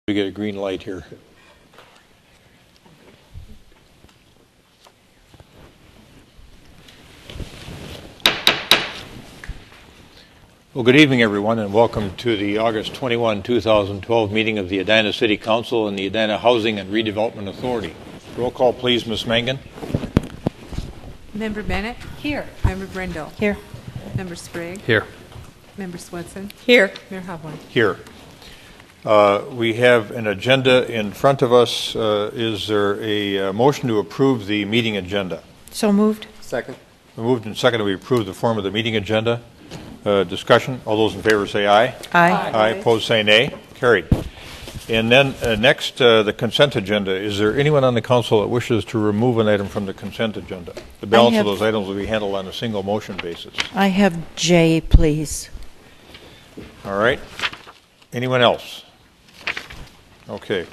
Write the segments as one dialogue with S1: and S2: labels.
S1: We get a green light here. Well, good evening, everyone, and welcome to the August 21, 2012 meeting of the Edina City Council and the Edina Housing and Redevelopment Authority. Roll call, please, Ms. Mangan.
S2: Member Bennett?
S3: Here.
S2: Member Brindle?
S3: Here.
S2: Member Sprague?
S4: Here.
S2: Member Swenson?
S3: Here.
S2: Mayor Hovland?
S1: Here. We have an agenda in front of us. Is there a motion to approve the meeting agenda?
S3: So moved.
S4: Second.
S1: Moved and seconded, we approve the form of the meeting agenda. Discussion. All those in favor say aye.
S3: Aye.
S1: Aye. Opposed say nay. Carried. And then next, the consent agenda. Is there anyone on the council that wishes to remove an item from the consent agenda? The balance of those items will be handled on a single motion basis.
S3: I have J, please.
S1: All right. Anyone else? Okay.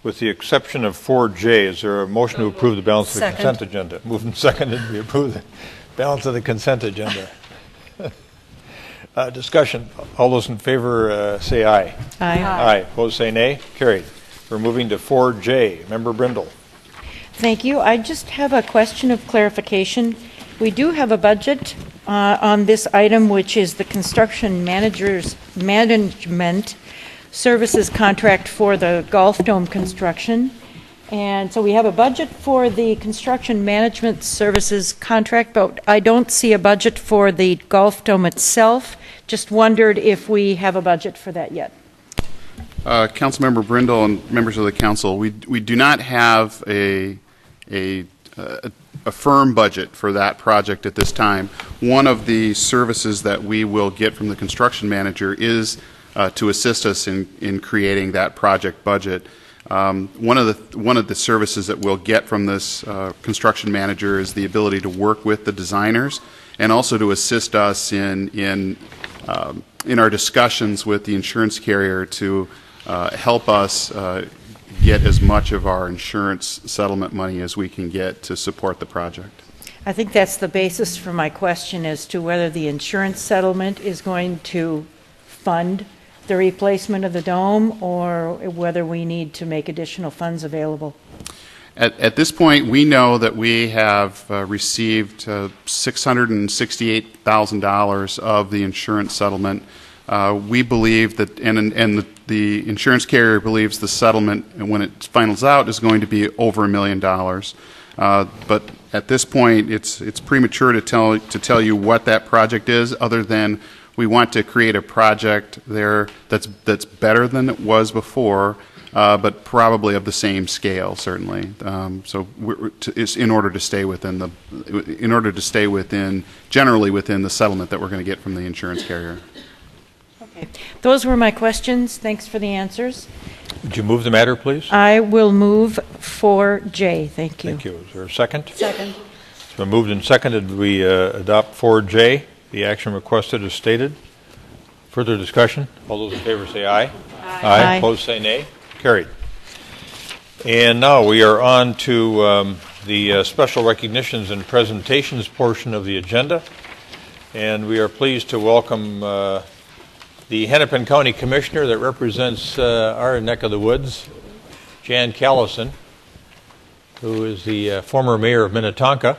S1: With the exception of 4J, is there a motion to approve the balance of the consent agenda? Moved and seconded, we approve the balance of the consent agenda. Discussion. All those in favor say aye.
S3: Aye.
S1: Aye. Opposed say nay. Carried. We're moving to 4J. Member Brindle.
S3: Thank you. I just have a question of clarification. We do have a budget on this item, which is the construction manager's management services contract for the Golf Dome construction. And so we have a budget for the construction management services contract, but I don't see a budget for the Golf Dome itself. Just wondered if we have a budget for that yet.
S5: Councilmember Brindle and members of the council, we do not have a firm budget for that project at this time. One of the services that we will get from the construction manager is to assist us in creating that project budget. One of the services that we'll get from this construction manager is the ability to work with the designers and also to assist us in our discussions with the insurance carrier to help us get as much of our insurance settlement money as we can get to support the project.
S3: I think that's the basis for my question as to whether the insurance settlement is going to fund the replacement of the dome or whether we need to make additional funds available.
S5: At this point, we know that we have received $668,000 of the insurance settlement. We believe that, and the insurance carrier believes the settlement, when it finals out, is going to be over $1 million. But at this point, it's premature to tell you what that project is, other than we want to create a project there that's better than it was before, but probably of the same scale, certainly. So it's in order to stay generally within the settlement that we're going to get from the insurance carrier.
S3: Okay, those were my questions. Thanks for the answers.
S1: Would you move the matter, please?
S3: I will move 4J. Thank you.
S1: Thank you. Is there a second?
S3: Second.
S1: It's been moved and seconded. We adopt 4J. The action requested is stated. Further discussion? All those in favor say aye.
S3: Aye.
S1: Aye. Opposed say nay. Carried. And now we are on to the special recognitions and presentations portion of the agenda. And we are pleased to welcome the Hennepin County Commissioner that represents our neck of the woods, Jan Callison, who is the former mayor of Minnetonka.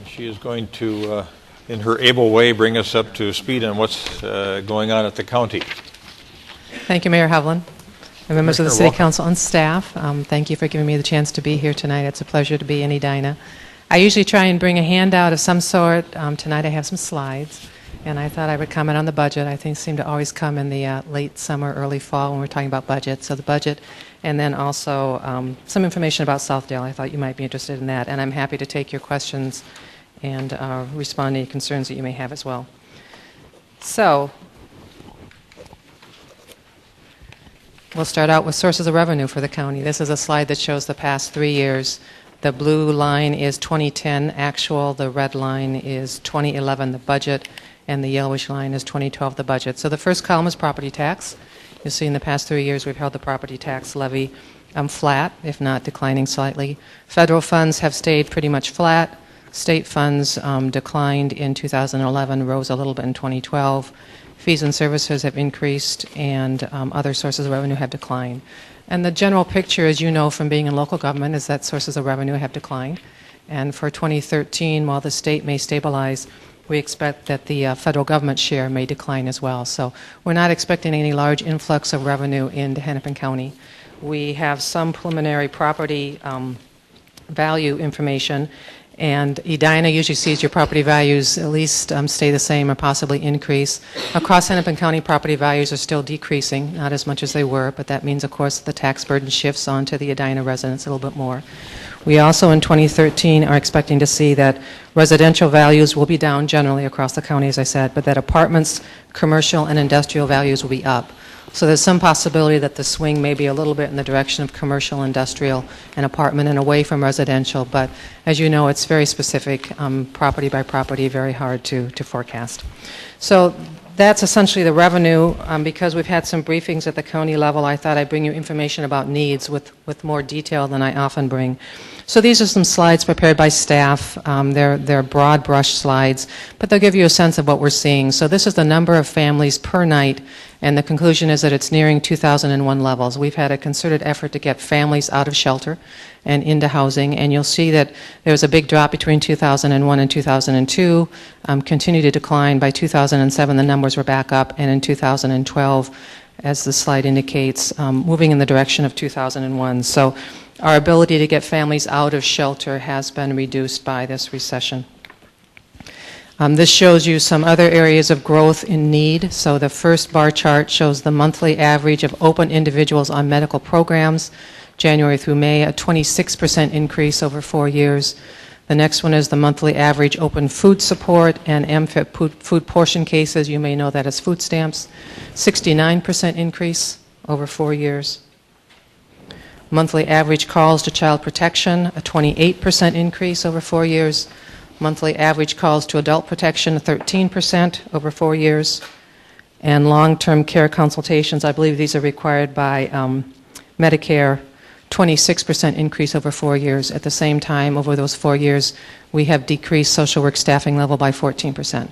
S1: She is going to, in her able way, bring us up to speed on what's going on at the county.
S6: Thank you, Mayor Hovland, and members of the City Council and staff. Thank you for giving me the chance to be here tonight. It's a pleasure to be in Edina. I usually try and bring a handout of some sort. Tonight I have some slides, and I thought I would comment on the budget. I think seem to always come in the late summer, early fall when we're talking about budget. So the budget, and then also some information about Southdale. I thought you might be interested in that, and I'm happy to take your questions and respond to any concerns that you may have as well. So we'll start out with sources of revenue for the county. This is a slide that shows the past 3 years. The blue line is 2010 actual, the red line is 2011, the budget, and the yellowish line is 2012, the budget. So the first column is property tax. You'll see in the past 3 years we've held the property tax levy flat, if not declining slightly. Federal funds have stayed pretty much flat. State funds declined in 2011, rose a little bit in 2012. fees and services have increased, and other sources of revenue have declined. And the general picture, as you know from being in local government, is that sources of revenue have declined. And for 2013, while the state may stabilize, we expect that the federal government share may decline as well. So we're not expecting any large influx of revenue into Hennepin County. We have some preliminary property value information, and Edina usually sees your property values at least stay the same or possibly increase. Across Hennepin County, property values are still decreasing, not as much as they were, but that means, of course, the tax burden shifts onto the Edina residents a little bit more. We also, in 2013, are expecting to see that residential values will be down generally across the county, as I said, but that apartments, commercial, and industrial values will be up. So there's some possibility that the swing may be a little bit in the direction of commercial, industrial, and apartment and away from residential. But as you know, it's very specific, property by property, very hard to forecast. So that's essentially the revenue. Because we've had some briefings at the county level, I thought I'd bring you information about needs with more detail than I often bring. So these are some slides prepared by staff. They're broad brush slides, but they'll give you a sense of what we're seeing. So this is the number of families per night, and the conclusion is that it's nearing 2001 levels. We've had a concerted effort to get families out of shelter and into housing, and you'll see that there was a big drop between 2001 and 2002, continued to decline. By 2007, the numbers were back up, and in 2012, as the slide indicates, moving in the direction of 2001. So our ability to get families out of shelter has been reduced by this recession. This shows you some other areas of growth in need. So the first bar chart shows the monthly average of open individuals on medical programs, January through May, a 26% increase over 4 years. The next one is the monthly average open food support and MFIP food portion cases. You may know that as food stamps. 69% increase over 4 years. Monthly average calls to child protection, a 28% increase over 4 years. Monthly average calls to adult protection, 13% over 4 years. And long-term care consultations, I believe these are required by Medicare, 26% increase over 4 years. At the same time, over those 4 years, we have decreased social work staffing level by 14%.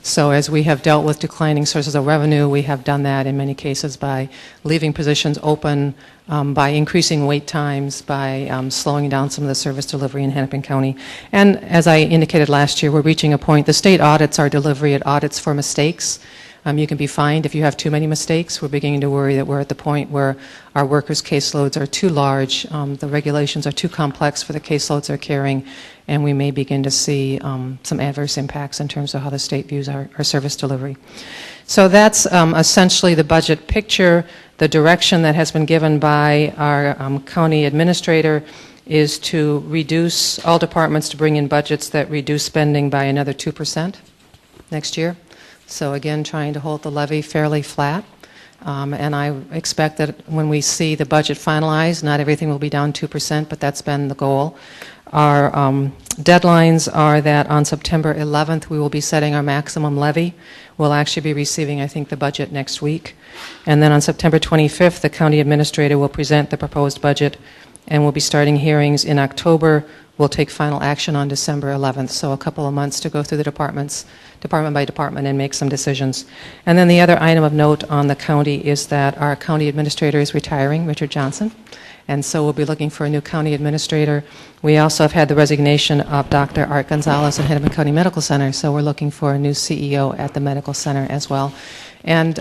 S6: So as we have dealt with declining sources of revenue, we have done that in many cases by leaving positions open, by increasing wait times, by slowing down some of the service delivery in Hennepin County. And as I indicated last year, we're reaching a point, the state audits our delivery at audits for mistakes. You can be fined if you have too many mistakes. We're beginning to worry that we're at the point where our workers' caseloads are too large, the regulations are too complex for the caseloads they're carrying, and we may begin to see some adverse impacts in terms of how the state views our service delivery. So that's essentially the budget picture. The direction that has been given by our county administrator is to reduce all departments to bring in budgets that reduce spending by another 2% next year. So again, trying to hold the levy fairly flat. And I expect that when we see the budget finalized, not everything will be down 2%, but that's been the goal. Our deadlines are that on September 11th, we will be setting our maximum levy. We'll actually be receiving, I think, the budget next week. And then on September 25th, the county administrator will present the proposed budget, and we'll be starting hearings in October. We'll take final action on December 11th, so a couple of months to go through the departments, department by department, and make some decisions. And then the other item of note on the county is that our county administrator is retiring, Richard Johnson, and so we'll be looking for a new county administrator. We also have had the resignation of Dr. Art Gonzalez at Hennepin County Medical Center, so we're looking for a new CEO at the medical center as well. And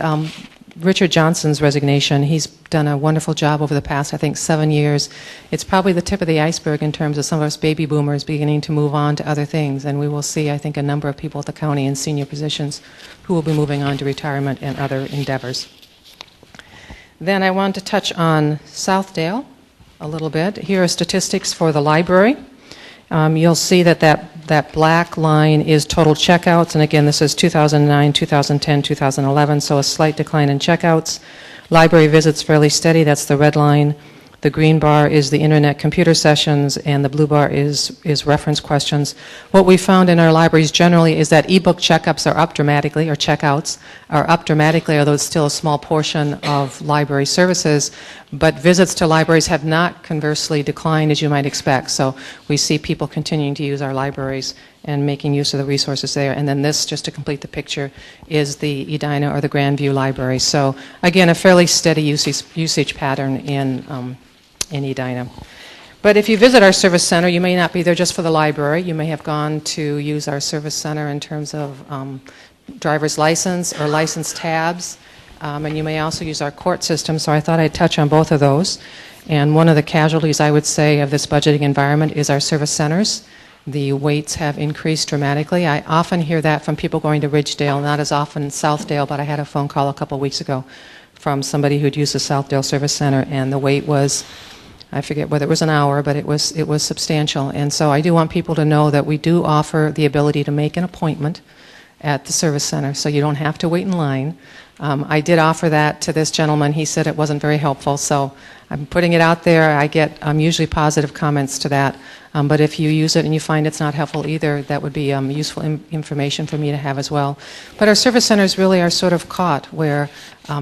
S6: Richard Johnson's resignation, he's done a wonderful job over the past, I think, 7 years. It's probably the tip of the iceberg in terms of some of us baby boomers beginning to move on to other things, and we will see, I think, a number of people at the county in senior positions who will be moving on to retirement and other endeavors. Then I want to touch on Southdale a little bit. Here are statistics for the library. You'll see that black line is total checkouts, and again, this is 2009, 2010, 2011, so a slight decline in checkouts. Library visits fairly steady, that's the red line. The green bar is the internet computer sessions, and the blue bar is reference questions. What we found in our libraries generally is that ebook checkups are up dramatically, or checkouts are up dramatically, although it's still a small portion of library services. But visits to libraries have not conversely declined, as you might expect. So we see people continuing to use our libraries and making use of the resources there. And then this, just to complete the picture, is the Edina or the Grandview Library. So again, a fairly steady usage pattern in Edina. But if you visit our service center, you may not be there just for the library. You may have gone to use our service center in terms of driver's license or license tabs. And you may also use our court system, so I thought I'd touch on both of those. And one of the casualties, I would say, of this budgeting environment is our service centers. The waits have increased dramatically. I often hear that from people going to Ridgedale, not as often Southdale, but I had a phone call a couple of weeks ago from somebody who'd used the Southdale Service Center, and the wait was, I forget whether it was an hour, but it was substantial. And so I do want people to know that we do offer the ability to make an appointment at the service center, so you don't have to wait in line. I did offer that to this gentleman. He said it wasn't very helpful, so I'm putting it out there. I get usually positive comments to that. But if you use it and you find it's not helpful either, that would be useful information for me to have as well. But our service centers really are sort of caught where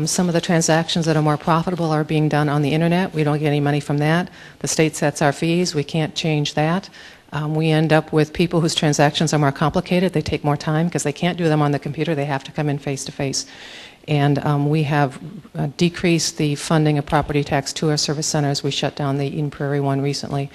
S6: some of the transactions that are more profitable are being done on the internet. We don't get any money from that. The state sets our fees. We can't change that. We end up with people whose transactions are more complicated. They take more time because they can't do them on the computer. They have to come in face to face. And we have decreased the funding of property tax to our service centers. We shut down the Eden Prairie one recently.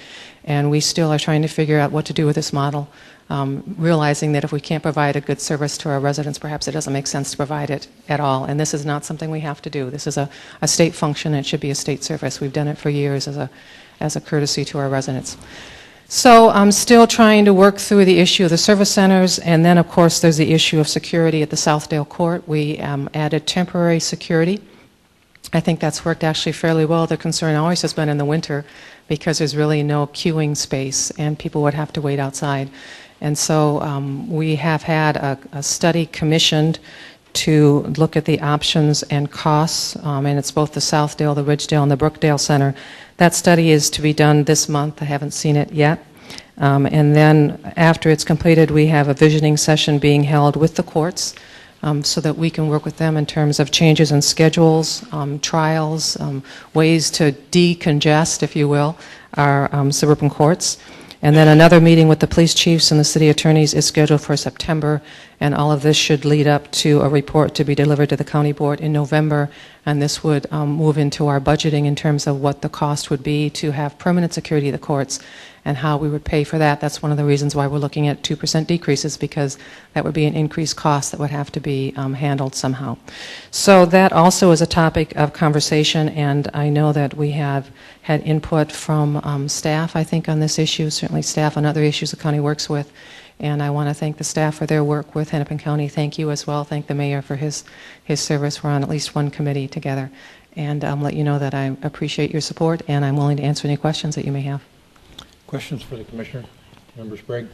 S6: And we still are trying to figure out what to do with this model, realizing that if we can't provide a good service to our residents, perhaps it doesn't make sense to provide it at all. And this is not something we have to do. This is a state function, and it should be a state service. We've done it for years as a courtesy to our residents. So I'm still trying to work through the issue of the service centers, and then of course there's the issue of security at the Southdale Court. We added temporary security. I think that's worked actually fairly well. The concern always has been in the winter because there's really no queuing space and people would have to wait outside. And so we have had a study commissioned to look at the options and costs, and it's both the Southdale, the Ridgedale, and the Brookdale Center. That study is to be done this month. I haven't seen it yet. And then after it's completed, we have a visioning session being held with the courts so that we can work with them in terms of changes in schedules, trials, ways to decongest, if you will, our suburban courts. And then another meeting with the police chiefs and the city attorneys is scheduled for September, and all of this should lead up to a report to be delivered to the county board in November, and this would move into our budgeting in terms of what the cost would be to have permanent security of the courts and how we would pay for that. That's one of the reasons why we're looking at 2% decreases, because that would be an increased cost that would have to be handled somehow. So that also is a topic of conversation, and I know that we have had input from staff, I think, on this issue, certainly staff on other issues the county works with. And I want to thank the staff for their work with Hennepin County. Thank you as well. Thank the mayor for his service. We're on at least one committee together. And I'll let you know that I appreciate your support, and I'm willing to answer any questions that you may have.
S1: Questions for the Commissioner? Member Sprague?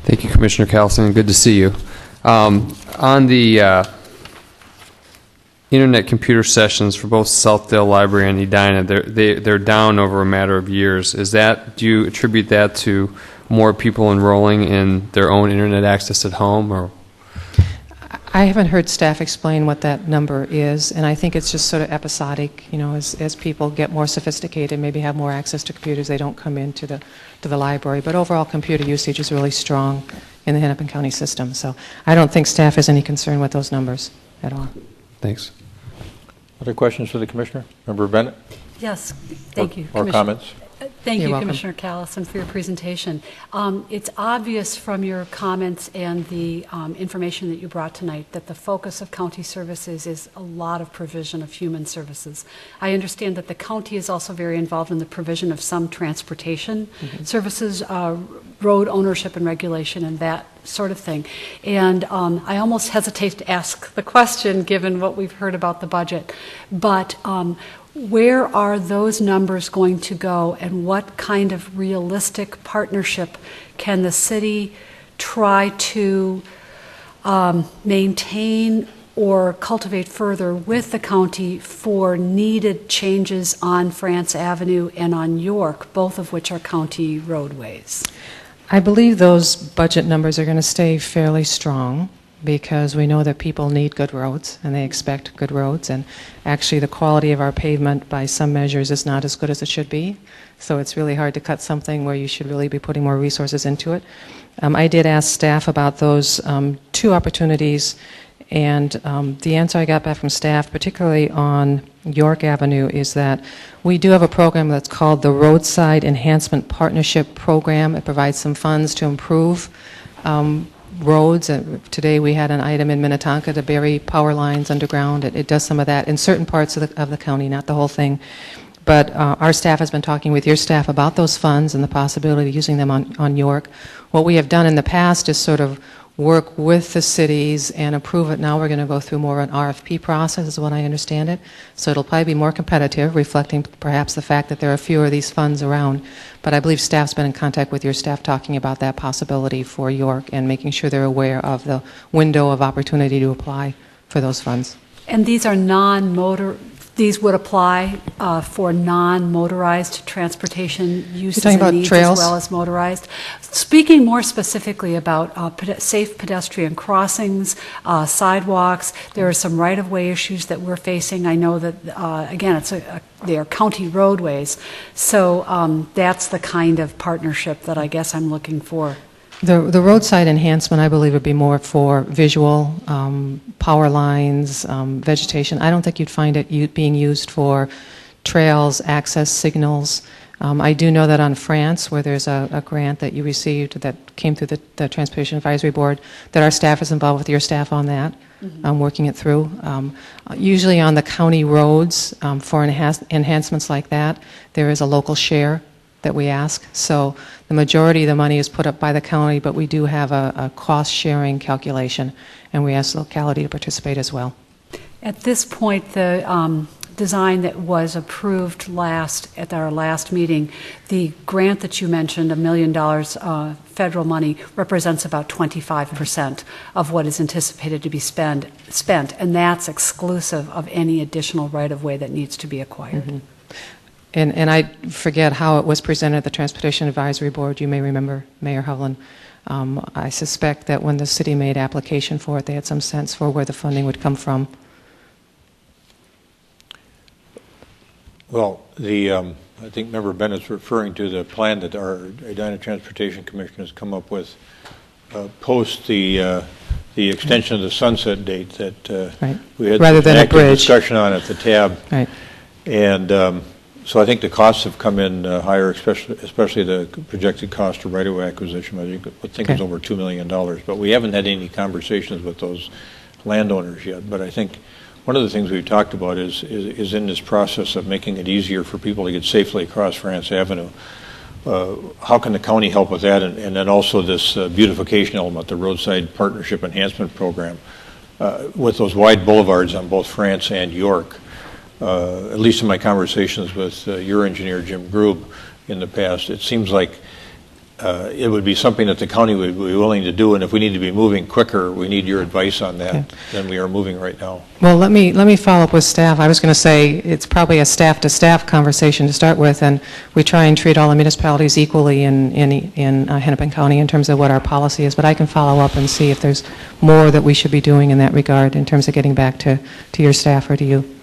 S4: Thank you, Commissioner Callison. Good to see you. On the internet computer sessions for both Southdale Library and Edina, they're down over a matter of years. Do you attribute that to more people enrolling in their own internet access at home, or?
S6: I haven't heard staff explain what that number is, and I think it's just sort of episodic. You know, as people get more sophisticated, maybe have more access to computers, they don't come into the library. But overall, computer usage is really strong in the Hennepin County system. So I don't think staff has any concern with those numbers at all.
S4: Thanks.
S1: Other questions for the Commissioner? Member Bennett?
S7: Yes, thank you,
S1: Or
S7: Commissioner.
S1: comments?
S7: Thank
S6: You're
S7: you,
S6: welcome.
S7: Commissioner Callison, for your presentation. It's obvious from your comments and the information that you brought tonight that the focus of county services is a lot of provision of human services. I understand that the county is also very involved in the provision of some transportation services, road ownership and regulation and that sort of thing. And I almost hesitate to ask the question given what we've heard about the budget, but where are those numbers going to go, and what kind of realistic partnership can the city try to maintain or cultivate further with the county for needed changes on France Avenue and on York, both of which are county roadways?
S6: I believe those budget numbers are going to stay fairly strong. because we know that people need good roads and they expect good roads, and actually the quality of our pavement by some measures is not as good as it should be, so it's really hard to cut something where you should really be putting more resources into it. I did ask staff about those two opportunities, and the answer I got back from staff, particularly on York Avenue, is that we do have a program that's called the Roadside Enhancement Partnership Program. It provides some funds to improve roads. Today we had an item in Minnetonka to bury power lines underground. It does some of that in certain parts of the county, not the whole thing. But our staff has been talking with your staff about those funds and the possibility of using them on York. What we have done in the past is sort of work with the cities and approve it. Now we're going to go through more of an RFP process, is what I understand it. So it'll probably be more competitive, reflecting perhaps the fact that there are fewer of these funds around. But I believe staff's been in contact with your staff talking about that possibility for York and making sure they're aware of the window of opportunity to apply for those funds.
S7: And these are these would apply for non-motorized transportation uses
S6: talking about
S7: and needs
S6: trails?
S7: as well as motorized. Speaking more specifically about safe pedestrian crossings, sidewalks, there are some right-of-way issues that we're facing. I know that, again, they are county roadways, so that's the kind of partnership that I guess I'm looking for.
S6: The roadside enhancement, I believe, would be more for visual, power lines, vegetation. I don't think you'd find it being used for trails, access signals. I do know that on France, where there's a grant that you received that came through the Transportation Advisory Board, that our staff is involved with your staff on that, working it through. Usually on the county roads, for enhancements like that, there is a local share that we ask. So the majority of the money is put up by the county, but we do have a cost-sharing calculation, and we ask the locality to participate as well.
S7: At this point, the design that was approved at our last meeting, the grant that you mentioned, $1 million federal money, represents about 25% of what is anticipated to be spent, and that's exclusive of any additional right-of-way that needs to be acquired.
S6: Mm-hmm. And I forget how it was presented at the Transportation Advisory Board. You may remember, Mayor Hovland. I suspect that when the city made application for it, they had some sense for where the funding would come from.
S1: Well, I think Member Bennett's referring to the plan that our Edina Transportation Commission has come up with post the extension of the sunset date that
S6: right.
S1: we had
S6: rather
S1: an
S6: than
S1: active
S6: a bridge
S1: discussion on at the tab.
S6: Right.
S1: And so I think the costs have come in higher, especially the projected cost of right-of-way acquisition. I think
S6: Okay.
S1: it's over $2 million. But we haven't had any conversations with those landowners yet. But I think one of the things we've talked about is in this process of making it easier for people to get safely across France Avenue. How can the county help with that? And then also this beautification element, the Roadside Partnership Enhancement Program, with those wide boulevards on both France and York. At least in my conversations with your engineer, Jim Grube, in the past, it seems like it would be something that the county would be willing to do, and if we need to be moving quicker, we need your advice on that than we are moving right now.
S6: Well, let me follow up with staff. I was going to say it's probably a staff-to-staff conversation to start with, and we try and treat all the municipalities equally in Hennepin County in terms of what our policy is, but I can follow up and see if there's more that we should be doing in that regard in terms of getting back to your staff or to you.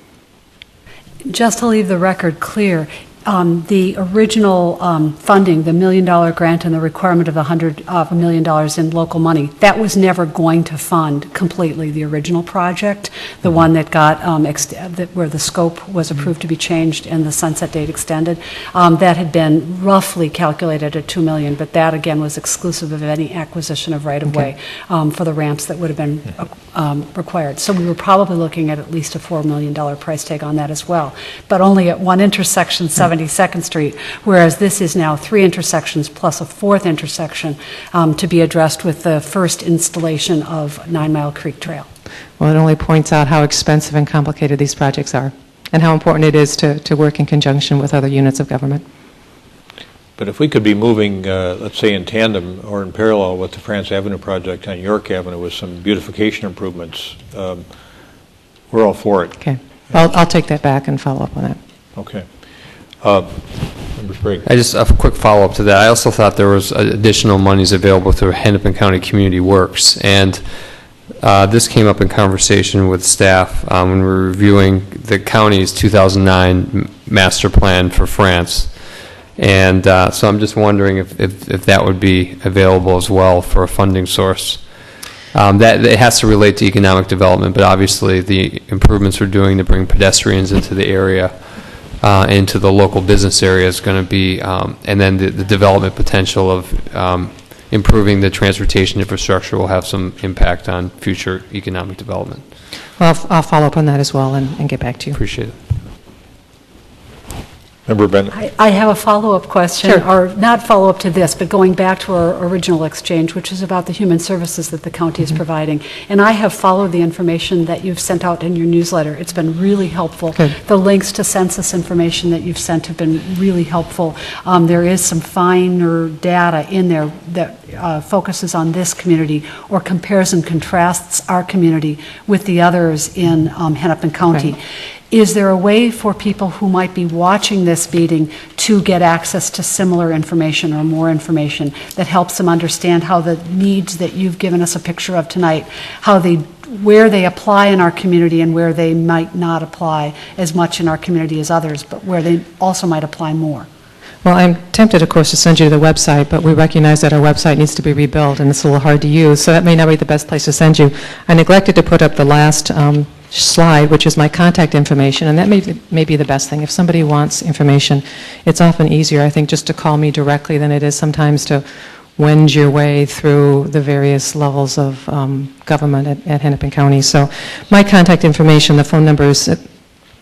S7: Just to leave the record clear, the original funding, the $1 million grant and the requirement of $1 million in local money, that was never going to fund completely the original project, the one that got, where the scope was approved to be changed and the sunset date extended. That had been roughly calculated at $2 million, but that again was exclusive of any acquisition of right-of-way for the ramps that would have been required. So we were probably looking at least a $4 million price tag on that as well, but only at one intersection, 72nd Street, whereas this is now 3 intersections plus a 4th intersection to be addressed with the first installation of 9 Mile Creek Trail.
S6: Well, it only points out how expensive and complicated these projects are and how important it is to work in conjunction with other units of government.
S1: But if we could be moving, let's say in tandem or in parallel with the France Avenue project on York Avenue with some beautification improvements, we're all for it.
S6: Okay. I'll take that back and follow up on that.
S1: Okay. Member Sprague.
S4: I just a quick follow-up to that. I also thought there was additional monies available through Hennepin County Community Works, and this came up in conversation with staff when we were reviewing the county's 2009 master plan for France. And so I'm just wondering if that would be available as well for a funding source. That it has to relate to economic development, but obviously the improvements we're doing to bring pedestrians into the area, into the local business area is going to be, and then the development potential of improving the transportation infrastructure will have some impact on future economic development.
S6: Well, I'll follow up on that as well and get back to you.
S4: Appreciate it.
S1: Member Bennett.
S7: I have a follow-up question,
S6: Sure.
S7: or not follow-up to this, but going back to our original exchange, which is about the human services that the county is providing. And I have followed the information that you've sent out in your newsletter. It's been really helpful.
S6: Good.
S7: The links to census information that you've sent have been really helpful. There is some finer data in there that focuses on this community or compares and contrasts our community with the others in Hennepin County.
S6: Right.
S7: Is there a way for people who might be watching this meeting to get access to similar information or more information that helps them understand how the needs that you've given us a picture of tonight, where they apply in our community and where they might not apply as much in our community as others, but where they also might apply more?
S6: Well, I'm tempted, of course, to send you to the website, but we recognize that our website needs to be rebuilt, and it's a little hard to use, so that may not be the best place to send you. I neglected to put up the last slide, which is my contact information, and that may be the best thing. If somebody wants information, it's often easier, I think, just to call me directly than it is sometimes to wend your way through the various levels of government at Hennepin County. So my contact information, the phone number is,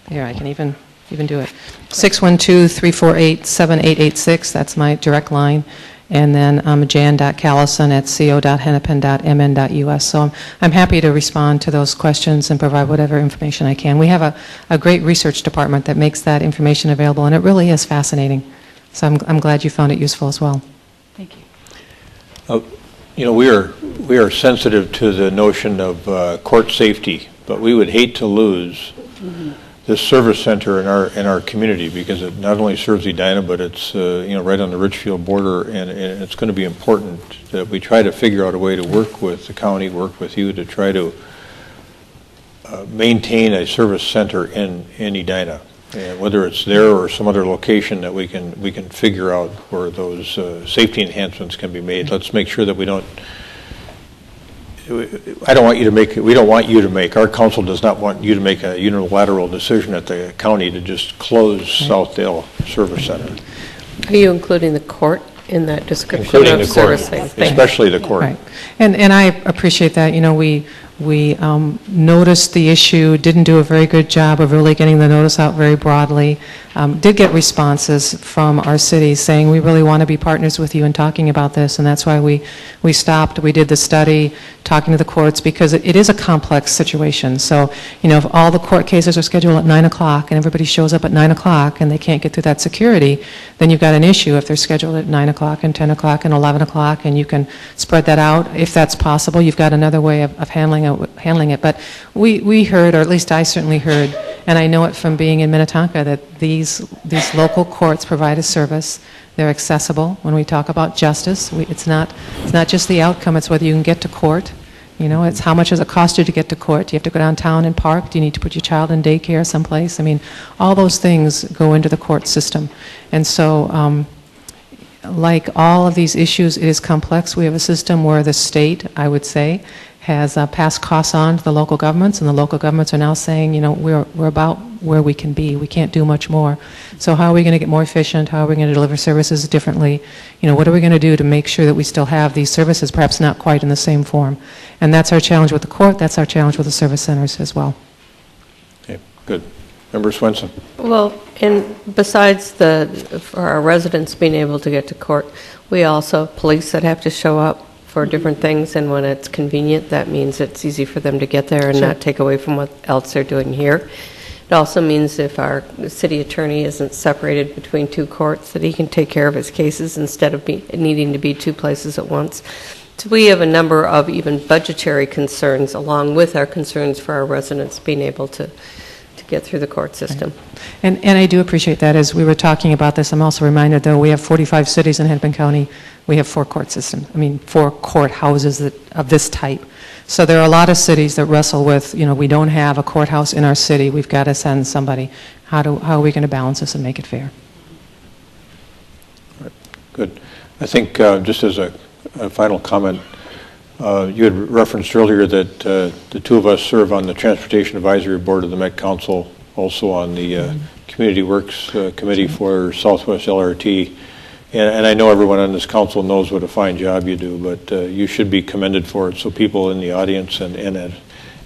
S6: here, I can even do it, 612-348-7886. That's my direct line. And then jan.callison@co.hennepin.mn.us. So I'm happy to respond to those questions and provide whatever information I can. We have a great research department that makes that information available, and it really is fascinating. So I'm glad you found it useful as well.
S7: Thank you.
S1: You know, we are sensitive to the notion of court safety, but we would hate to lose this service center in our community, because it not only serves Edina, but it's right on the Richfield border, and it's going to be important that we try to figure out a way to work with the county, work with you to try to maintain a service center in Edina, and whether it's there or some other location that we can figure out where those safety enhancements can be made. Let's make sure that we don't. We don't want you to make, our council does not want you to make a unilateral decision at the county to just close Southdale Service Center.
S8: Are you including the court in that description
S1: Including
S8: of
S1: the court,
S8: servicing?
S1: especially the court.
S6: Right. And I appreciate that. You know, we noticed the issue, didn't do a very good job of really getting the notice out very broadly. Did get responses from our cities saying, we really want to be partners with you in talking about this, and that's why we stopped. We did the study, talking to the courts, because it is a complex situation. So, you know, if all the court cases are scheduled at 9 o'clock and everybody shows up at 9 o'clock and they can't get through that security, then you've got an issue if they're scheduled at 9 o'clock and 10 o'clock and 11 o'clock, and you can spread that out. If that's possible, you've got another way of handling it. But we heard, or at least I certainly heard, and I know it from being in Minnetonka, that these local courts provide a service. They're accessible. When we talk about justice, it's not just the outcome, it's whether you can get to court. You know, it's how much does it cost you to get to court? Do you have to go downtown and park? Do you need to put your child in daycare someplace? I mean, all those things go into the court system. And so, like all of these issues, it is complex. We have a system where the state, I would say, has passed costs on to the local governments, and the local governments are now saying, you know, we're about where we can be. We can't do much more. So how are we going to get more efficient? How are we going to deliver services differently? You know, what are we going to do to make sure that we still have these services, perhaps not quite in the same form? And that's our challenge with the court. That's our challenge with the service centers as well.
S1: Okay, good. Member Swenson.
S8: Well, and besides for our residents being able to get to court, we also have police that have to show up for different things, and when it's convenient, that means it's easy for them to get there and not take away from what else they're doing here. It also means if our city attorney isn't separated between two courts, that he can take care of his cases instead of needing to be two places at once. So we have a number of even budgetary concerns, along with our concerns for our residents being able to get through the court system.
S6: And I do appreciate that. As we were talking about this, I'm also reminded, though, we have 45 cities in Hennepin County. We have 4 court systems, 4 courthouses of this type. So there are a lot of cities that wrestle with, we don't have a courthouse in our city. We've got to send somebody. How are we going to balance this and make it fair?
S1: Good. I think just as a final comment, you had referenced earlier that the two of us serve on the Transportation Advisory Board of the Met Council, also on the Community Works Committee for Southwest LRT. And I know everyone on this council knows what a fine job you do, but you should be commended for it, so people in the audience and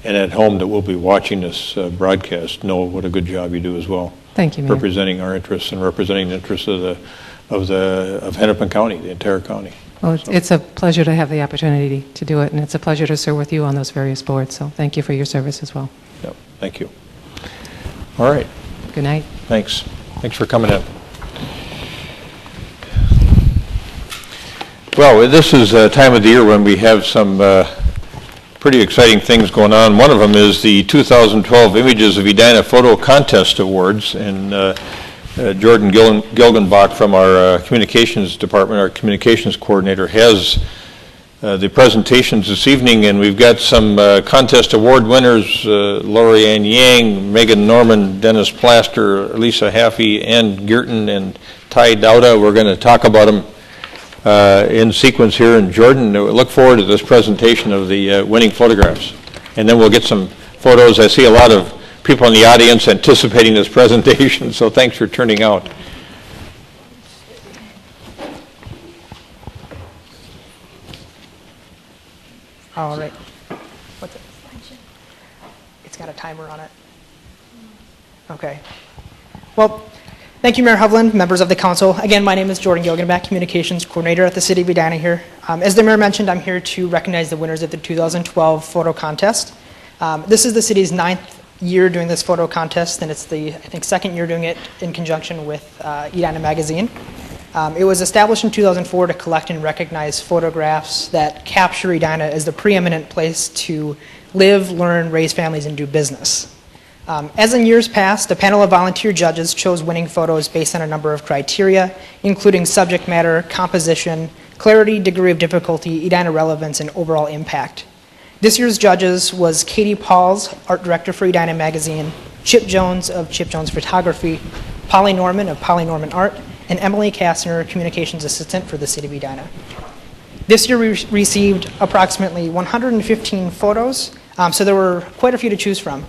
S1: at home that will be watching this broadcast know what a good job you do as well.
S6: Thank you, Mayor.
S1: Representing our interests and representing the interests of Hennepin County, the entire county.
S6: Well, it's a pleasure to have the opportunity to do it, and it's a pleasure to serve with you on those various boards. So thank you for your service as well.
S1: Yep, thank you. All right.
S6: Good night.
S1: Thanks. Thanks for coming in. Well, this is a time of the year when we have some pretty exciting things going on. One of them is the 2012 Images of Edina Photo Contest Awards, and Jordan Gilgenbach from our communications department, our communications coordinator, has the presentations this evening, and we've got some contest award winners, Lori Ann Yang, Megan Norman, Dennis Plaster, Lisa Haffey, Ann Geerton, and Ty Dowda. We're going to talk about them in sequence here. And Jordan, look forward to this presentation of the winning photographs. And then we'll get some photos. I see a lot of people in the audience anticipating this presentation, so thanks for turning out.
S9: All right. What's it? It's got a timer on it. Okay. Well, thank you, Mayor Hovland, members of the council. Again, my name is Jordan Gilgenbach, Communications Coordinator at the City of Edina here. As the Mayor mentioned, I'm here to recognize the winners of the 2012 photo contest. This is the city's 9th year doing this photo contest, and it's the, I think, 2nd year doing it in conjunction with Edina Magazine. It was established in 2004 to collect and recognize photographs that capture Edina as the preeminent place to live, learn, raise families, and do business. As in years past, a panel of volunteer judges chose winning photos based on a number of criteria, including subject matter, composition, clarity, degree of difficulty, Edina relevance, and overall impact. This year's judges was Katie Pauls, art director for Edina Magazine, Chip Jones of Chip Jones Photography, Polly Norman of Polly Norman Art, and Emily Kastner, communications assistant for the City of Edina. This year we received approximately 115 photos, so there were quite a few to choose from.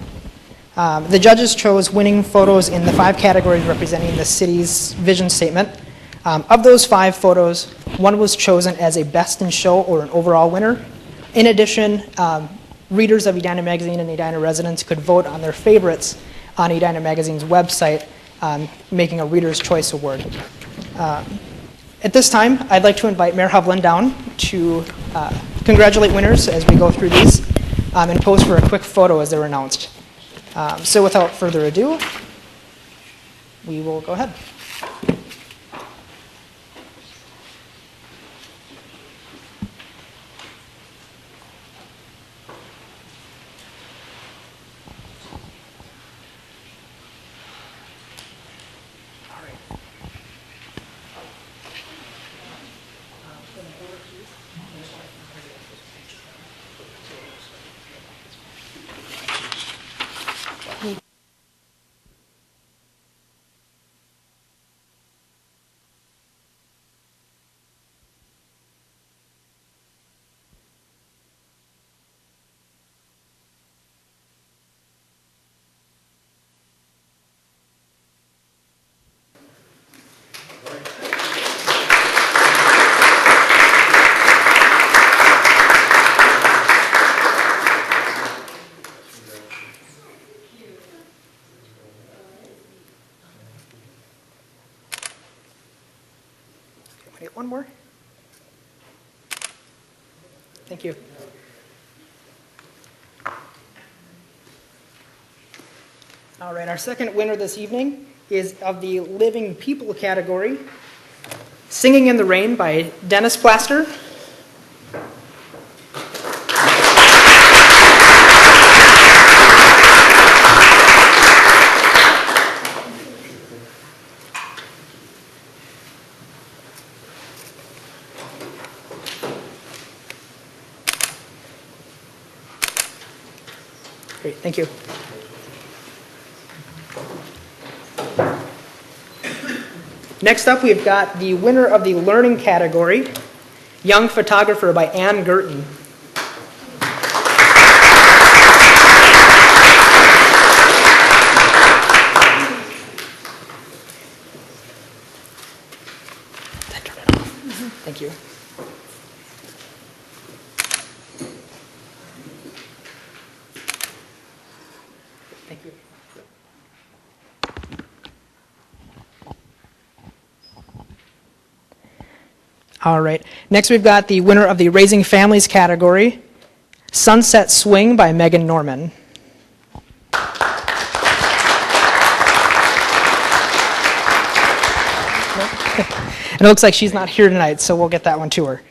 S9: The judges chose winning photos in the 5 categories representing the city's vision statement. Of those 5 photos, 1 was chosen as a best in show or an overall winner. In addition, readers of Edina Magazine and Edina residents could vote on their favorites on Edina Magazine's website, making a Reader's Choice Award. At this time, I'd like to invite Mayor Hovland down to congratulate winners as we go through these and pose for a quick photo as they're announced. So without further ado, we will go ahead. Get one more. Thank you. All right, our second winner this evening is of the Living People category, Singing in the Rain by Dennis Plaster. Great, thank you. Next up, we've got the winner of the learning category, Young Photographer by Ann Gerton. Thank you. Thank you. All right. Next, we've got the winner of the Raising Families category, Sunset Swing by Megan Norman. And it looks like she's not here tonight, so we'll get that one to her.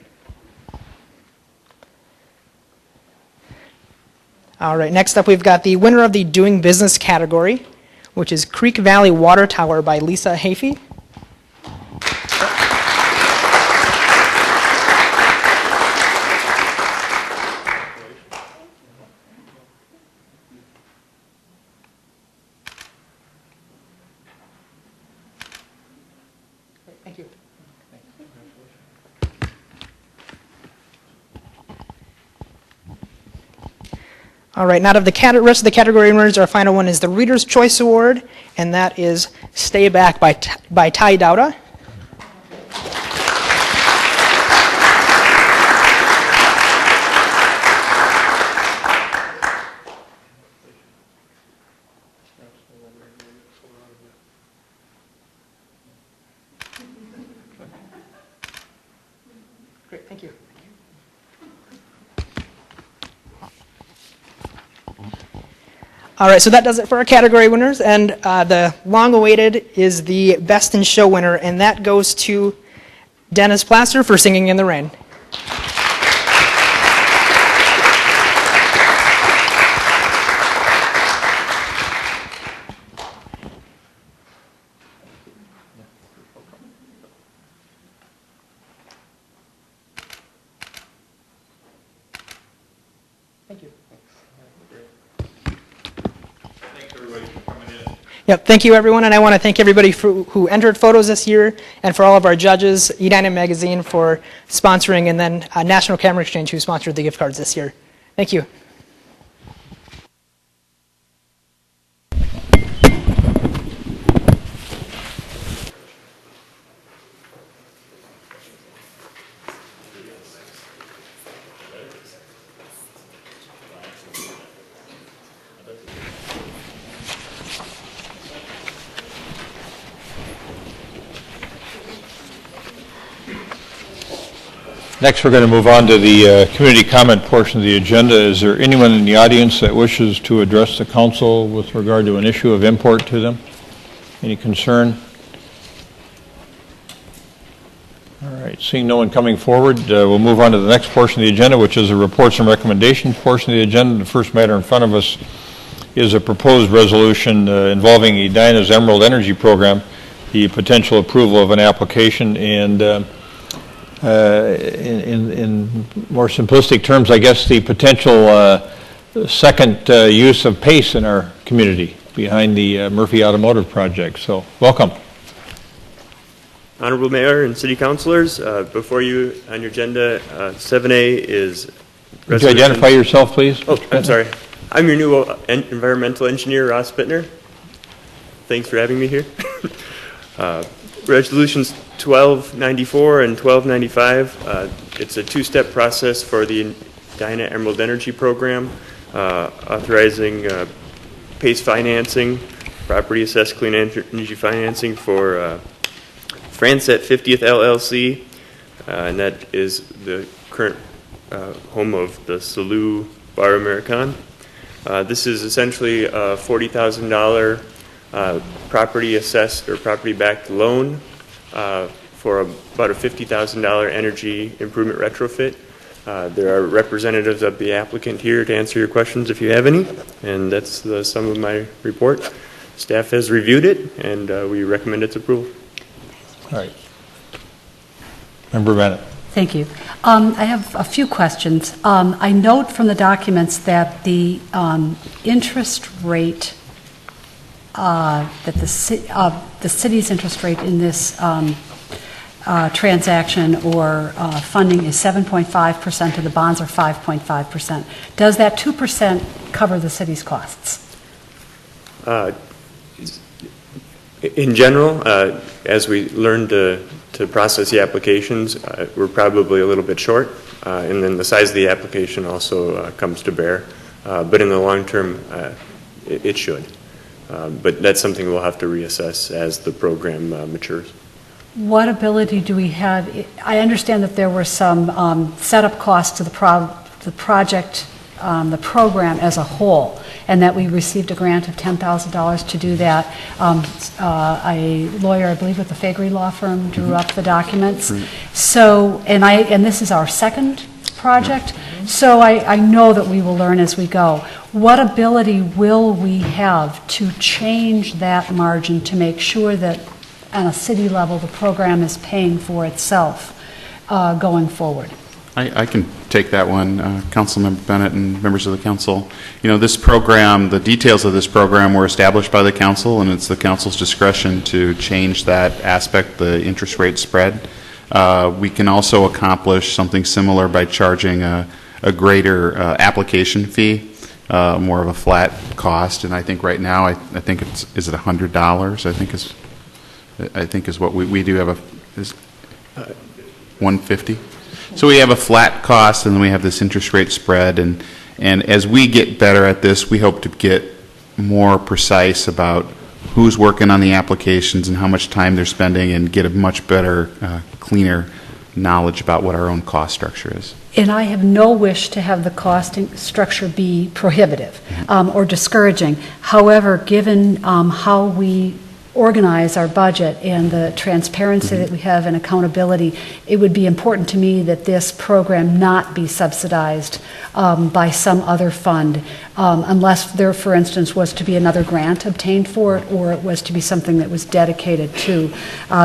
S9: All right, next up we've got the winner of the Doing Business category, which is Creek Valley Water Tower by Lisa Hafey. Thank you. All right, now of the rest of the category winners, our final one is the Reader's Choice Award, and that is Stay Back by Ty Dowda. Great, thank you. All right, so that does it for our category winners, and the long-awaited is the Best in Show winner, and that goes to Dennis Plaster for Singing in the Rain. Thank you. Yep, thank you everyone, and I want to thank everybody who entered photos this year, and for all of our judges, Edina Magazine for sponsoring, and then National Camera Exchange who sponsored the gift cards this year. Thank you.
S1: Next, we're going to move on to the community comment portion of the agenda. Is there anyone in the audience that wishes to address the council with regard to an issue of import to them? Any concern? All right, seeing no one coming forward, we'll move on to the next portion of the agenda, which is the reports and recommendations portion of the agenda. The first matter in front of us is a proposed resolution involving Edina's Emerald Energy Program, the potential approval of an application, and in more simplistic terms, I guess the potential second use of PACE in our community behind the Murphy Automotive project. So, welcome.
S10: Honorable Mayor and City Councilors, before you on your agenda, 7A is...
S1: Would you identify yourself, please?
S10: Oh, I'm sorry. I'm your new environmental engineer, Ross Bittner. Thanks for having me here. Resolutions 1294 and 1295. It's a two-step process for the Edina Emerald Energy Program, authorizing PACE financing, property assessed clean energy financing for Francet 50th LLC, and that is the current home of the Salou Bar American. This is essentially a $40,000 property assessed or property backed loan for about a $50,000 energy improvement retrofit. There are representatives of the applicant here to answer your questions if you have any, and that's the sum of my report. Staff has reviewed it, and we recommend its approval.
S1: All right. Member Bennett.
S7: Thank you. I have a few questions. I note from the documents that the interest rate, that the city's interest rate in this transaction or funding is 7.5%, and the bonds are 5.5%. Does that 2% cover the city's costs?
S10: In general, as we learn to process the applications, we're probably a little bit short, and then the size of the application also comes to bear. But in the long term, it should. But that's something we'll have to reassess as the program matures.
S7: What ability do we have? I understand that there were some setup costs to the project, the program as a whole, and that we received a grant of $10,000 to do that. A lawyer, I believe, with the Fagery Law Firm drew up the documents. So, and this is our second project, so I know that we will learn as we go. What ability will we have to change that margin to make sure that on a city level the program is paying for itself going forward?
S5: I can take that one, Councilmember Bennett and members of the council. You know, this program, the details of this program were established by the council, and it's the council's discretion to change that aspect, the interest rate spread. We can also accomplish something similar by charging a greater application fee, more of a flat cost. And I think right now, I think is it $100? I think is what we do have is $150. So we have a flat cost, and then we have this interest rate spread, and as we get better at this, we hope to get more precise about who's working on the applications and how much time they're spending, and get a much better, cleaner knowledge about what our own cost structure is.
S7: And I have no wish to have the costing structure be prohibitive or discouraging. However, given how we organize our budget and the transparency that we have and accountability, it would be important to me that this program not be subsidized by some other fund unless there, for instance, was to be another grant obtained for it, or it was to be something that was dedicated to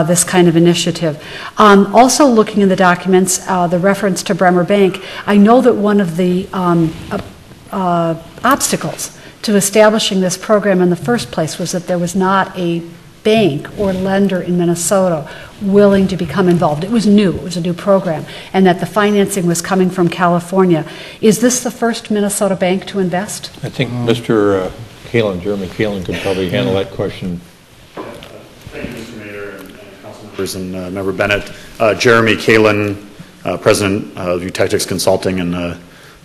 S7: this kind of initiative. Also looking in the documents, the reference to Bremer Bank, I know that one of the obstacles to establishing this program in the first place was that there was not a bank or lender in Minnesota willing to become involved. It was new, it was a new program, and that the financing was coming from California. Is this the first Minnesota bank to invest?
S1: I think Mr. Kalin, Jeremy Kalin, could probably handle that question.
S11: Thank you, Mr. Mayor and council members and Member Bennett. Jeremy Kalin, President of Eutectics Consulting, and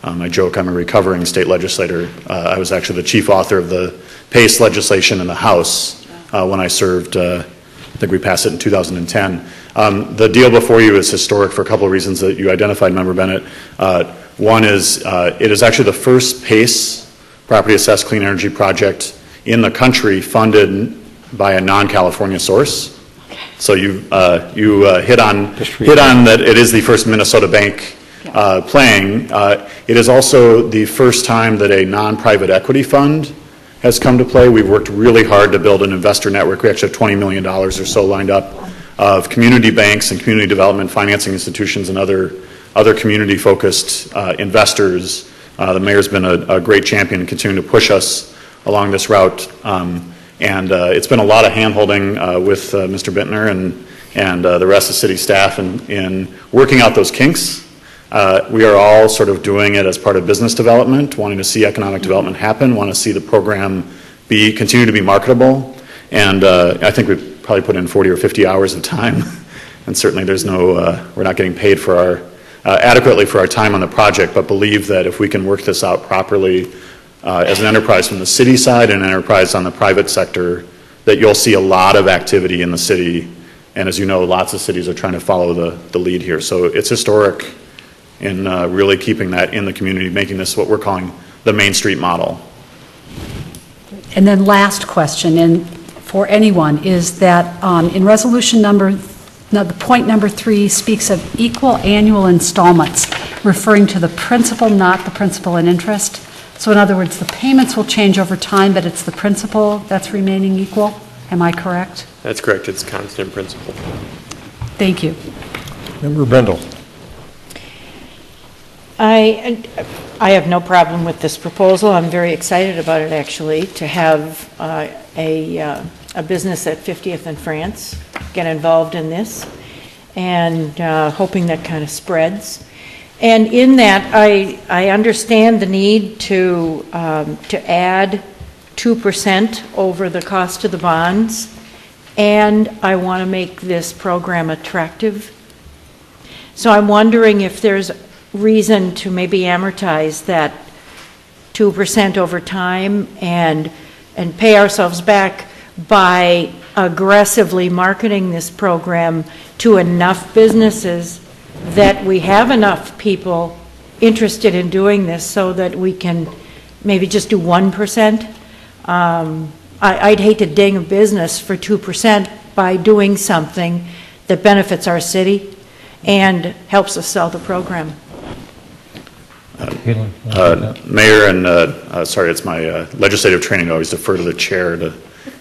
S11: I joke I'm a recovering state legislator. I was actually the chief author of the PACE legislation in the House when I served. I think we passed it in 2010. The deal before you is historic for a couple of reasons that you identified, Member Bennett. One is it is actually the first PACE, Property Assessed Clean Energy Project, in the country funded by a non-California source. So you hit on that it is the first Minnesota bank playing. It is also the first time that a non-private equity fund has come to play. We've worked really hard to build an investor network. We actually have $20 million or so lined up of community banks and community development financing institutions and other community-focused investors. The mayor's been a great champion and continuing to push us along this route. And it's been a lot of hand-holding with Mr. Bittner and the rest of city staff in working out those kinks. We are all sort of doing it as part of business development, wanting to see economic development happen, want to see the program continue to be marketable. And I think we've probably put in 40 or 50 hours of time. And certainly there's we're not getting paid for adequately for our time on the project, but believe that if we can work this out properly as an enterprise from the city side and an enterprise on the private sector, that you'll see a lot of activity in the city. And as you know, lots of cities are trying to follow the lead here. So it's historic in really keeping that in the community, making this what we're calling the Main Street model.
S7: And then last question, and for anyone, is that in resolution the point number 3 speaks of equal annual installments, referring to the principal, not the principal and interest. So in other words, the payments will change over time, but it's the principal that's remaining equal. Am I correct?
S10: That's correct. It's constant principal.
S7: Thank you.
S1: Member Brendel.
S3: I have no problem with this proposal. I'm very excited about it, actually, to have a business at 50th and France get involved in this, and hoping that kind of spreads. And in that, I understand the need to add 2% over the cost of the bonds, and I want to make this program attractive. So I'm wondering if there's reason to maybe amortize that 2% over time and pay ourselves back by aggressively marketing this program to enough businesses that we have enough people interested in doing this so that we can maybe just do 1%. I'd hate to ding a business for 2% by doing something that benefits our city and helps us sell the program.
S11: Mayor, and sorry, it's my legislative training to always defer to the chair to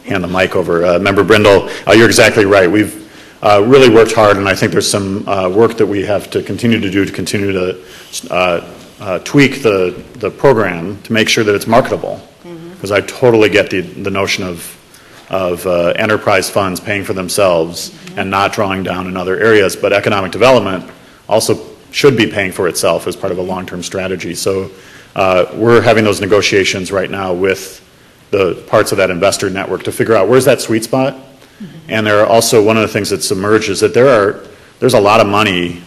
S11: hand the mic over. Member Brindle, you're exactly right. We've really worked hard, and I think there's some work that we have to continue to do to continue to tweak the program to make sure that it's marketable. Because I totally get the notion of enterprise funds paying for themselves and not drawing down in other areas, but economic development also should be paying for itself as part of a long-term strategy. So we're having those negotiations right now with the parts of that investor network to figure out where's that sweet spot. And there are also, one of the things that's emerged is that there's a lot of money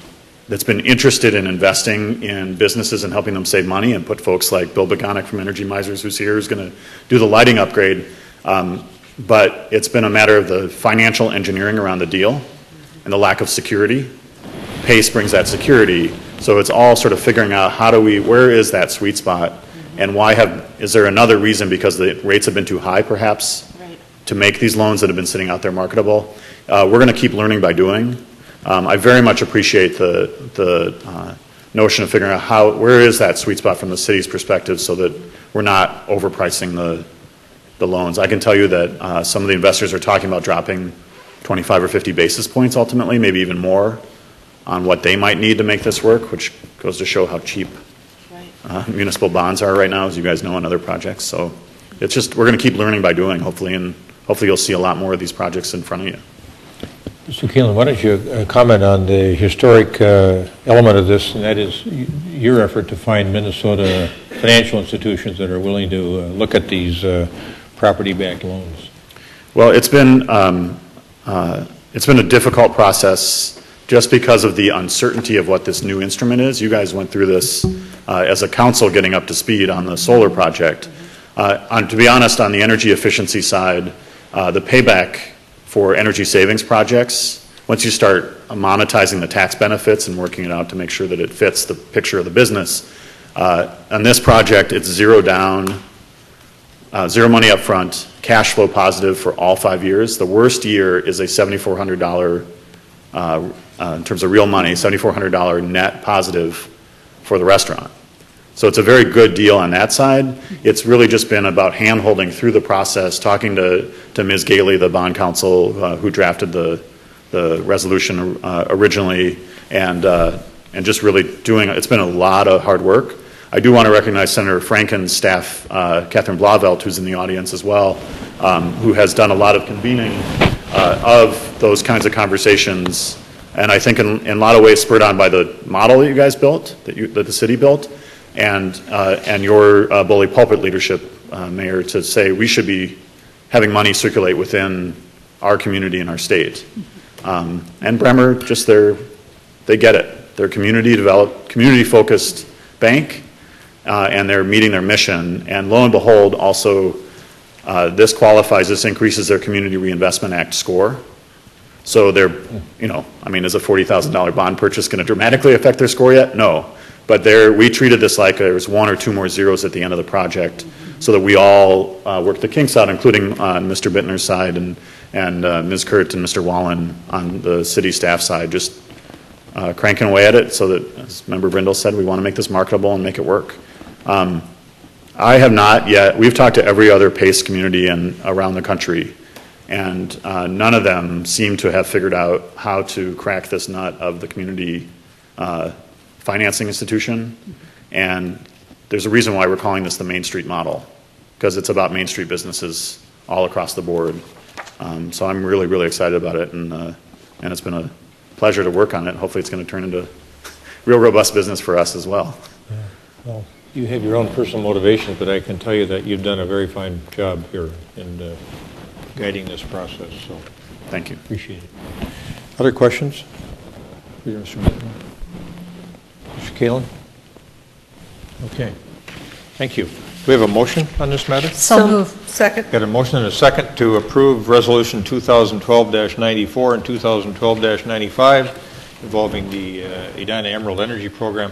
S11: that's been interested in investing in businesses and helping them save money, and put folks like Bill Begonic from Energy Misers, who's here, who's going to do the lighting upgrade. But it's been a matter of the financial engineering around the deal and the lack of security. PACE brings that security, so it's all sort of figuring out where is that sweet spot, and is there another reason, because the rates have been too high perhaps to make these loans that have been sitting out there marketable. We're going to keep learning by doing. I very much appreciate the notion of figuring out where is that sweet spot from the city's perspective, so that we're not overpricing the loans. I can tell you that some of the investors are talking about dropping 25 or 50 basis points ultimately, maybe even more, on what they might need to make this work, which goes to show how cheap municipal bonds are right now, as you guys know, on other projects. So it's just, we're going to keep learning by doing, hopefully, and hopefully you'll see a lot more of these projects in front of you.
S1: Mr. Keelan, why don't you comment on the historic element of this, and that is your effort to find Minnesota financial institutions that are willing to look at these property-backed loans. Well,
S11: it's been a difficult process just because of the uncertainty of what this new instrument is. You guys went through this as a council getting up to speed on the solar project. To be honest, on the energy efficiency side, the payback for energy savings projects, once you start monetizing the tax benefits and working it out to make sure that it fits the picture of the business, on this project, it's zero down, zero money up front, cash flow positive for all 5 years. The worst year is a $7,400, in terms of real money, $7,400 net positive for the restaurant. So it's a very good deal on that side. It's really just been about hand-holding through the process, talking to Ms. Gailey, the bond counsel who drafted the resolution originally, and just really doing it. It's been a lot of hard work. I do want to recognize Senator Franken's staff, Catherine Blauvelt, who's in the audience as well, who has done a lot of convening of those kinds of conversations, and I think in a lot of ways spurred on by the model that you guys built, that the city built, and your bully pulpit leadership, Mayor, to say we should be having money circulate within our community and our state. And Bremer, just they get it. They're community-focused bank, and they're meeting their mission. And lo and behold, also, this increases their Community Reinvestment Act score. So they're, is a $40,000 bond purchase going to dramatically affect their score yet? No. But we treated this like there was 1 or 2 more zeros at the end of the project, so that we all worked the kinks out, including on Mr. Bittner's side and Ms. Kurt and Mr. Wallen on the city staff side, just cranking away at it so that, as Member Brindle said, we want to make this marketable and make it work. I have not yet. We've talked to every other PACE community around the country, and none of them seem to have figured out how to crack this nut of the community financing institution, and there's a reason why we're calling this the Main Street model, because it's about Main Street businesses all across the board. So I'm really, really excited about it, and it's been a pleasure to work on it. Hopefully it's going to turn into real robust business for us as well.
S1: Yeah. Well, you have your own personal motivations, but I can tell you that you've done a very fine job here in guiding this process, so
S11: thank you.
S1: Appreciate it. Other questions? Mr. Kalin? Okay. Thank you. Do we have a motion on this matter?
S7: So moved.
S2: Second.
S1: Got a motion and a second to approve Resolution 2012-94 and 2012-95 involving the Edina Emerald Energy Program.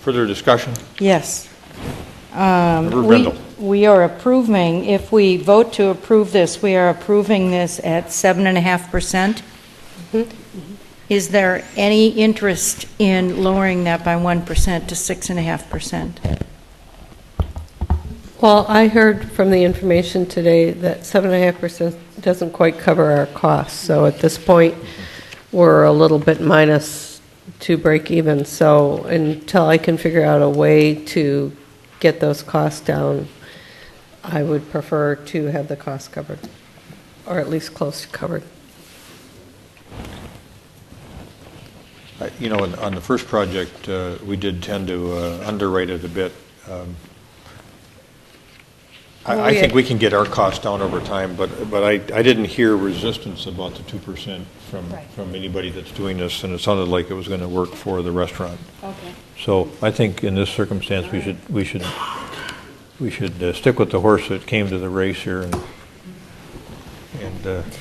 S1: Further discussion?
S3: Yes.
S1: Member Brindle.
S3: We are approving, if we vote to approve this, we are approving this at 7.5%. Is there any interest in lowering that by 1% to 6.5%?
S8: Well, I heard from the information today that 7.5% doesn't quite cover our costs. So at this point, we're a little bit minus to break even. So until I can figure out a way to get those costs down, I would prefer to have the costs covered, or at least close to covered.
S1: You know, on the first project, we did tend to underwrite it a bit. I think we can get our costs down over time, but I didn't hear resistance about the 2% from anybody that's doing this, and it sounded like it was going to work for the restaurant.
S3: Okay.
S1: So I think in this circumstance, we should stick with the horse that came to the race here and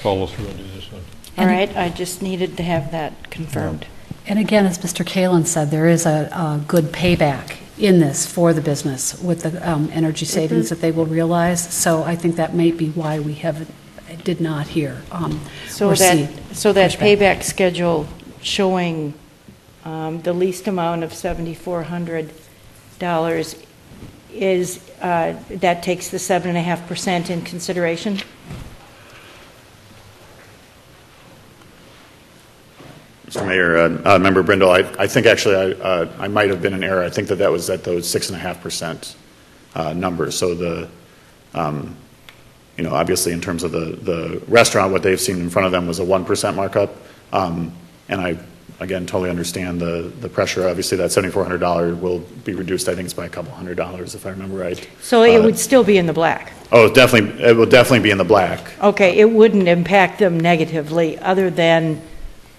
S1: follow through and do this one.
S3: All right, I just needed to have that confirmed.
S7: And again, as Mr. Kalin said, there is a good payback in this for the business with the energy savings that they will realize. So I think that may be why we did not hear or see
S3: that
S7: pushback.
S3: payback schedule showing the least amount of $7,400 is, that takes the 7.5% in consideration?
S11: Mr. Mayor, Member Brindle, I think actually I might have been in error. I think that was at those 6.5% numbers. So obviously in terms of the restaurant, what they've seen in front of them was a 1% markup. And I, again, totally understand the pressure. Obviously that $7,400 will be reduced, I think it's by a couple $100 if I remember right.
S3: So it would still be in the black?
S11: Oh, it will definitely be in the black.
S3: Okay, it wouldn't impact them negatively other than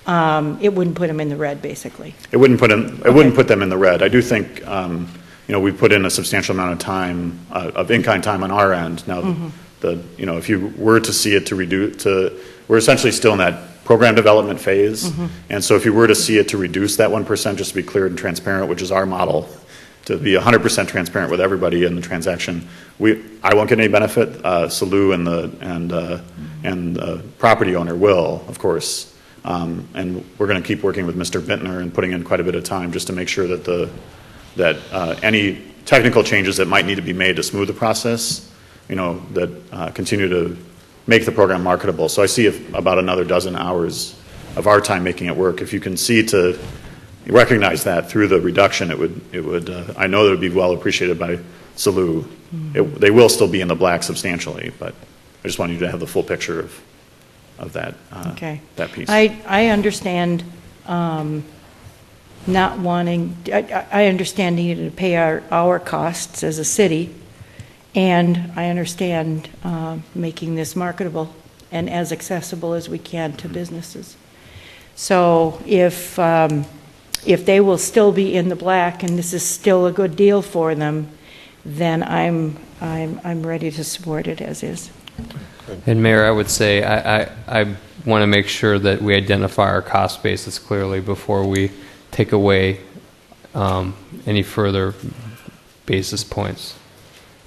S3: it wouldn't put them in the red, basically.
S11: It wouldn't put them in the red. I do think we put in a substantial amount of time of in-kind time on our end. Now, if you were to see it we're essentially still in that program development phase, and so if you were to see it to reduce that 1%, just to be clear and transparent, which is our model, to be 100% transparent with everybody in the transaction, I won't get any benefit. Salou and the property owner will, of course. And we're going to keep working with Mr. Bintner and putting in quite a bit of time just to make sure that any technical changes that might need to be made to smooth the process, that continue to make the program marketable. So I see about another dozen hours of our time making it work. If you can see to recognize that through the reduction, it would I know that it would be well appreciated by Salou. They will still be in the black substantially, but I just want you to have the full picture of that that piece.
S3: I understand not wanting, I understand needing to pay our costs as a city, and I understand making this marketable and as accessible as we can to businesses. So if they will still be in the black and this is still a good deal for them, then I'm ready to support it as is.
S4: And Mayor, I would say I want to make sure that we identify our cost basis clearly before we take away any further basis points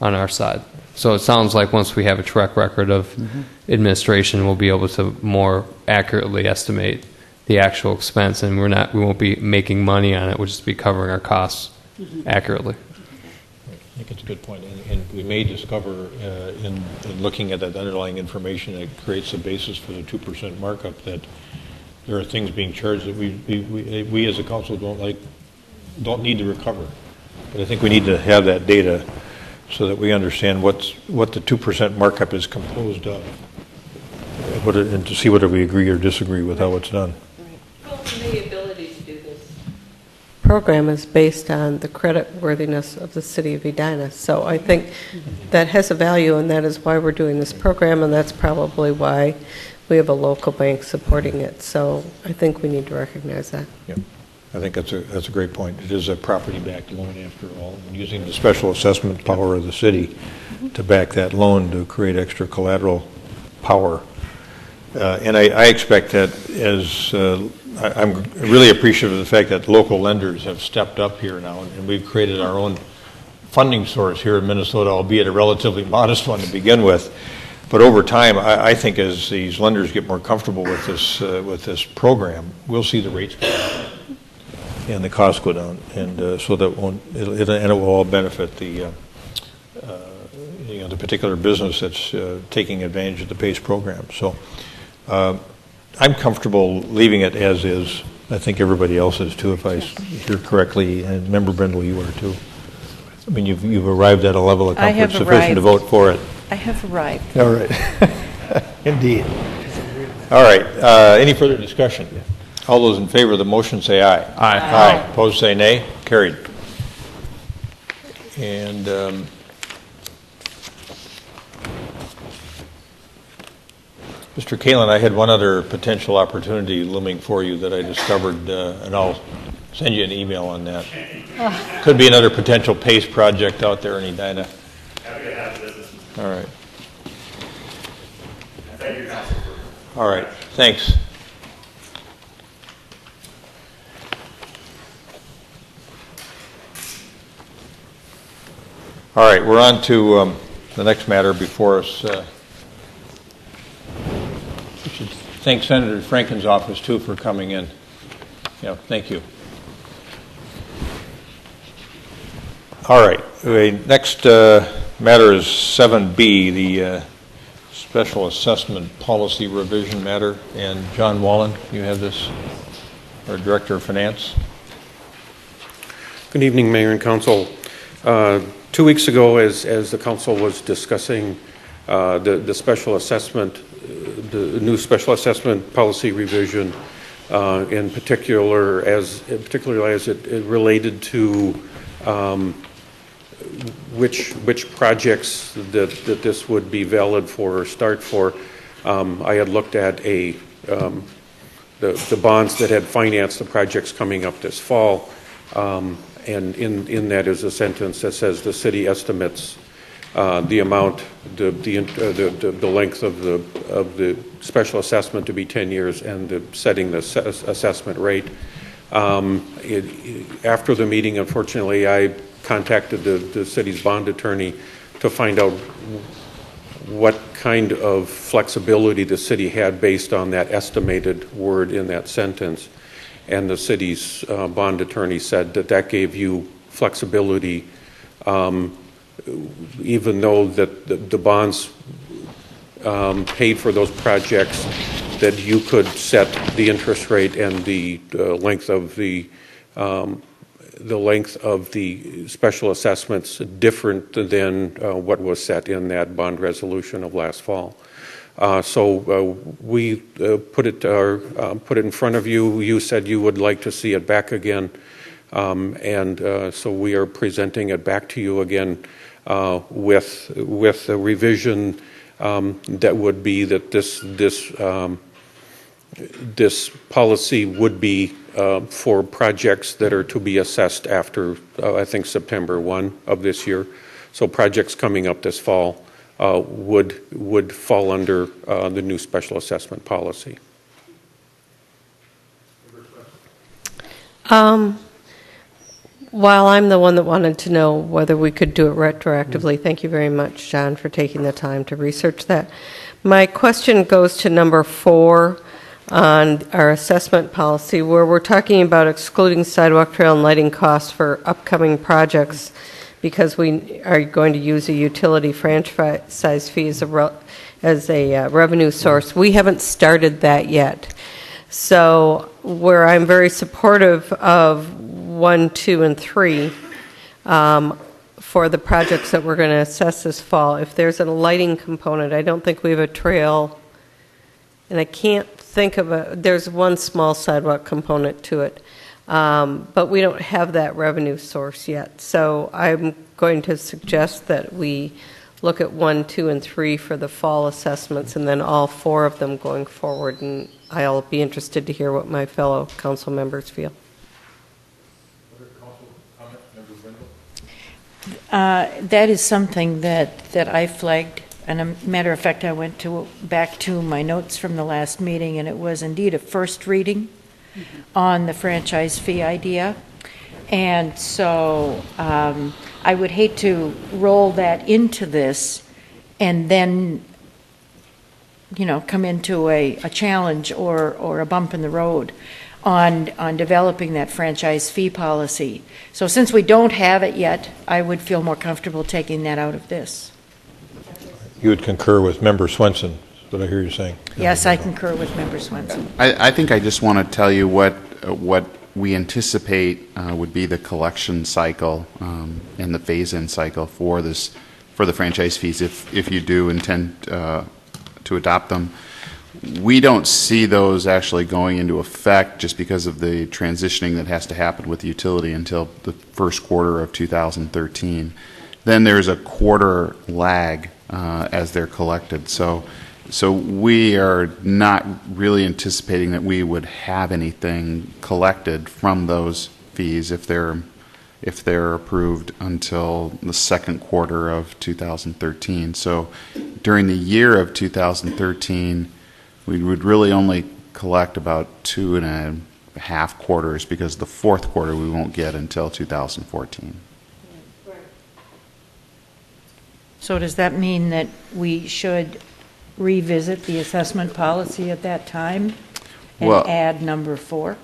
S4: on our side. So it sounds like once we have a track record of administration, we'll be able to more accurately estimate the actual expense, and we won't be making money on it. We'll just be covering our costs accurately.
S1: I think it's a good point, and we may discover in looking at that underlying information that creates a basis for the 2% markup that there are things being charged that we as a council don't like don't need to recover. But I think we need to have that data so that we understand what the 2% markup is composed of, and to see whether we agree or disagree with how it's done.
S8: Well, the ability to do this program is based on the credit worthiness of the city of Edina. So I think that has a value, and that is why we're doing this program, and that's probably why we have a local bank supporting it. So I think we need to recognize that.
S1: Yep. I think that's a great point. It is a property-backed loan after all, and using the special assessment power of the city to back that loan to create extra collateral power. And I expect that I'm really appreciative of the fact that local lenders have stepped up here now, and we've created our own funding source here in Minnesota, albeit a relatively modest one to begin with. But over time, I think as these lenders get more comfortable with this program, we'll see the rates go down and the costs go down, and so that it will all benefit the particular business that's taking advantage of the PACE program. So I'm comfortable leaving it as is. I think everybody else is too, if I hear correctly, and Member Brindle, you are too. I mean, you've arrived at a level of comfort sufficient to vote for it.
S3: I have arrived.
S1: All right. Indeed. All right. Any further discussion? All those in favor of the motion say aye.
S4: Aye.
S1: Aye. Opposed say nay. Carried. And Mr. Kalin, I had one other potential opportunity looming for you that I discovered, and I'll send you an email on that. Could be another potential PACE project out there in Edina. All right.
S11: Thank you, Council.
S1: All right. Thanks. All right. We're on to the next matter before us. We should thank Senator Franken's office, too, for coming in. Yeah, thank you. All right. The next matter is 7B, the Special Assessment Policy Revision matter. And John Wallen, you have this, our Director of Finance.
S12: Good evening, Mayor and Council. 2 weeks ago, as the Council was discussing the special assessment, the new special assessment policy revision, in particular as it related to which projects that this would be valid for or start for. I had looked at the bonds that had financed the projects coming up this fall, and in that is a sentence that says the city estimates the amount, the length of the special assessment to be 10 years, and setting the assessment rate. After the meeting, unfortunately, I contacted the city's bond attorney to find out what kind of flexibility the city had based on that estimated word in that sentence. And the city's bond attorney said that gave you flexibility, even though that the bonds paid for those projects, that you could set the interest rate and the length of the special assessments different than what was set in that bond resolution of last fall. So we put it in front of you. You said you would like to see it back again, and so we are presenting it back to you again with a revision that would be that this policy would be for projects that are to be assessed after I think September 1 of this year. So projects coming up this fall would fall under the new special assessment policy.
S8: While I'm the one that wanted to know whether we could do it retroactively, thank you very much, John, for taking the time to research that. My question goes to number 4 on our assessment policy, where we're talking about excluding sidewalk, trail, and lighting costs for upcoming projects because we are going to use a utility franchise fee as a revenue source. We haven't started that yet. So where I'm very supportive of 1, 2, and 3 for the projects that we're going to assess this fall. If there's a lighting component, I don't think we have a trail, and I can't think of there's one small sidewalk component to it, but we don't have that revenue source yet. So I'm going to suggest that we look at 1, 2, and 3 for the fall assessments, and then all 4 of them going forward, and I'll be interested to hear what my fellow council members feel.
S3: That is something that I flagged, and a matter of fact, I went back to my notes from the last meeting, and it was indeed a first reading on the franchise fee idea. And so I would hate to roll that into this and then, come into a challenge or a bump in the road on developing that franchise fee policy. So since we don't have it yet, I would feel more comfortable taking that out of this.
S1: You would concur with Member Swenson, is what I hear you saying.
S3: Yes, I concur with Member Swenson.
S5: I think I just want to tell you what we anticipate would be the collection cycle and the phase-in cycle for the franchise fees if you do intend to adopt them. We don't see those actually going into effect just because of the transitioning that has to happen with the utility until the first quarter of 2013. Then there's a quarter lag as they're collected. So we are not really anticipating that we would have anything collected from those fees if they're approved until the second quarter of 2013. So during the year of 2013, we would really only collect about 2.5 quarters because the fourth quarter we won't get until 2014.
S3: So does that mean that we should revisit the assessment policy at that time and add number 4?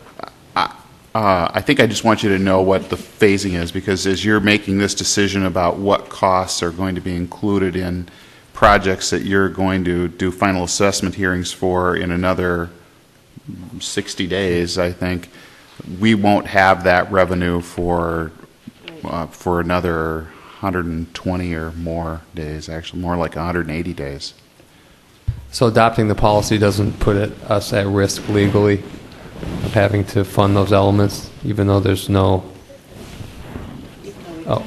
S5: I think I just want you to know what the phasing is, because as you're making this decision about what costs are going to be included in projects that you're going to do final assessment hearings for in another 60 days, I think, we won't have that revenue for another 120 or more days, actually more like 180 days.
S4: So adopting the policy doesn't put us at risk legally of having to fund those elements, even though there's no... Oh.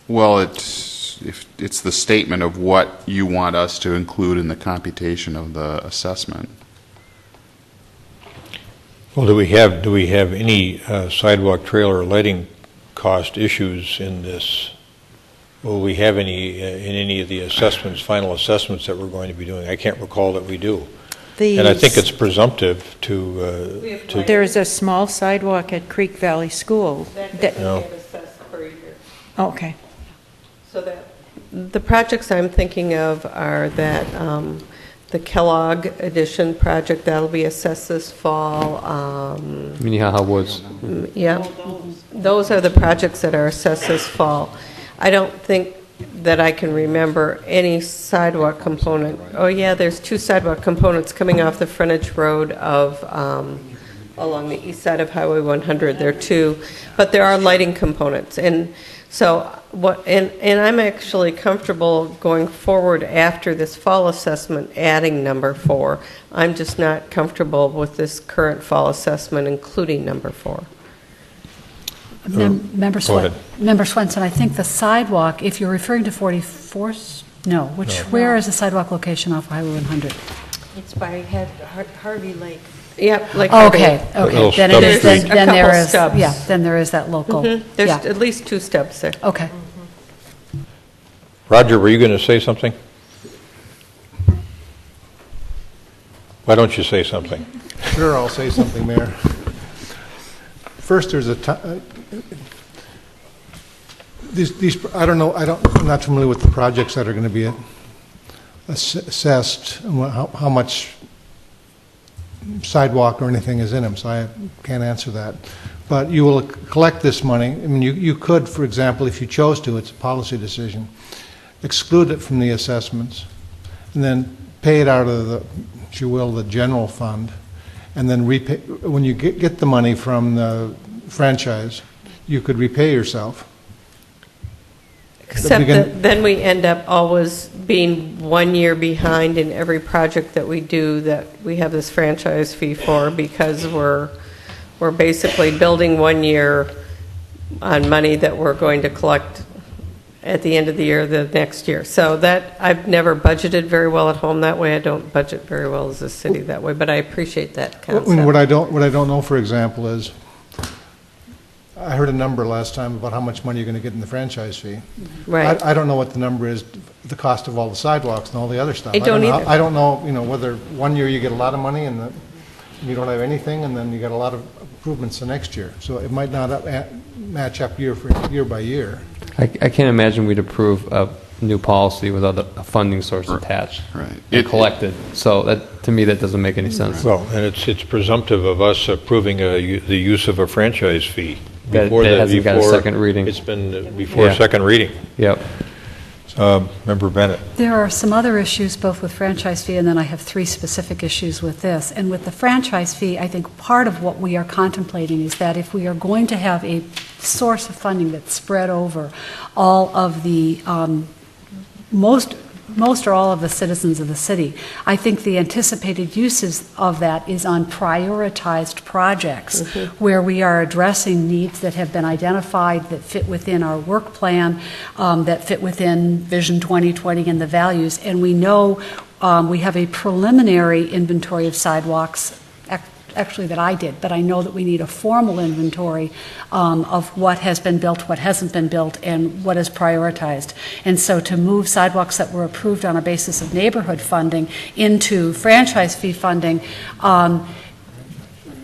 S5: Well, it's the statement of what you want us to include in the computation of the assessment.
S1: Well, do we have any sidewalk, trail, or lighting cost issues in this? Will we have any in any of the assessments, final assessments that we're going to be doing? I can't recall that we do. And I think it's presumptive to...
S3: There is a small sidewalk at Creek Valley School.
S8: That doesn't get assessed per year.
S3: Okay.
S8: So the projects I'm thinking of are that the Kellogg Edition project, that'll be assessed this fall.
S4: Minnehaha Woods.
S8: Yeah, those are the projects that are assessed this fall. I don't think that I can remember any sidewalk component. Oh yeah, there's 2 sidewalk components coming off the frontage road of along the east side of Highway 100. There are 2, but there are lighting components, and so and I'm actually comfortable going forward after this fall assessment adding number 4. I'm just not comfortable with this current fall assessment including number 4.
S7: Member Swenson, I think the sidewalk, if you're referring to 44th, where is the sidewalk location off Highway 100?
S8: It's by Harvey Lake. Yep, Lake Harvey.
S7: Okay. Then it is. Then there is. Stubs. Yeah. Then there is that local.
S8: There's at least 2 stubs there.
S7: Okay.
S1: Roger, were you going to say something? Why don't you say something?
S13: Sure, I'll say something, Mayor. First, there's these. I don't know. I'm not familiar with the projects that are going to be assessed. How much sidewalk or anything is in them, so I can't answer that. But you will collect this money. I mean, you could, for example, if you chose to, it's a policy decision, exclude it from the assessments, and then pay it out of the, if you will, the general fund, and then repay, when you get the money from the franchise, you could repay yourself.
S8: Except that then we end up always being 1 year behind in every project that we do that we have this franchise fee for, because we're basically building 1 year on money that we're going to collect at the end of the year, the next year. So that, I've never budgeted very well at home that way. I don't budget very well as a city that way, but I appreciate that concept.
S13: What I don't know, for example, is I heard a number last time about how much money you're going to get in the franchise fee.
S8: Right.
S13: I don't know what the number is, the cost of all the sidewalks and all the other stuff.
S8: I don't either.
S13: I don't know, whether 1 year you get a lot of money and you don't have anything, and then you get a lot of improvements the next year. So it might not match up year by year.
S4: I can't imagine we'd approve a new policy without a funding source attached and collected. So that, to me, that doesn't make any sense.
S1: Well, and it's presumptive of us approving the use of a franchise fee.
S4: That hasn't got a second reading.
S1: It's been before second reading.
S4: Yep.
S1: Member Bennett.
S7: There are some other issues, both with franchise fee, and then I have 3 specific issues with this. And with the franchise fee, I think part of what we are contemplating is that if we are going to have a source of funding that's spread over all of the most or all of the citizens of the city, I think the anticipated uses of that is on prioritized projects where we are addressing needs that have been identified that fit within our work plan, that fit within Vision 2020 and the values. And we know we have a preliminary inventory of sidewalks, actually that I did, but I know that we need a formal inventory of what has been built, what hasn't been built, and what is prioritized. And so to move sidewalks that were approved on a basis of neighborhood funding into franchise fee funding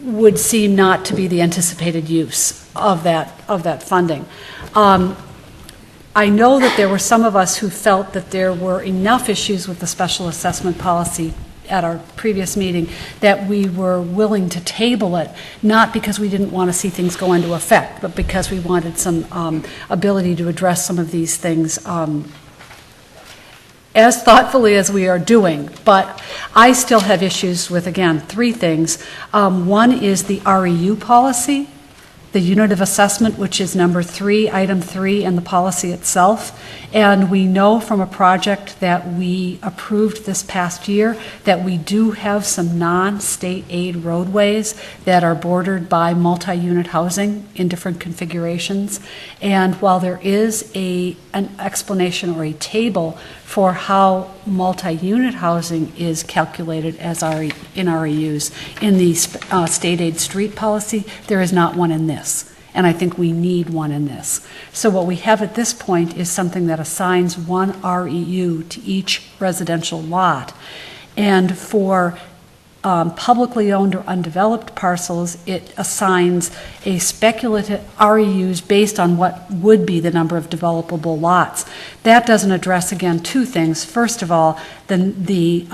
S7: would seem not to be the anticipated use of that funding. I know that there were some of us who felt that there were enough issues with the special assessment policy at our previous meeting that we were willing to table it, not because we didn't want to see things go into effect, but because we wanted some ability to address some of these things as thoughtfully as we are doing. But I still have issues with, again, 3 things. One is the REU policy, the unit of assessment, which is number 3, item 3 in the policy itself. And we know from a project that we approved this past year that we do have some non-state aid roadways that are bordered by multi-unit housing in different configurations. And while there is an explanation or a table for how multi-unit housing is calculated as in REUs in the state aid street policy, there is not one in this. And I think we need one in this. So what we have at this point is something that assigns 1 REU to each residential lot. And for publicly owned or undeveloped parcels, it assigns a speculative REUs based on what would be the number of developable lots. That doesn't address, again, 2 things. First of all, the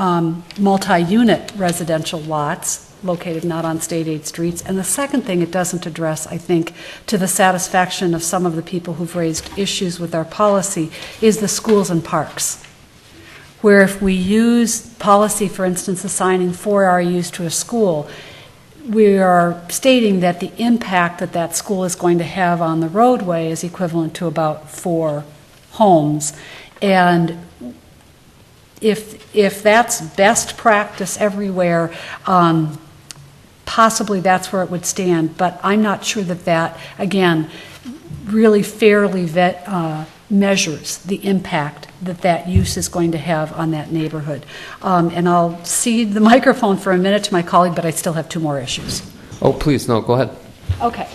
S7: multi-unit residential lots located not on state aid streets. And the second thing it doesn't address, I think, to the satisfaction of some of the people who've raised issues with our policy, is the schools and parks, where if we use policy, for instance, assigning 4 REUs to a school, we are stating that the impact that that school is going to have on the roadway is equivalent to about 4 homes. And if that's best practice everywhere, possibly that's where it would stand. But I'm not sure that, again, really fairly measures the impact that use is going to have on that neighborhood. And I'll cede the microphone for a minute to my colleague, but I still have 2 more issues.
S4: Oh, please, no, go ahead.
S7: Okay.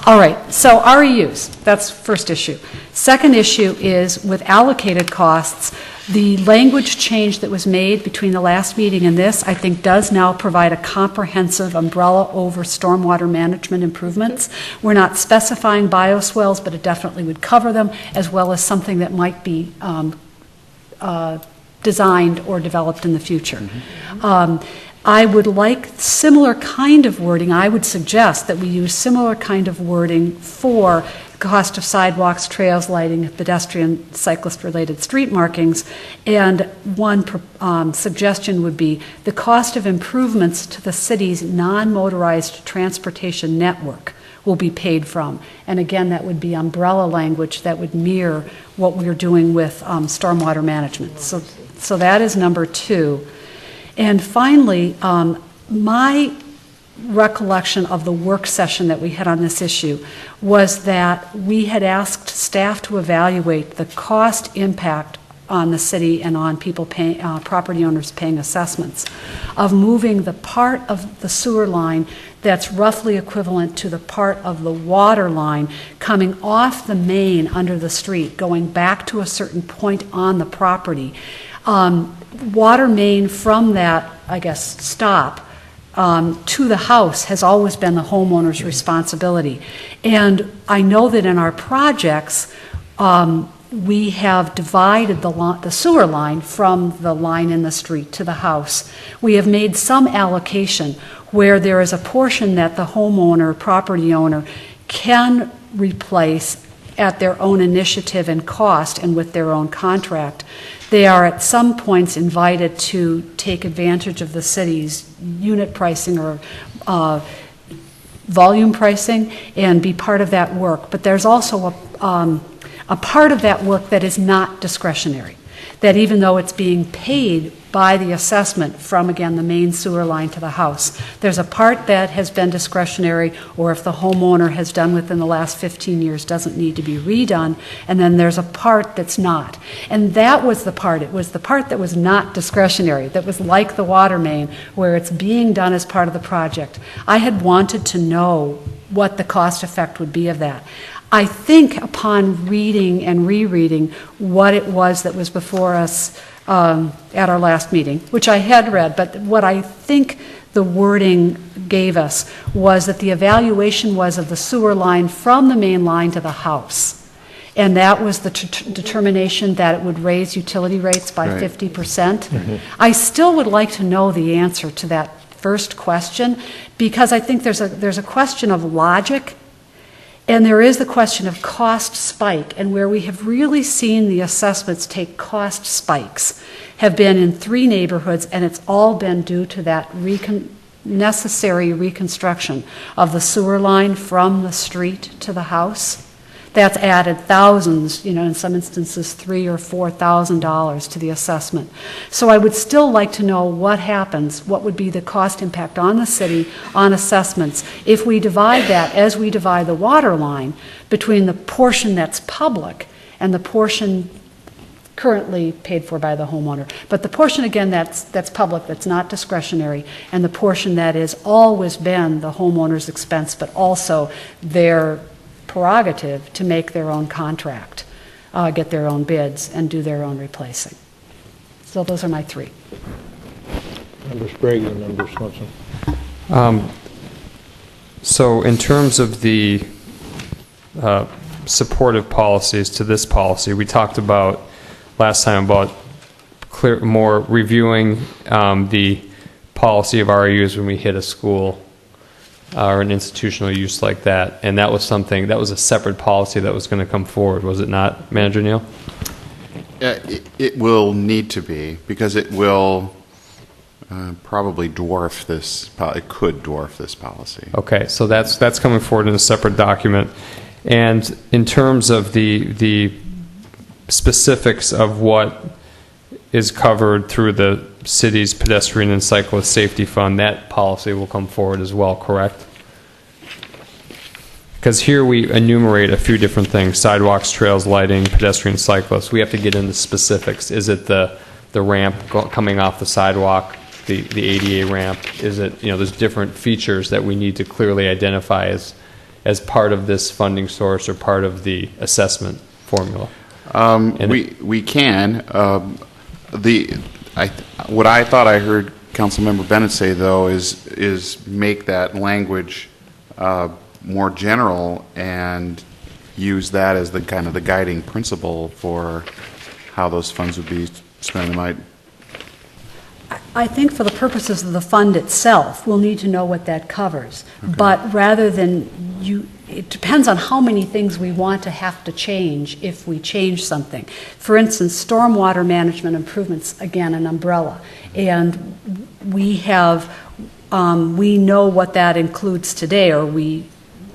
S7: All right, so REUs, that's first issue. Second issue is with allocated costs, the language change that was made between the last meeting and this, I think, does now provide a comprehensive umbrella over stormwater management improvements. We're not specifying bioswales, but it definitely would cover them, as well as something that might be designed or developed in the future. I would like similar kind of wording. I would suggest that we use similar kind of wording for cost of sidewalks, trails, lighting, pedestrian, cyclist-related street markings, and one suggestion would be the cost of improvements to the city's non-motorized transportation network will be paid from. And again, that would be umbrella language that would mirror what we're doing with stormwater management. So that is number 2. And finally, my recollection of the work session that we had on this issue was that we had asked staff to evaluate the cost impact on the city and on people paying, property owners paying assessments of moving the part of the sewer line that's roughly equivalent to the part of the water line coming off the main under the street, going back to a certain point on the property. Water main from that, I guess, stop to the house has always been the homeowner's responsibility. And I know that in our projects, we have divided the sewer line from the line in the street to the house. We have made some allocation where there is a portion that the homeowner, property owner, can replace at their own initiative and cost and with their own contract. They are at some points invited to take advantage of the city's unit pricing or volume pricing and be part of that work. But there's also a part of that work that is not discretionary, that even though it's being paid by the assessment from, again, the main sewer line to the house, there's a part that has been discretionary, or if the homeowner has done within the last 15 years doesn't need to be redone, and then there's a part that's not. And that was the part, it was the part that was not discretionary, that was like the water main, where it's being done as part of the project. I had wanted to know what the cost effect would be of that. I think upon reading and rereading what it was that was before us at our last meeting, which I had read, but what I think the wording gave us was that the evaluation was of the sewer line from the main line to the house. And that was the determination that it would raise utility rates by 50%. Mm-hmm. I still would like to know the answer to that first question, because I think there's a question of logic. And there is the question of cost spike, and where we have really seen the assessments take cost spikes have been in 3 neighborhoods, and it's all been due to that necessary reconstruction of the sewer line from the street to the house. That's added thousands, in some instances $3,000 or $4,000 to the assessment. So I would still like to know what happens, what would be the cost impact on the city on assessments if we divide that, as we divide the water line, between the portion that's public and the portion currently paid for by the homeowner. But the portion, again, that's public, that's not discretionary, and the portion that has always been the homeowner's expense, but also their prerogative to make their own contract, get their own bids, and do their own replacing. So those are my 3.
S1: Member Sprague and Member Swenson.
S4: So in terms of the supportive policies to this policy, we talked about last time about more reviewing the policy of RUs when we hit a school or an institutional use like that, and that was a separate policy that was going to come forward, was it not, Manager Neal?
S5: It will need to be, because it will probably dwarf this. It could dwarf this policy.
S4: Okay, so that's coming forward in a separate document. And in terms of the specifics of what is covered through the city's pedestrian and cyclist safety fund, that policy will come forward as well, correct? Because here we enumerate a few different things: sidewalks, trails, lighting, pedestrian, cyclists. We have to get into specifics. Is it the ramp coming off the sidewalk, the ADA ramp? Is it, there's different features that we need to clearly identify as part of this funding source or part of the assessment formula?
S5: We can. What I thought I heard Councilmember Bennett say, though, is make that language more general and use that as the kind of the guiding principle for how those funds would be spent.
S7: I think for the purposes of the fund itself, we'll need to know what that covers. Okay. But rather than it depends on how many things we want to have to change if we change something. For instance, stormwater management improvements, again, an umbrella. And we have, we know what that includes today, or we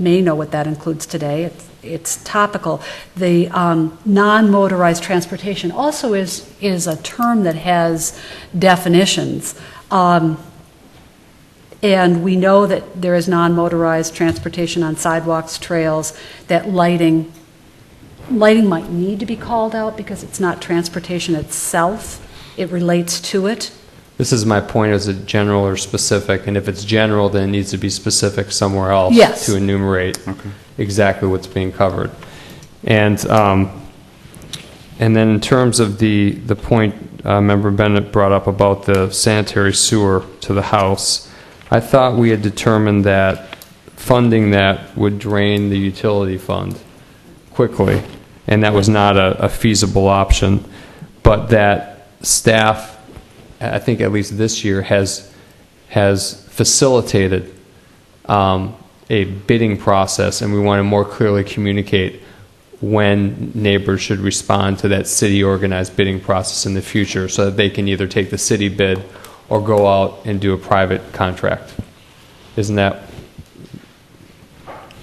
S7: may know what that includes today. It's topical. The non-motorized transportation also is a term that has definitions. And we know that there is non-motorized transportation on sidewalks, trails, that lighting might need to be called out because it's not transportation itself. It relates to it.
S4: This is my point, is it general or specific? And if it's general, then it needs to be specific somewhere else
S7: Yes.
S4: to enumerate exactly what's being covered. And then in terms of the point Member Bennett brought up about the sanitary sewer to the house, I thought we had determined that funding that would drain the utility fund quickly, and that was not a feasible option, but that staff, I think at least this year, has facilitated a bidding process, and we want to more clearly communicate when neighbors should respond to that city-organized bidding process in the future so that they can either take the city bid or go out and do a private contract. Isn't that?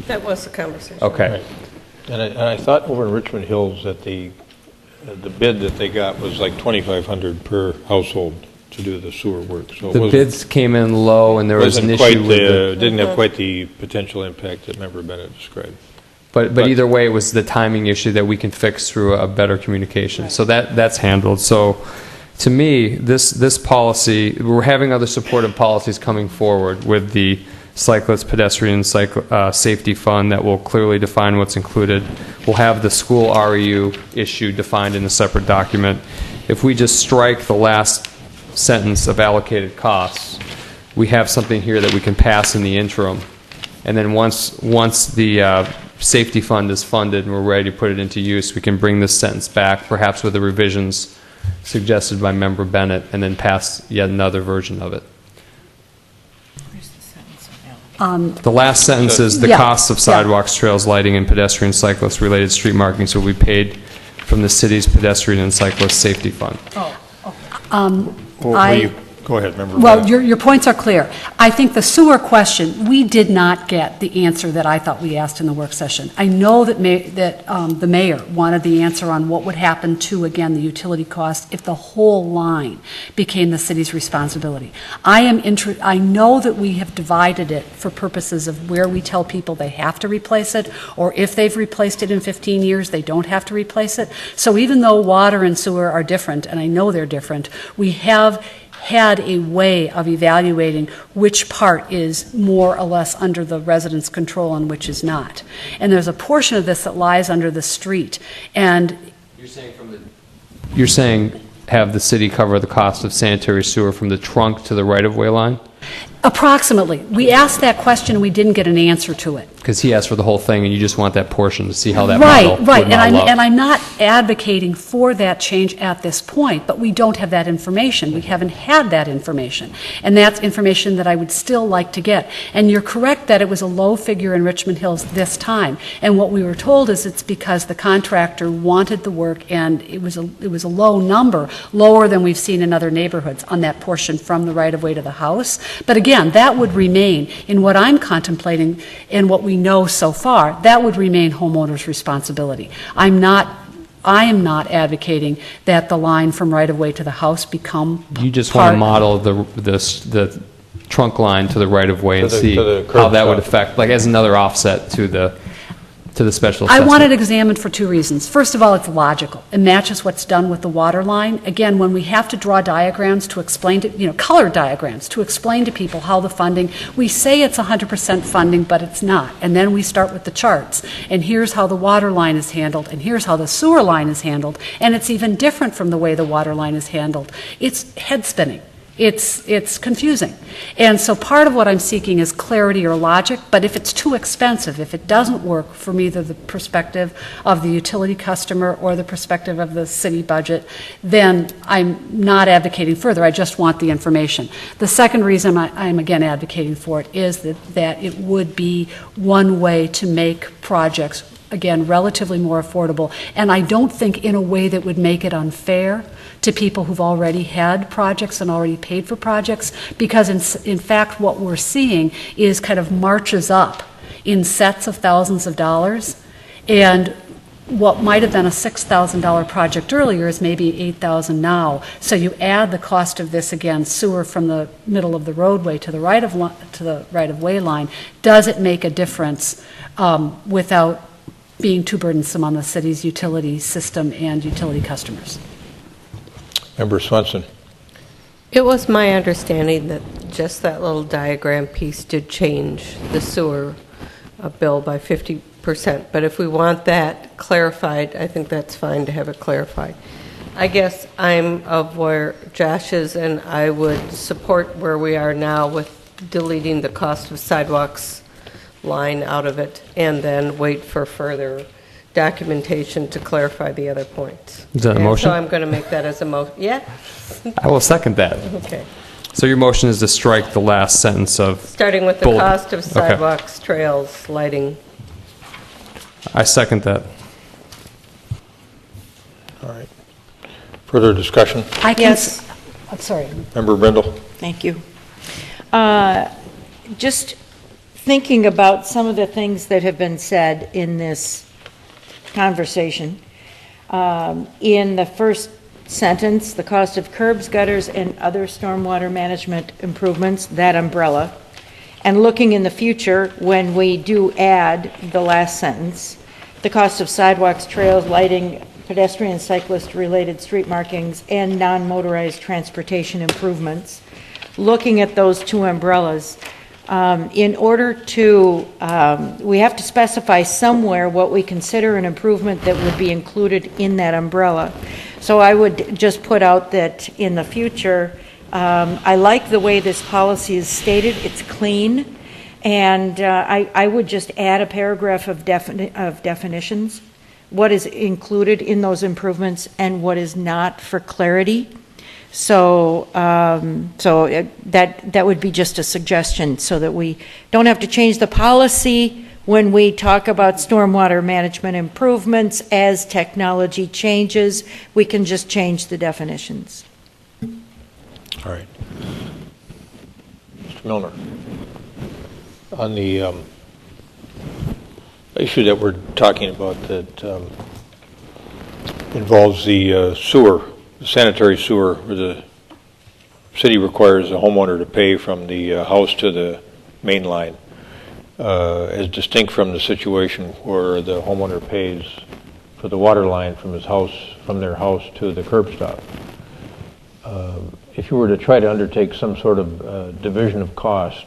S8: That was the conversation.
S4: Okay.
S1: Right. And I thought over in Richmond Hills that the bid that they got was like $2,500 per household to do the sewer work. So
S4: The bids came in low, and there was an issue with it.
S1: Didn't have quite the potential impact that Member Bennett described.
S4: But either way, it was the timing issue that we can fix through a better communication. So that's handled. So to me, this policy, we're having other supportive policies coming forward with the cyclist pedestrian safety fund that will clearly define what's included. We'll have the school REU issue defined in a separate document. If we just strike the last sentence of allocated costs, we have something here that we can pass in the interim. And then once the safety fund is funded and we're ready to put it into use, we can bring this sentence back, perhaps with the revisions suggested by Member Bennett, and then pass yet another version of it. The last sentence is the costs of sidewalks, trails, lighting, and pedestrian cyclist related street markings will be paid from the city's pedestrian and cyclist safety fund.
S1: Go ahead, Member
S7: Well,
S1: Bennett.
S7: your points are clear. I think the sewer question, we did not get the answer that I thought we asked in the work session. I know that the mayor wanted the answer on what would happen to, again, the utility cost if the whole line became the city's responsibility. I know that we have divided it for purposes of where we tell people they have to replace it, or if they've replaced it in 15 years, they don't have to replace it. So even though water and sewer are different, and I know they're different, we have had a way of evaluating which part is more or less under the residents' control and which is not. And there's a portion of this that lies under the street. And
S4: You're saying have the city cover the cost of sanitary sewer from the trunk to the right-of-way line?
S7: approximately. We asked that question and we didn't get an answer to it.
S4: Because he asked for the whole thing, and you just want that portion to see how that
S7: Right,
S4: model
S7: right,
S4: would model up.
S7: and I'm not advocating for that change at this point, but we don't have that information. We haven't had that information, and that's information that I would still like to get. And you're correct that it was a low figure in Richmond Hills this time, and what we were told is it's because the contractor wanted the work, and it was a low number, lower than we've seen in other neighborhoods on that portion from the right-of-way to the house. But again, that would remain, in what I'm contemplating and what we know so far, that would remain homeowners' responsibility. I am not advocating that the line from right-of-way to the house become
S4: You just want to model the trunk line to the right-of-way and see how that would affect, like as another offset to the special
S7: I
S4: assessment.
S7: want it examined for two reasons. First of all, it's logical. It matches what's done with the water line. Again, when we have to draw diagrams to explain to, color diagrams to explain to people how the funding, we say it's 100% funding, but it's not. And then we start with the charts. And here's how the water line is handled, and here's how the sewer line is handled. And it's even different from the way the water line is handled. It's head spinning. it's confusing. And so part of what I'm seeking is clarity or logic, but if it's too expensive, if it doesn't work from either the perspective of the utility customer or the perspective of the city budget, then I'm not advocating further. I just want the information. The second reason I'm again advocating for it is that it would be one way to make projects, again, relatively more affordable, and I don't think in a way that would make it unfair to people who've already had projects and already paid for projects, because in fact what we're seeing is kind of marches up in sets of thousands of dollars, and what might have been a $6,000 project earlier is maybe $8,000 now. So you add the cost of this, again, sewer from the middle of the roadway to the right of way line. Does it make a difference without being too burdensome on the city's utility system and utility customers?
S1: Member Swenson.
S8: It was my understanding that just that little diagram piece did change the sewer bill by 50%. But if we want that clarified, I think that's fine to have it clarified. I guess I'm of where Josh is, and I would support where we are now with deleting the cost of sidewalks line out of it, and then wait for further documentation to clarify the other points.
S4: Is that a
S8: And
S4: motion?
S8: So I'm going to make that as a motion. Yeah?
S4: I will second that.
S8: Okay.
S4: So your motion is to strike the last sentence of...
S8: Starting with the
S4: bullet.
S8: cost of
S4: Okay.
S8: sidewalks, trails, lighting.
S4: I second that.
S1: All right. Further discussion?
S3: Yes.
S7: I'm sorry.
S1: Member Brindle.
S3: Thank you. Just thinking about some of the things that have been said in this conversation. In the first sentence, the cost of curbs, gutters, and other stormwater management improvements, that umbrella. And looking in the future, when we do add the last sentence, the cost of sidewalks, trails, lighting, pedestrian, cyclist-related street markings, and non-motorized transportation improvements. Looking at those two umbrellas, in order to, we have to specify somewhere what we consider an improvement that would be included in that umbrella. So I would just put out that in the future, I like the way this policy is stated. It's clean, and I would just add a paragraph of definitions, what is included in those improvements and what is not, for clarity. So, that would be just a suggestion, so that we don't have to change the policy when we talk about stormwater management improvements. As technology changes, we can just change the definitions.
S1: All right. Mr. Milner. On the issue that we're talking about that involves the sewer, the sanitary sewer, where the city requires the homeowner to pay from the house to the main line, as distinct from the situation where the homeowner pays for the water line from his house, from their house to the curb stop. If you were to try to undertake some sort of division of cost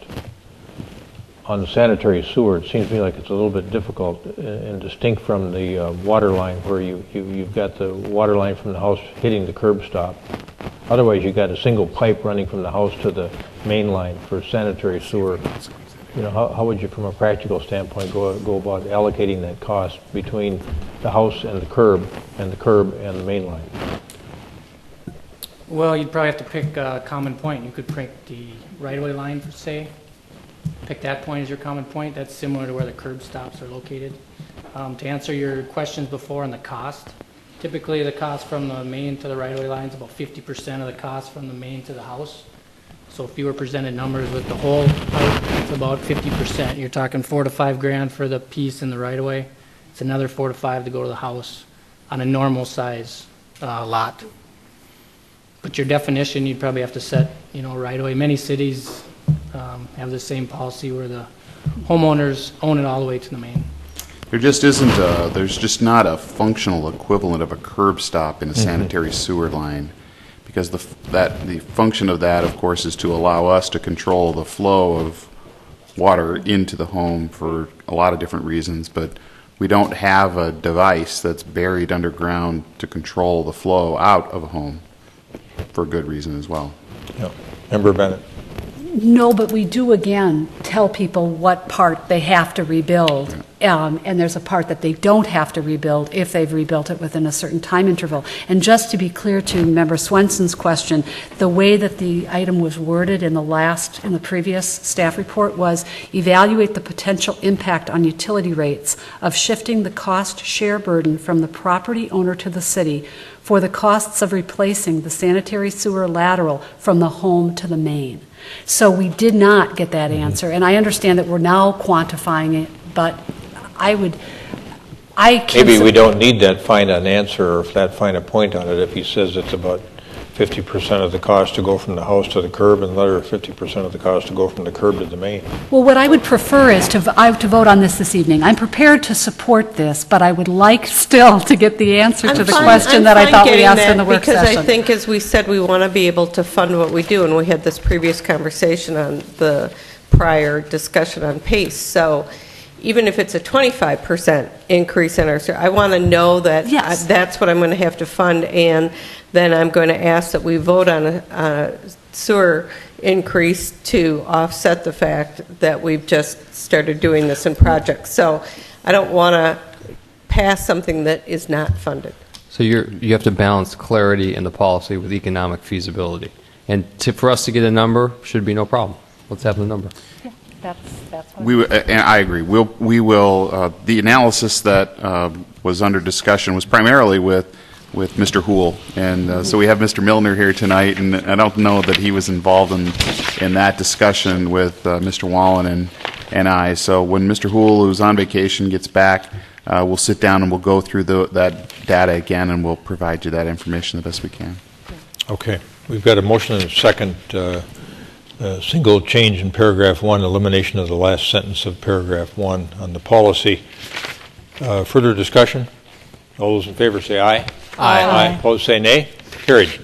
S1: on the sanitary sewer, it seems to me like it's a little bit difficult and distinct from the water line, where you've got the water line from the house hitting the curb stop. Otherwise, you've got a single pipe running from the house to the main line for sanitary sewer. You know, how would you, from a practical standpoint, go about allocating that cost between the house and the curb and the main line?
S14: Well, you'd probably have to pick a common point. You could pick the right-of-way line, say. Pick that point as your common point. That's similar to where the curb stops are located. To answer your questions before on the cost, typically the cost from the main to the right-of-way line is about 50% of the cost from the main to the house. So if you were presented numbers with the whole pipe, it's about 50%. You're talking $4 to $5 grand for the piece in the right-of-way. It's another $4 to $5 to go to the house on a normal size lot. But your definition, you'd probably have to set, right away. Many cities have the same policy where the homeowners own it all the way to the main.
S5: There just isn't there's just not a functional equivalent of a curb stop in a sanitary sewer line, because the function of that, of course, is to allow us to control the flow of water into the home for a lot of different reasons, but we don't have a device that's buried underground to control the flow out of a home, for good reason as well.
S1: Yeah. Member Bennett.
S7: No, but we do again tell people what part they have to rebuild. And there's a part that they don't have to rebuild if they've rebuilt it within a certain time interval. And just to be clear to Member Swenson's question, the way that the item was worded in the previous staff report was evaluate the potential impact on utility rates of shifting the cost share burden from the property owner to the city for the costs of replacing the sanitary sewer lateral from the home to the main. So we did not get that answer, and I understand that we're now quantifying it, but I can't...
S1: Maybe we don't need that fine an answer or that fine a point on it if he says it's about 50% of the cost to go from the house to the curb and the other 50% of the cost to go from the curb to the main.
S7: Well, what I would prefer is to vote on this evening. I'm prepared to support this, but I would like still to get the answer to the question that I thought we asked in the work session.
S8: Because I think, as we said, we want to be able to fund what we do, and we had this previous conversation on the prior discussion on PACE. So even if it's a 25% increase in our, I want to know that that's what I'm going to have to fund, and then I'm going to ask that we vote on a sewer increase to offset the fact that we've just started doing this in projects. So I don't want to pass something that is not funded.
S4: So you have to balance clarity in the policy with economic feasibility. And for us to get a number should be no problem. Let's have the number.
S7: Yeah, that's
S5: And I agree. We will. The analysis that was under discussion was primarily with Mr. Houle, and so we have Mr. Milner here tonight, and I don't know that he was involved in that discussion with Mr. Wallen and I. So when Mr. Houle, who's on vacation, gets back, we'll sit down and we'll go through that data again, and we'll provide you that information the best we can.
S1: Okay. We've got a motion and a second. Single change in paragraph 1, elimination of the last sentence of paragraph 1 on the policy. Further discussion? All those in favor say aye. Aye. Opposed say nay. Carried.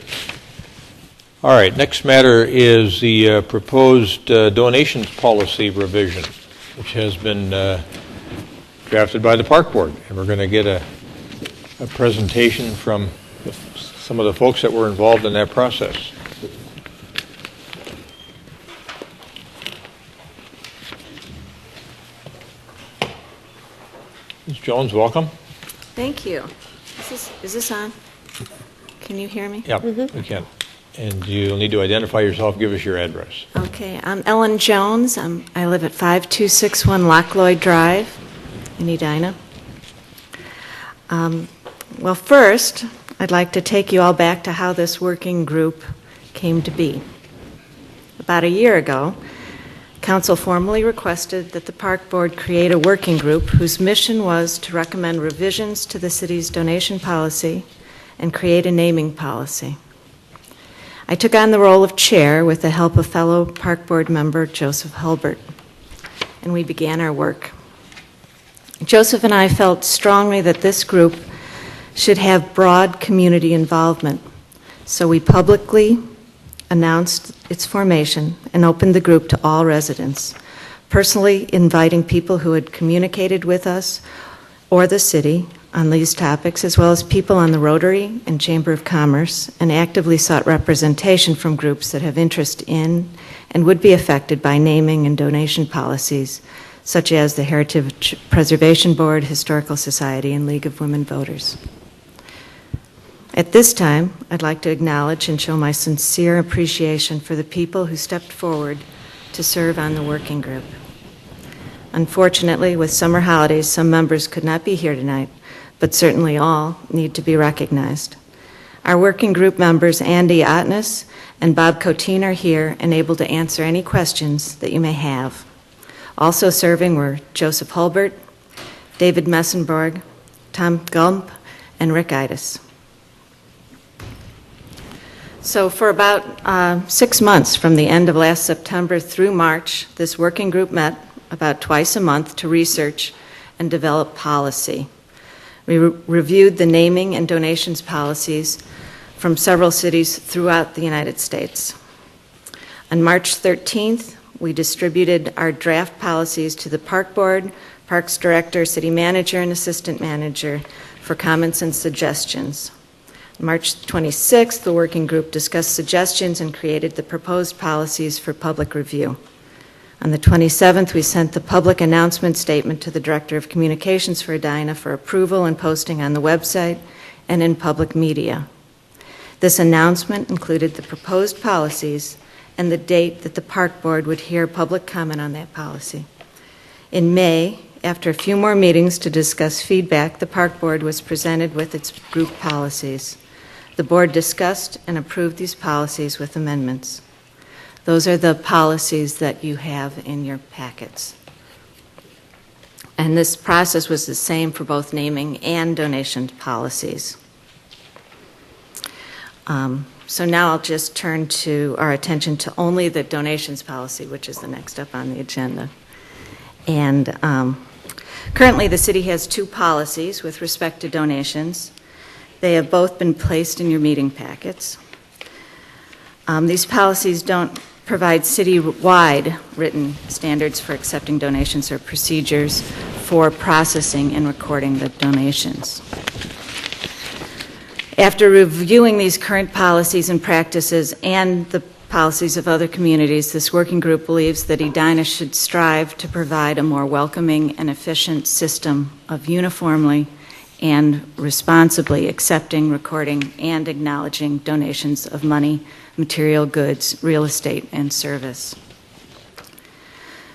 S1: All right, next matter is the proposed donations policy revision, which has been drafted by the Park Board. And we're going to get a presentation from some of the folks that were involved in that process. Ms. Jones, welcome.
S15: Thank you. Is this on? Can you hear me?
S1: Yeah, we can. And you'll need to identify yourself. Give us your address.
S15: Okay. I'm Ellen Jones. I live at 5261 Lockloyd Drive in Edina. Well, first, I'd like to take you all back to how this working group came to be. About a year ago, Council formally requested that the Park Board create a working group whose mission was to recommend revisions to the city's donation policy and create a naming policy. I took on the role of chair with the help of fellow Park Board member Joseph Hulbert, and we began our work. Joseph and I felt strongly that this group should have broad community involvement, so we publicly announced its formation and opened the group to all residents, personally inviting people who had communicated with us or the city on these topics, as well as people on the Rotary and Chamber of Commerce, and actively sought representation from groups that have interest in and would be affected by naming and donation policies, such as the Heritage Preservation Board, Historical Society, and League of Women Voters. At this time, I'd like to acknowledge and show my sincere appreciation for the people who stepped forward to serve on the working group. Unfortunately, with summer holidays, some members could not be here tonight, but certainly all need to be recognized. Our working group members, Andy Otnes and Bob Coteen, are here and able to answer any questions that you may have. Also serving were Joseph Hulbert, David Messenborg, Tom Gump, and Rick Itis. So for about 6 months, from the end of last September through March, this working group met about twice a month to research and develop policy. We reviewed the naming and donations policies from several cities throughout the United States. On March 13th, we distributed our draft policies to the Park Board, Parks Director, City Manager, and Assistant Manager for comments and suggestions. March 26th, the working group discussed suggestions and created the proposed policies for public review. On the 27th, we sent the public announcement statement to the Director of Communications for Edina for approval and posting on the website and in public media. This announcement included the proposed policies and the date that the Park Board would hear public comment on that policy. In May, after a few more meetings to discuss feedback, the Park Board was presented with its group policies. The Board discussed and approved these policies with amendments. Those are the policies that you have in your packets. And this process was the same for both naming and donation policies. So now I'll just turn to our attention to only the donations policy, which is the next up on the agenda. And currently the city has two policies with respect to donations. They have both been placed in your meeting packets. These policies don't provide city-wide written standards for accepting donations or procedures for processing and recording the donations. After reviewing these current policies and practices and the policies of other communities, this working group believes that Edina should strive to provide a more welcoming and efficient system of uniformly and responsibly accepting, recording, and acknowledging donations of money, material goods, real estate, and service.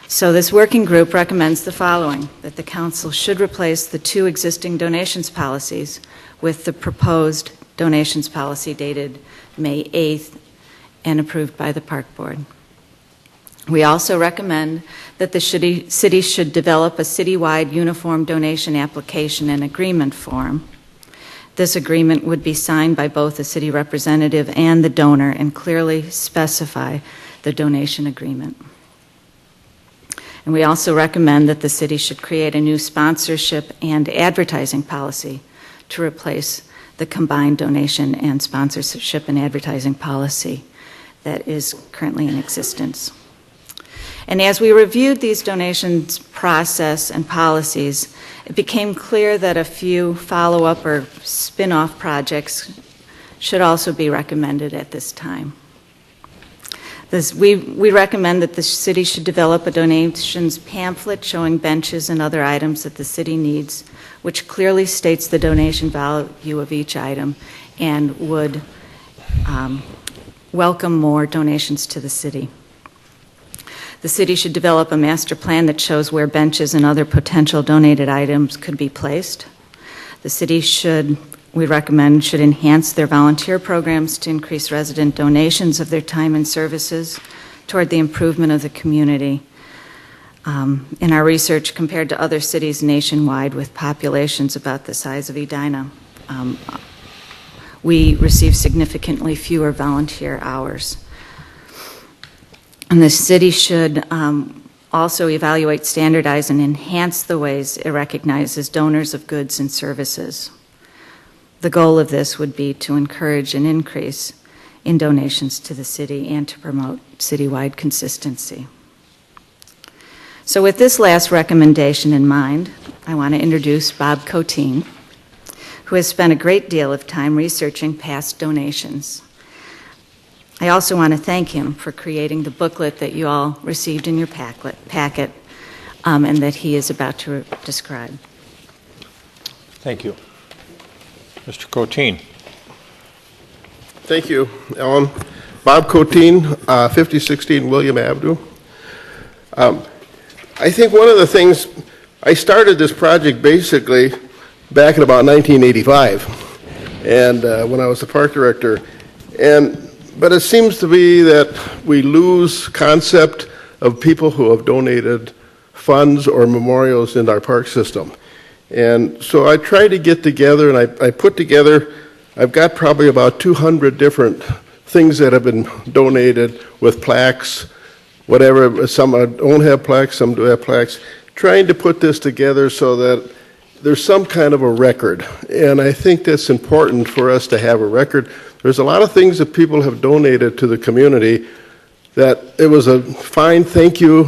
S15: So this working group recommends the following: that the council should replace the two existing donations policies with the proposed donations policy dated May 8th and approved by the Park Board. We also recommend that the city should develop a citywide uniform donation application and agreement form. This agreement would be signed by both the city representative and the donor and clearly specify the donation agreement. And we also recommend that the city should create a new sponsorship and advertising policy to replace the combined donation and sponsorship and advertising policy that is currently in existence. And as we reviewed these donations process and policies, it became clear that a few follow-up or spin-off projects should also be recommended at this time. We recommend that the city should develop a donations pamphlet showing benches and other items that the city needs, which clearly states the donation value of each item and would welcome more donations to the city. The city should develop a master plan that shows where benches and other potential donated items could be placed. The city we recommend, should enhance their volunteer programs to increase resident donations of their time and services toward the improvement of the community. In our research, compared to other cities nationwide with populations about the size of Edina, we receive significantly fewer volunteer hours. And the city should also evaluate, standardize, and enhance the ways it recognizes donors of goods and services. The goal of this would be to encourage an increase in donations to the city and to promote citywide consistency. So with this last recommendation in mind, I want to introduce Bob Coteen, who has spent a great deal of time researching past donations. I also want to thank him for creating the booklet that you all received in your packet and that he is about to describe.
S1: Thank you. Mr. Coteen.
S16: Thank you, Ellen. Bob Coteen, 5016 William Avenue. I think one of the things, I started this project basically back in about 1985, and when I was the park director. But it seems to be that we lose concept of people who have donated funds or memorials in our park system. And so I tried to get together, and I put together, I've got probably about 200 different things that have been donated with plaques, whatever. Some don't have plaques, some do have plaques. Trying to put this together so that there's some kind of a record. And I think that's important for us to have a record. There's a lot of things that people have donated to the community that it was a fine thank you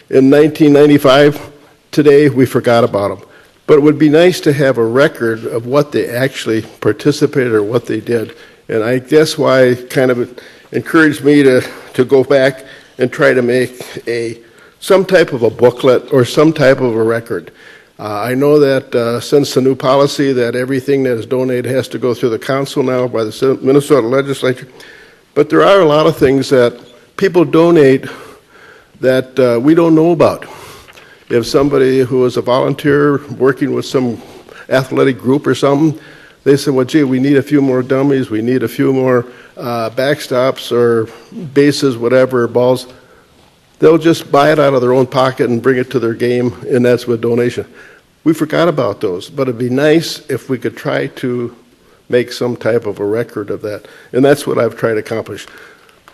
S16: in 1995. Today, we forgot about them. but it would be nice to have a record of what they actually participated or what they did. And I guess why it kind of encouraged me to go back and try to make some type of a booklet or some type of a record. I know that since the new policy that everything that is donated has to go through the council now by the Minnesota legislature, but there are a lot of things that people donate that we don't know about. If somebody who is a volunteer working with some athletic group or something, they say, well, gee, we need a few more dummies, we need a few more backstops or bases, whatever, balls. They'll just buy it out of their own pocket and bring it to their game, and that's with donation. We forgot about those, but it'd be nice if we could try to make some type of a record of that, and that's what I've tried to accomplish.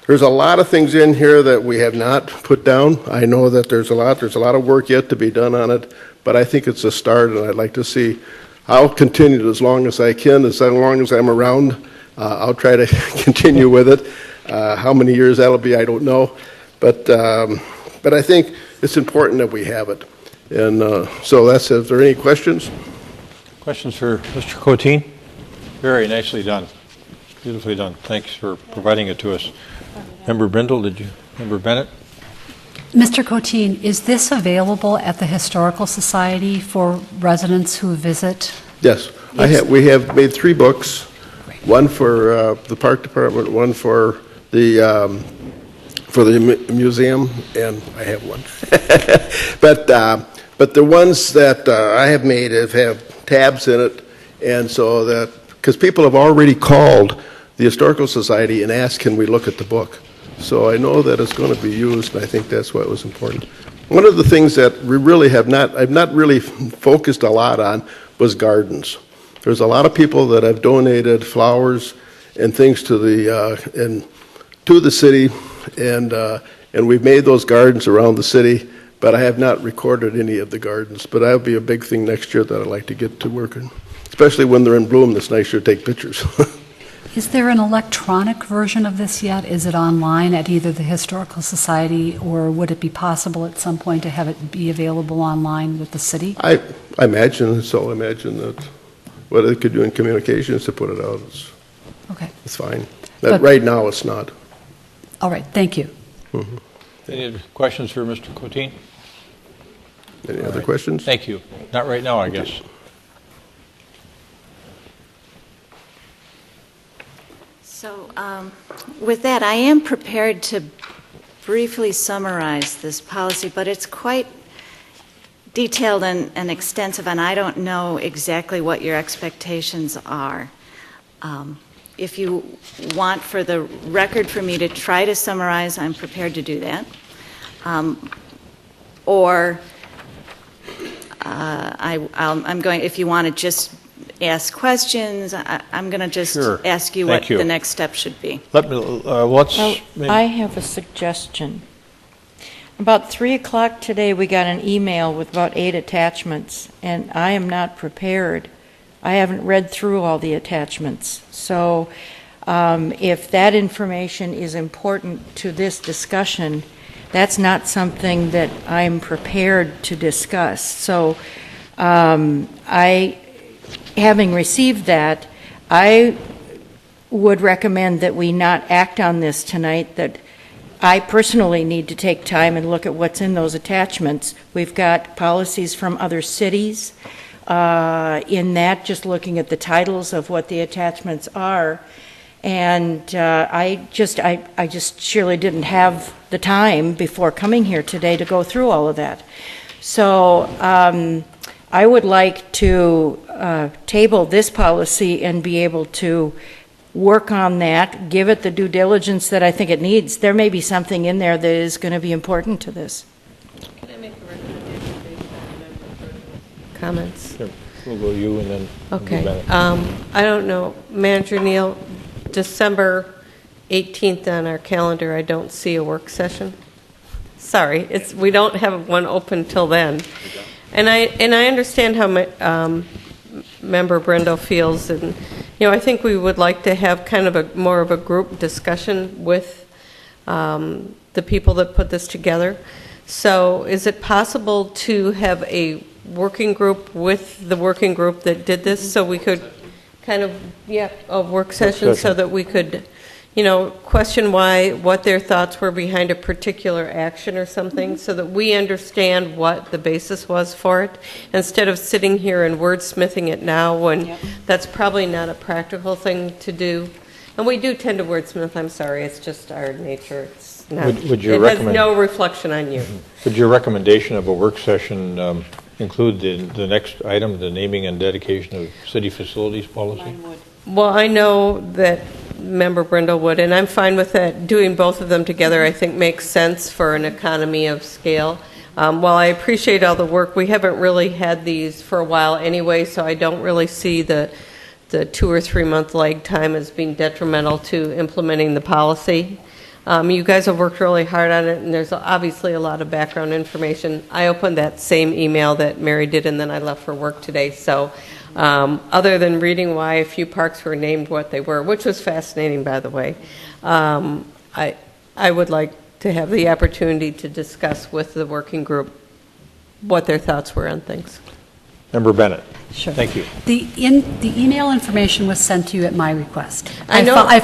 S16: There's a lot of things in here that we have not put down. I know that there's a lot of work yet to be done on it, but I think it's a start, and I'd like to see. I'll continue as long as I can, as long as I'm around. I'll try to continue with it. How many years that'll be, I don't know. But I think it's important that we have it. And so that's it. Is there any questions?
S1: Questions for Mr. Coteen? Very nicely done. Beautifully done. Thanks for providing it to us. Member Brindle, Member Bennett?
S7: Mr. Coteen, is this available at the Historical Society for residents who visit?
S16: Yes. We have made 3 books, one for the Park Department, one for the museum, and I have one. But the ones that I have made have tabs in it, and so that, because people have already called the Historical Society and asked, can we look at the book? So I know that it's going to be used, and I think that's why it was important. One of the things that we really I've not really focused a lot on was gardens. There's a lot of people that have donated flowers and things to the city, and we've made those gardens around the city, but I have not recorded any of the gardens. But that would be a big thing next year that I'd like to get to working, especially when they're in bloom. It's nicer to take pictures.
S7: Is there an electronic version of this yet? Is it online at either the Historical Society, or would it be possible at some point to have it be available online with the city?
S16: I imagine so. I imagine that what they could do in communications to put it out is it's fine. But right now it's not.
S7: All right. Thank you.
S16: Mm-hmm.
S1: Any other questions for Mr. Coteen?
S16: Any other questions?
S1: Thank you. Not right now, I guess.
S15: So with that, I am prepared to briefly summarize this policy, but it's quite detailed and extensive, and I don't know exactly what your expectations are. If you want for the record for me to try to summarize, I'm prepared to do that. Or I'm going, if you want to just ask questions, I'm going to just ask you what the next step should be.
S3: I have a suggestion. About 3 o'clock today, we got an email with about 8 attachments, and I am not prepared. I haven't read through all the attachments. So if that information is important to this discussion, that's not something that I'm prepared to discuss. So having received that, I would recommend that we not act on this tonight, that I personally need to take time and look at what's in those attachments. We've got policies from other cities. In that, just looking at the titles of what the attachments are, and I just surely didn't have the time before coming here today to go through all of that. So I would like to table this policy and be able to work on that, give it the due diligence that I think it needs. There may be something in there that is going to be important to this.
S8: Can I make a recommendation based on member comments?
S1: Sure. We'll go you and then.
S8: Okay. I don't know, Manager Neal, December 18th on our calendar, I don't see a work session. Sorry, we don't have one open till then. And I understand how Member Brindle feels, and I think we would like to have kind of more of a group discussion with the people that put this together. So is it possible to have a working group with the working group that did this, so we could kind of, a work session so that we could, question what their thoughts were behind a particular action or something, so that we understand what the basis was for it, instead of sitting here and wordsmithing it now when that's probably not a practical thing to do. And we do tend to wordsmith, I'm sorry, it's just our nature. It's not,
S1: Would you
S8: it has no reflection on you.
S1: Would your recommendation of a work session include the next item, the naming and dedication of city facilities policy?
S15: Mine would.
S8: Well, I know that Member Brindle would, and I'm fine with that. Doing both of them together, I think, makes sense for an economy of scale. While I appreciate all the work, we haven't really had these for a while anyway, so I don't really see the 2 or 3 month lag time as being detrimental to implementing the policy. You guys have worked really hard on it, and there's obviously a lot of background information. I opened that same email that Mary did, and then I left for work today. So other than reading why a few parks were named what they were, which was fascinating, by the way, I would like to have the opportunity to discuss with the working group what their thoughts were on things.
S1: Member Bennett.
S7: Sure.
S1: Thank you.
S7: The email information was sent to you at my request.
S8: I know.
S7: I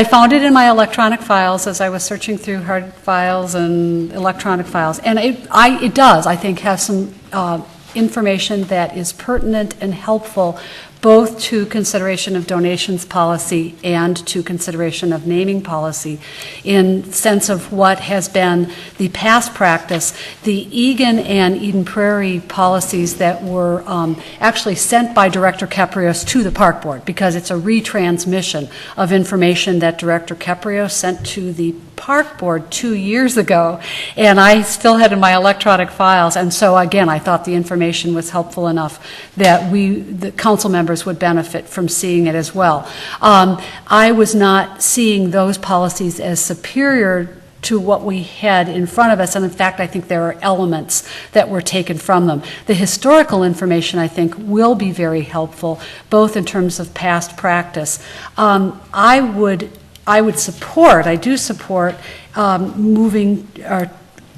S7: found it in my electronic files as I was searching through hard files and electronic files, and it does, I think, have some information that is pertinent and helpful, both to consideration of donations policy and to consideration of naming policy, in sense of what has been the past practice. The Egan and Eden Prairie policies that were actually sent by Director Caprios to the Park Board, because it's a retransmission of information that Director Caprios sent to the Park Board 2 years ago, and I still had in my electronic files. And so again, I thought the information was helpful enough that the council members would benefit from seeing it as well. I was not seeing those policies as superior to what we had in front of us, and in fact, I think there are elements that were taken from them. The historical information, I think, will be very helpful, both in terms of past practice. I do support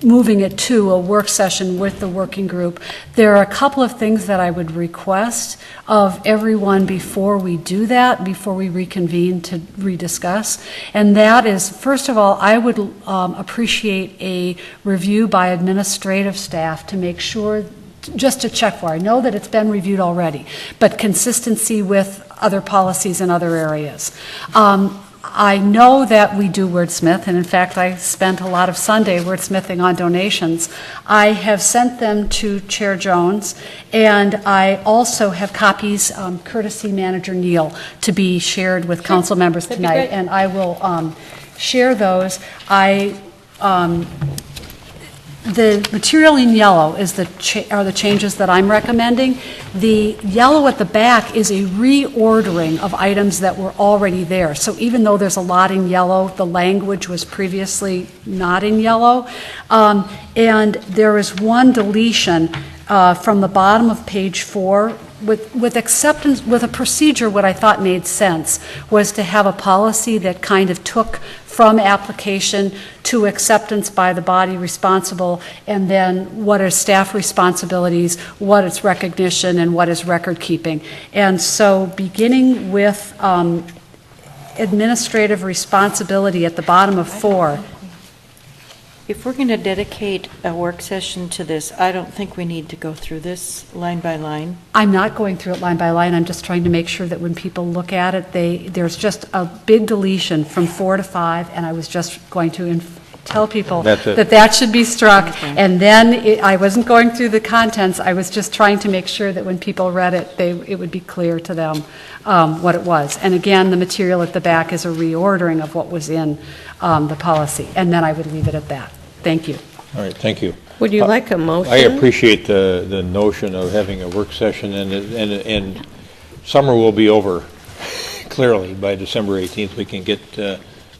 S7: moving it to a work session with the working group. There are a couple of things that I would request of everyone before we do that, before we reconvene to rediscuss. And that is, first of all, I would appreciate a review by administrative staff to make sure, just to check for. I know that it's been reviewed already, but consistency with other policies in other areas. I know that we do wordsmith, and in fact, I spent a lot of Sunday wordsmithing on donations. I have sent them to Chair Jones, and I also have copies, courtesy Manager Neal, to be shared with council members tonight, and I will share those. The material in yellow are the changes that I'm recommending. The yellow at the back is a reordering of items that were already there. So even though there's a lot in yellow, the language was previously not in yellow. And there is one deletion from the bottom of page 4 with acceptance, with a procedure. What I thought made sense was to have a policy that kind of took from application to acceptance by the body responsible, and then what are staff responsibilities, what is recognition, and what is record keeping. And so beginning with administrative responsibility at the bottom of 4.
S15: If we're going to dedicate a work session to this, I don't think we need to go through this line by line.
S7: I'm not going through it line by line. I'm just trying to make sure that when people look at it, there's just a big deletion from 4 to 5, and I was just going to tell people that should be struck. Okay. And then I wasn't going through the contents. I was just trying to make sure that when people read it, it would be clear to them what it was. And again, the material at the back is a reordering of what was in the policy. And then I would leave it at that. Thank you.
S1: All right, thank you.
S8: Would you like a motion?
S1: I appreciate the notion of having a work session, and summer will be over, clearly, by December 18th. We can get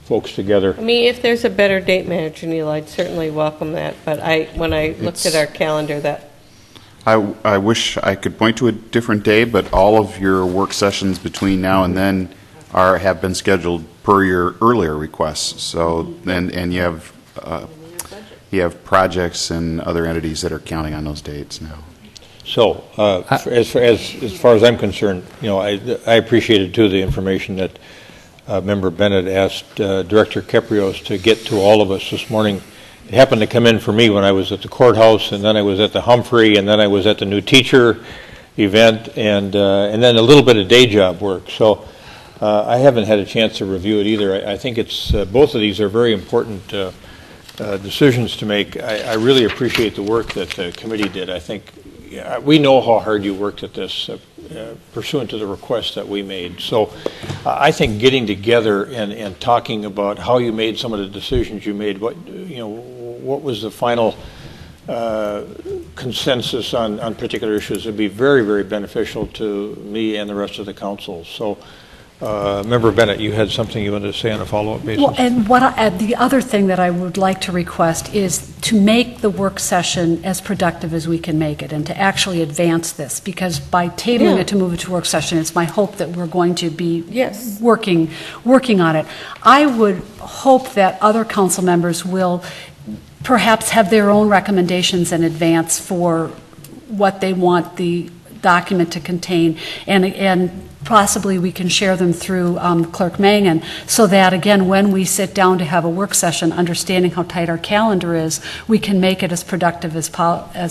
S1: folks together.
S8: I mean, if there's a better date, Manager Neal, I'd certainly welcome that. But when I looked at our calendar,
S5: I wish I could point to a different day, but all of your work sessions between now and then have been scheduled per your earlier requests. So, and you have you have projects and other entities that are counting on those dates now.
S1: So, as far as I'm concerned, I appreciated too the information that Member Bennett asked Director Keprios to get to all of us this morning. It happened to come in for me when I was at the courthouse, and then I was at the Humphrey, and then I was at the new teacher event, and then a little bit of day job work. So I haven't had a chance to review it either. I think it's both of these are very important decisions to make. I really appreciate the work that the committee did. I think we know how hard you worked at this pursuant to the request that we made. So I think getting together and talking about how you made some of the decisions you made, what was the final consensus on particular issues would be very, very beneficial to me and the rest of the council. So Member Bennett, you had something you wanted to say on a follow-up basis?
S7: Well, and the other thing that I would like to request is to make the work session as productive as we can make it and to actually advance this, because by tabling it to move it to work session, it's my hope that we're going to be working on it. I would hope that other council members will perhaps have their own recommendations in advance for what they want the document to contain, and possibly we can share them through Clerk Mangan, so that, again, when we sit down to have a work session, understanding how tight our calendar is, we can make it as productive as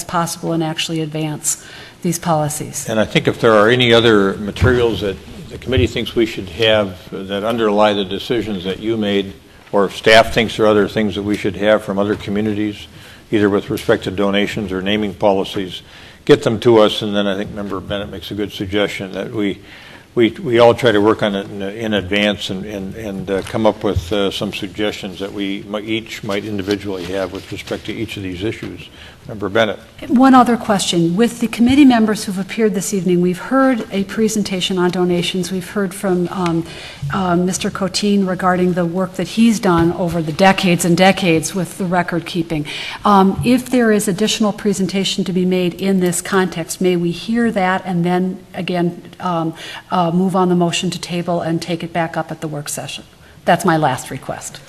S7: possible and actually advance these policies.
S1: And I think if there are any other materials that the committee thinks we should have that underlie the decisions that you made, or if staff thinks there are other things that we should have from other communities, either with respect to donations or naming policies, get them to us, and then I think Member Bennett makes a good suggestion that we all try to work on it in advance and come up with some suggestions that we each might individually have with respect to each of these issues. Member Bennett.
S7: One other question. With the committee members who've appeared this evening, we've heard a presentation on donations. We've heard from Mr. Coteen regarding the work that he's done over the decades and decades with the record keeping. If there is additional presentation to be made in this context, may we hear that and then, again, move on the motion to table and take it back up at the work session? That's my last request.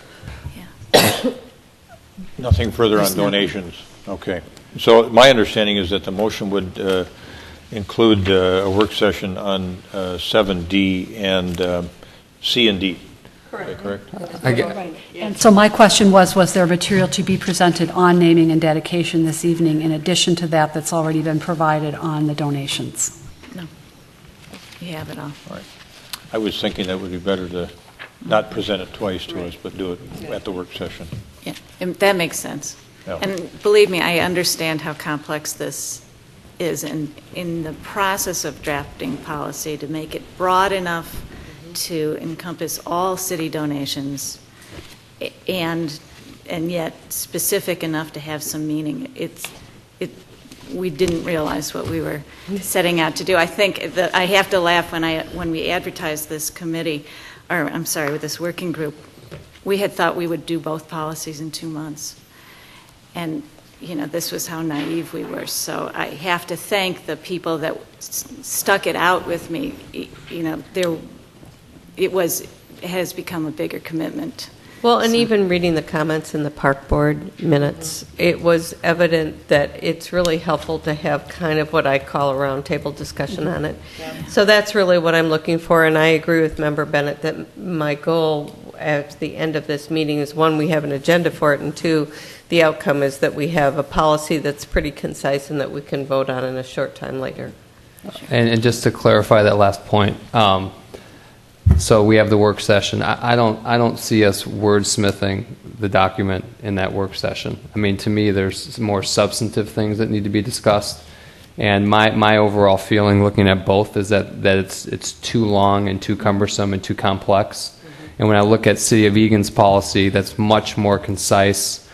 S1: Nothing further on donations. Okay. So my understanding is that the motion would include a work session on 7D and C and D. Correct?
S7: And so my question was there material to be presented on naming and dedication this evening in addition to that that's already been provided on the donations?
S15: No. You have it all.
S1: All right. I was thinking that would be better to not present it twice to us, but do it at the work session.
S15: Yeah, and that makes sense.
S1: Yeah.
S15: And believe me, I understand how complex this is, and in the process of drafting policy to make it broad enough to encompass all city donations and yet specific enough to have some meaning. We didn't realize what we were setting out to do. I think that I have to laugh when we advertised this committee, or I'm sorry, with this working group. We had thought we would do both policies in 2 months. And, this was how naive we were. So I have to thank the people that stuck it out with me. It has become a bigger commitment.
S8: Well, and even reading the comments in the park board minutes, it was evident that it's really helpful to have kind of what I call a roundtable discussion on it. Yeah. So that's really what I'm looking for, and I agree with Member Bennett that my goal at the end of this meeting is, one, we have an agenda for it, and two, the outcome is that we have a policy that's pretty concise and that we can vote on in a short time later.
S4: And just to clarify that last point, so we have the work session. I don't see us wordsmithing the document in that work session. I mean, to me, there's more substantive things that need to be discussed. And my overall feeling, looking at both, is that it's too long and too cumbersome and too complex. And when I look at City of Egan's policy, that's much more concise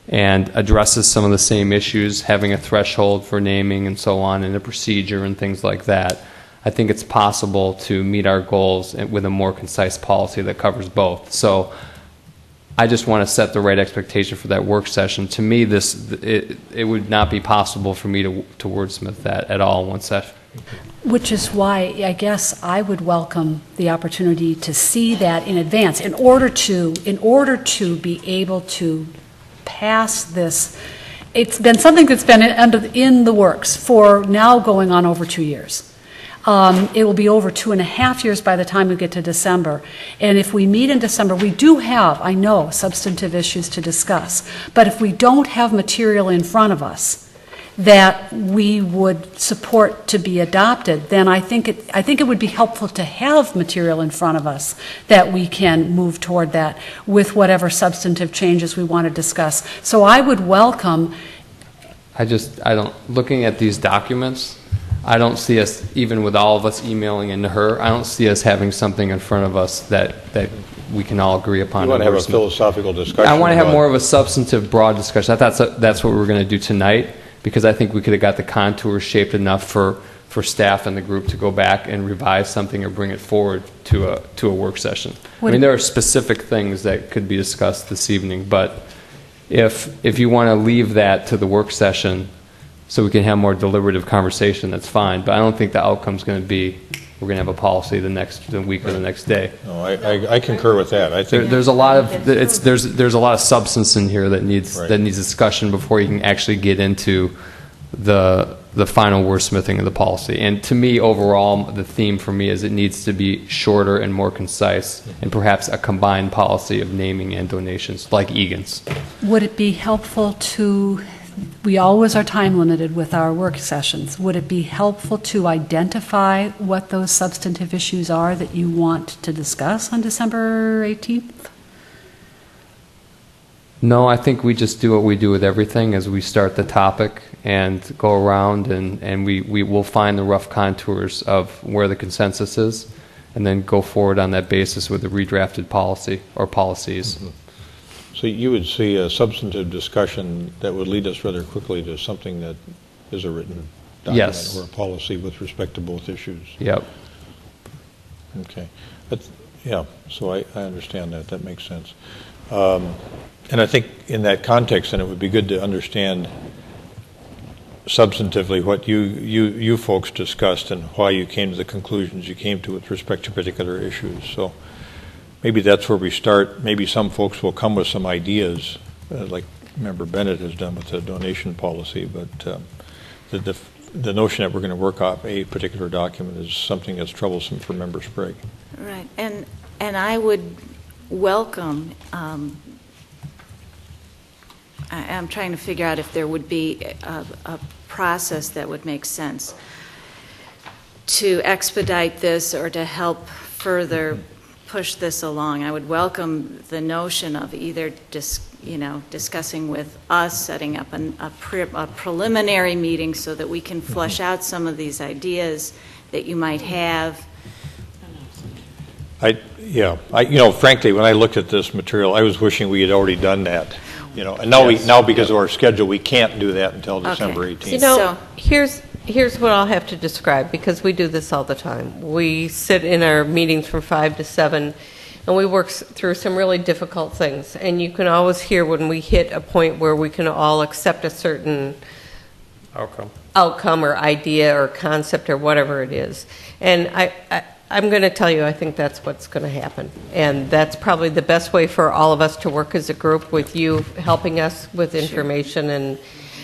S4: and addresses some of the same issues, having a threshold for naming and so on, and a procedure and things like that. I think it's possible to meet our goals with a more concise policy that covers both. So I just want to set the right expectation for that work session. To me, it would not be possible for me to wordsmith that at all in one session.
S7: Which is why I guess I would welcome the opportunity to see that in advance in order to be able to pass this. It's been something that's been in the works for now going on over 2 years. It will be over 2.5 years by the time we get to December. And if we meet in December, we do have, I know, substantive issues to discuss. But if we don't have material in front of us that we would support to be adopted, then I think it would be helpful to have material in front of us that we can move toward that with whatever substantive changes we want to discuss. So I would welcome.
S4: Looking at these documents, I don't see us, even with all of us emailing into her, I don't see us having something in front of us that we can all agree upon.
S1: You want to have a philosophical discussion?
S4: I want to have more of a substantive, broad discussion. I thought that's what we were going to do tonight, because I think we could have got the contours shaped enough for staff and the group to go back and revise something or bring it forward to a work session. I mean, there are specific things that could be discussed this evening, but if you want to leave that to the work session so we can have more deliberative conversation, that's fine. But I don't think the outcome's going to be we're going to have a policy the week or the next day.
S1: No, I concur with that. I think
S4: there's a lot of there's a lot of substance in here that needs discussion before you can actually get into the final wordsmithing of the policy. And to me, overall, the theme for me is it needs to be shorter and more concise, and perhaps a combined policy of naming and donations, like Egan's.
S7: Would it be helpful to? We always are time limited with our work sessions. Would it be helpful to identify what those substantive issues are that you want to discuss on December 18th?
S4: No, I think we just do what we do with everything as we start the topic and go around and we will find the rough contours of where the consensus is and then go forward on that basis with the redrafted policy or policies.
S1: Mm-hmm. So you would see a substantive discussion that would lead us rather quickly to something that is a written document or a policy with respect to both issues.
S4: Yep.
S1: Okay. Yeah, so I understand that. That makes sense. And I think in that context, then it would be good to understand substantively what you folks discussed and why you came to the conclusions you came to with respect to particular issues. So maybe that's where we start. Maybe some folks will come with some ideas, like Member Bennett has done with the donation policy, but the notion that we're going to work off a particular document is something that's troublesome for Member Sprague.
S15: Right, and I would welcome, I'm trying to figure out if there would be a process that would make sense to expedite this or to help further push this along. I would welcome the notion of either discussing with us, setting up a preliminary meeting so that we can flesh out some of these ideas that you might have.
S1: Frankly, when I looked at this material, I was wishing we had already done that. And now because of our schedule, we can't do that until December 18th.
S8: Here's what I'll have to describe, because we do this all the time. We sit in our meetings from 5 to 7, and we work through some really difficult things. And you can always hear when we hit a point where we can all accept a certain outcome or idea or concept or whatever it is. And I'm going to tell you, I think that's what's going to happen. And that's probably the best way for all of us to work as a group, with you helping us with information.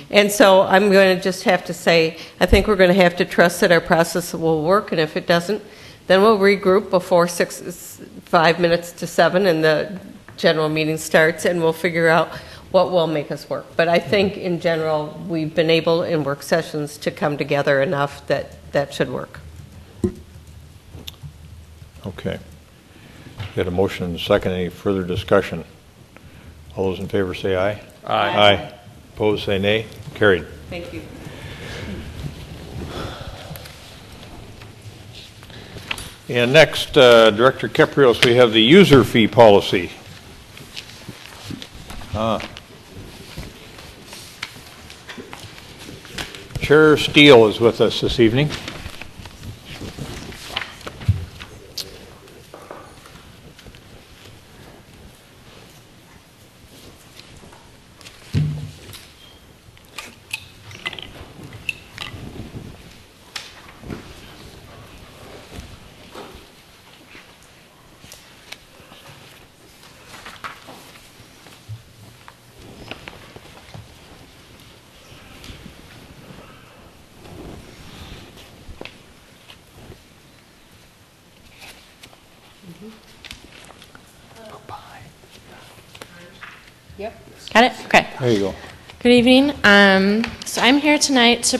S8: And so I'm going to just have to say, I think we're going to have to trust that our process will work, and if it doesn't, then we'll regroup before 5 minutes to 7 and the general meeting starts, and we'll figure out what will make us work. But I think in general, we've been able in work sessions to come together enough that that should work.
S1: Okay. We had a motion and a second. Any further discussion? All those in favor say aye. Aye. Opposed, say nay. Carried.
S8: Thank you.
S1: And next, Director Keprios, we have the user fee policy. Chair Steele is with us this evening.
S17: Got it? Okay.
S1: There you go.
S17: Good evening. So I'm here tonight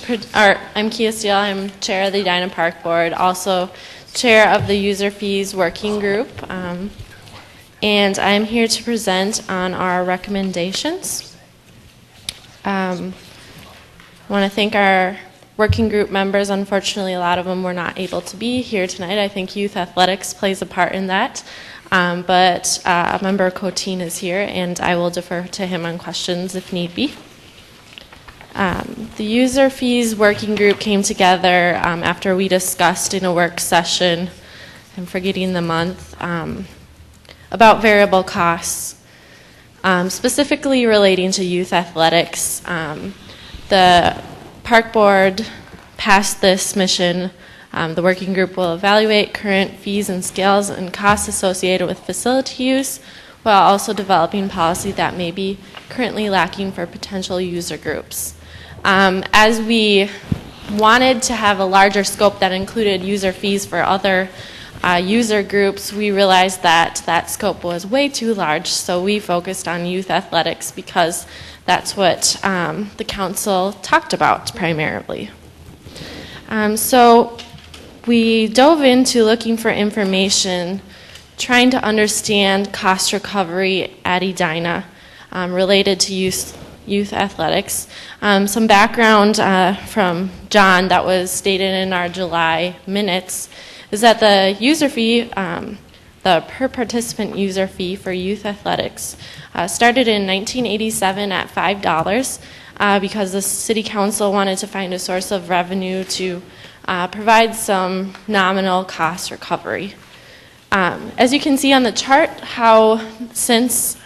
S17: I'm Kia Steele. I'm chair of the Edina Park Board, also chair of the User Fees Working Group. And I'm here to present on our recommendations. I want to thank our working group members. Unfortunately, a lot of them were not able to be here tonight. I think youth athletics plays a part in that. But Member Coteen is here, and I will defer to him on questions if need be. The User Fees Working Group came together after we discussed in a work session, I'm forgetting the month, about variable costs, specifically relating to youth athletics. The Park Board passed this mission. The working group will evaluate current fees and scales and costs associated with facility use, while also developing policy that may be currently lacking for potential user groups. As we wanted to have a larger scope that included user fees for other user groups, we realized that that scope was way too large, so we focused on youth athletics because that's what the council talked about primarily. So we dove into looking for information, trying to understand cost recovery at Edina related to youth athletics. Some background from John that was stated in our July minutes is that the user fee, the per participant user fee for youth athletics started in 1987 at $5 because the City Council wanted to find a source of revenue to provide some nominal cost recovery. As you can see on the chart, how since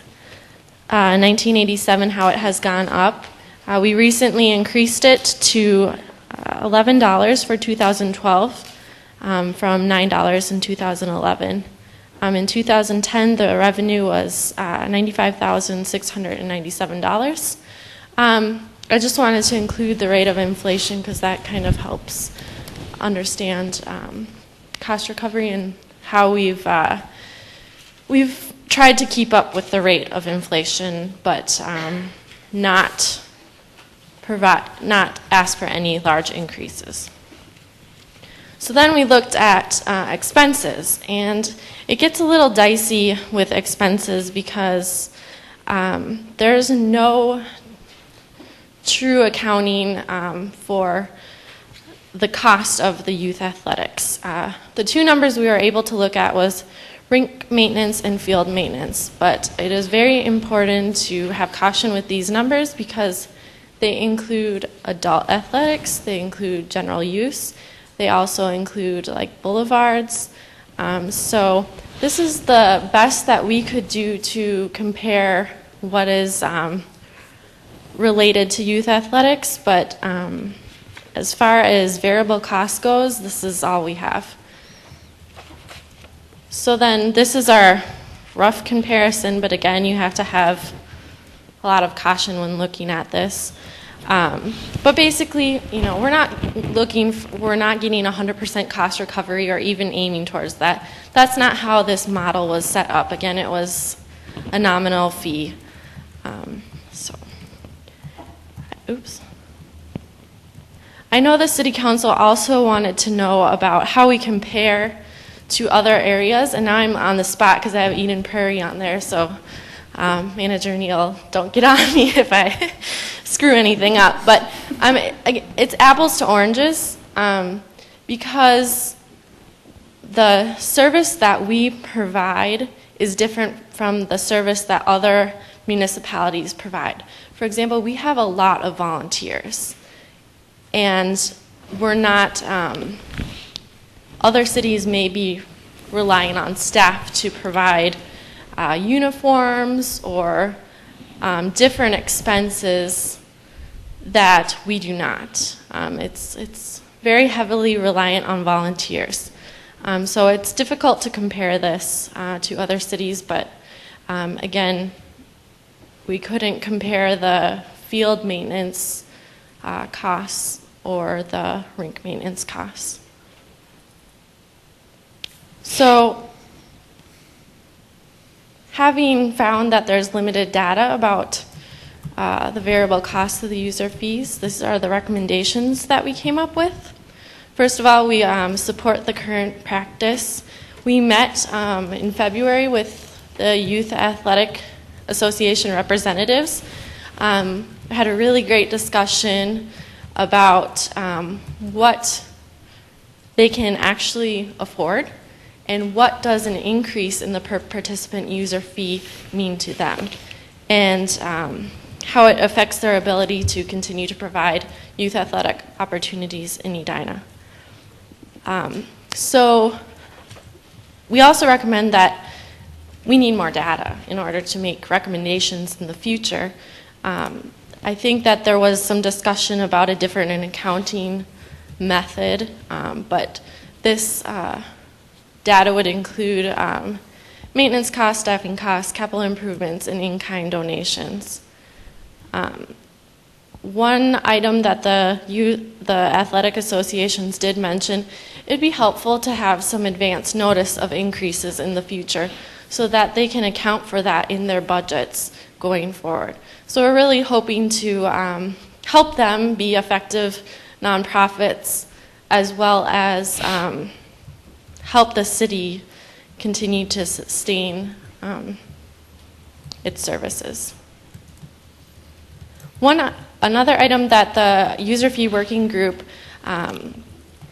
S17: 1987, how it has gone up. We recently increased it to $11 for 2012 from $9 in 2011. In 2010, the revenue was $95,697. I just wanted to include the rate of inflation because that kind of helps understand cost recovery and how we've tried to keep up with the rate of inflation, but not ask for any large increases. So then we looked at expenses, and it gets a little dicey with expenses because there's no true accounting for the cost of the youth athletics. The two numbers we were able to look at was rink maintenance and field maintenance, but it is very important to have caution with these numbers because they include adult athletics, they include general use, they also include like boulevards. So this is the best that we could do to compare what is related to youth athletics, but as far as variable cost goes, this is all we have. So then this is our rough comparison, but again, you have to have a lot of caution when looking at this. But basically, we're not getting 100% cost recovery or even aiming towards that. That's not how this model was set up. Again, it was a nominal fee. Oops. I know the City Council also wanted to know about how we compare to other areas, and now I'm on the spot because I have Eden Prairie on there, so Manager Neal, don't get on me if I screw anything up. But it's apples to oranges because the service that we provide is different from the service that other municipalities provide. For example, we have a lot of volunteers, and we're not, other cities may be relying on staff to provide uniforms or different expenses that we do not. It's very heavily reliant on volunteers. So it's difficult to compare this to other cities, but again, we couldn't compare the field maintenance costs or the rink maintenance costs. So having found that there's limited data about the variable costs of the user fees. These are the recommendations that we came up with. First of all, we support the current practice. We met in February with the Youth Athletic Association representatives. Had a really great discussion about what they can actually afford and what does an increase in the per participant user fee mean to them, and how it affects their ability to continue to provide youth athletic opportunities in Edina. So we also recommend that we need more data in order to make recommendations in the future. I think that there was some discussion about a different accounting method, but this data would include maintenance costs, staffing costs, capital improvements, and in-kind donations. One item that the athletic associations did mention, it'd be helpful to have some advance notice of increases in the future so that they can account for that in their budgets going forward. So we're really hoping to help them be effective nonprofits, as well as help the city continue to sustain its services. Another item that the user fee working group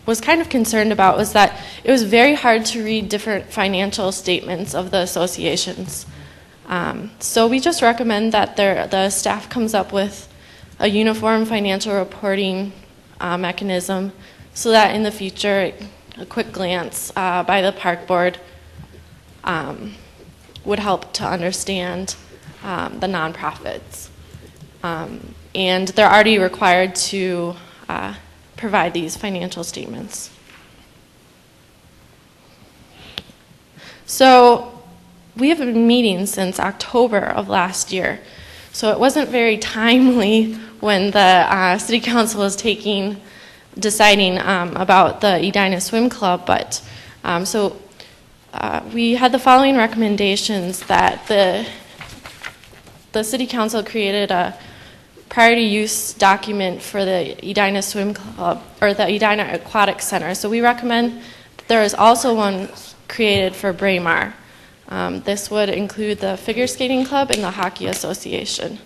S17: was kind of concerned about was that it was very hard to read different financial statements of the associations. So we just recommend that the staff comes up with a uniform financial reporting mechanism so that in the future a quick glance by the park board would help to understand the nonprofits. And they're already required to provide these financial statements. So we have been meeting since October of last year. So it wasn't very timely when the City Council was deciding about the Edina Swim Club, but we had the following recommendations: that the City Council created a priority use document for the Edina Swim Club, or the Edina Aquatic Center. So we recommend that there is also one created for Braemar. This would include the Figure Skating Club and the Hockey Association.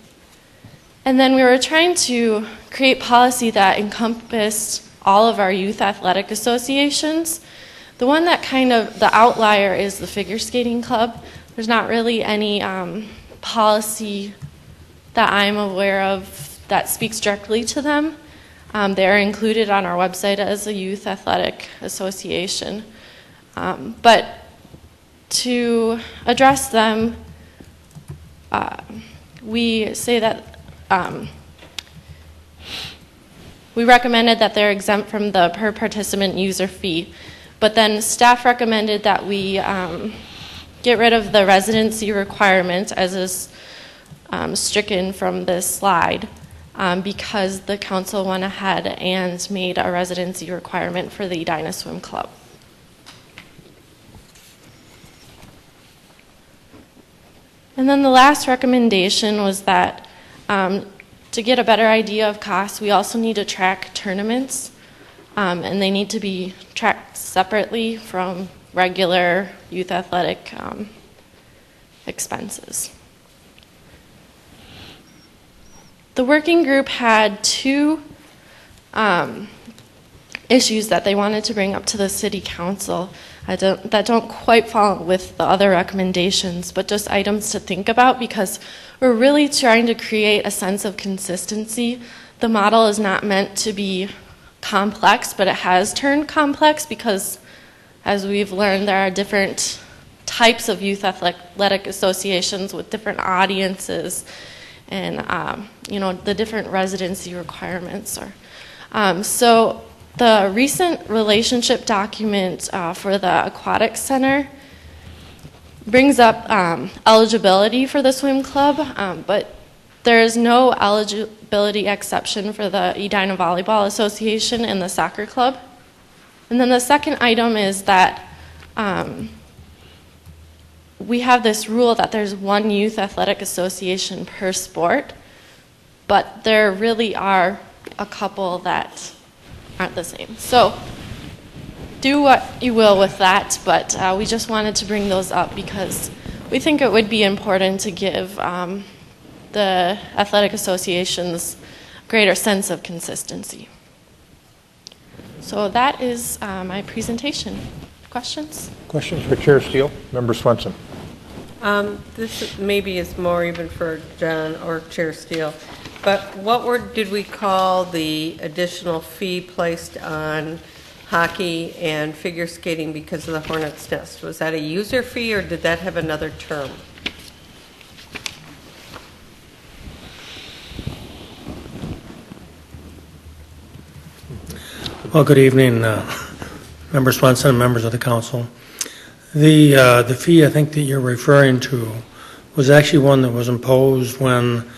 S17: And then we were trying to create policy that encompassed all of our youth athletic associations. The one that the outlier is the Figure Skating Club. There's not really any policy that I'm aware of that speaks directly to them. They're included on our website as a youth athletic association. But to address them, we say that we recommended that they're exempt from the per participant user fee, but then staff recommended that we get rid of the residency requirement, as is stricken from this slide, because the council went ahead and made a residency requirement for the Edina Swim Club. And then the last recommendation was that to get a better idea of costs, we also need to track tournaments, and they need to be tracked separately from regular youth athletic expenses. The working group had two issues that they wanted to bring up to the City Council that don't quite fall with the other recommendations, but just items to think about, because we're really trying to create a sense of consistency. The model is not meant to be complex, but it has turned complex because, as we've learned, there are different types of youth athletic associations with different audiences and the different residency requirements. So the recent relationship document for the Aquatic Center brings up eligibility for the swim club, but there is no eligibility exception for the Edina Volleyball Association and the soccer club. And then the second item is that we have this rule that there's one youth athletic association per sport. but there really are a couple that aren't the same. So do what you will with that, but we just wanted to bring those up because we think it would be important to give the athletic associations a greater sense of consistency. So that is my presentation. Questions?
S1: Questions for Chair Steele? Member Swenson.
S8: This maybe is more even for John or Chair Steele, but what did we call the additional fee placed on hockey and figure skating because of the Hornets' Nest? Was that a user fee or did that have another term?
S18: Well, good evening, Member Swenson and members of the council. The fee I think that you're referring to was actually one that was imposed when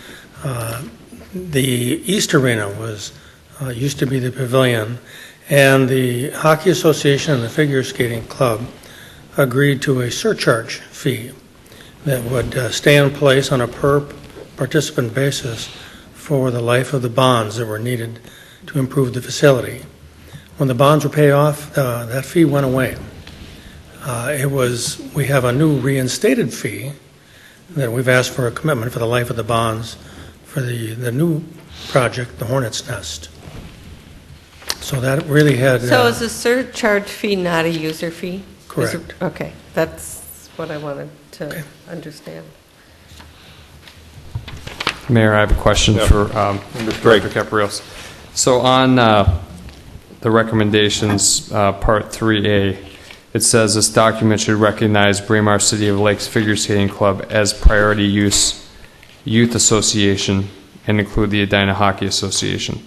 S18: the East Arena used to be the pavilion, and the Hockey Association and the Figure Skating Club agreed to a surcharge fee that would stay in place on a per participant basis for the life of the bonds that were needed to improve the facility. When the bonds were paid off, that fee went away. We have a new reinstated fee that we've asked for a commitment for the life of the bonds for the new project, the Hornets' Nest. So that really had...
S8: So is the surcharge fee not a user fee?
S18: Correct.
S8: Okay, that's what I wanted to understand.
S4: Mayor, I have a question for Director Caprios. So on the recommendations, Part 3A, it says this document should recognize Braemar City of Lakes Figure Skating Club as priority use youth association and include the Edina Hockey Association.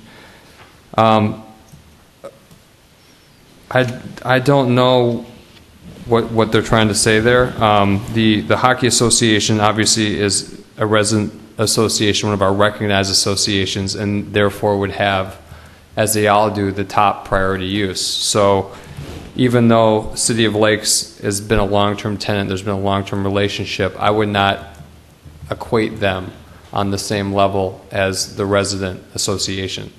S4: I don't know what they're trying to say there. The Hockey Association obviously is a resident association, one of our recognized associations, and therefore would have, as they all do, the top priority use. So even though City of Lakes has been a long-term tenant, there's been a long-term relationship, I would not equate them on the same level as the resident association.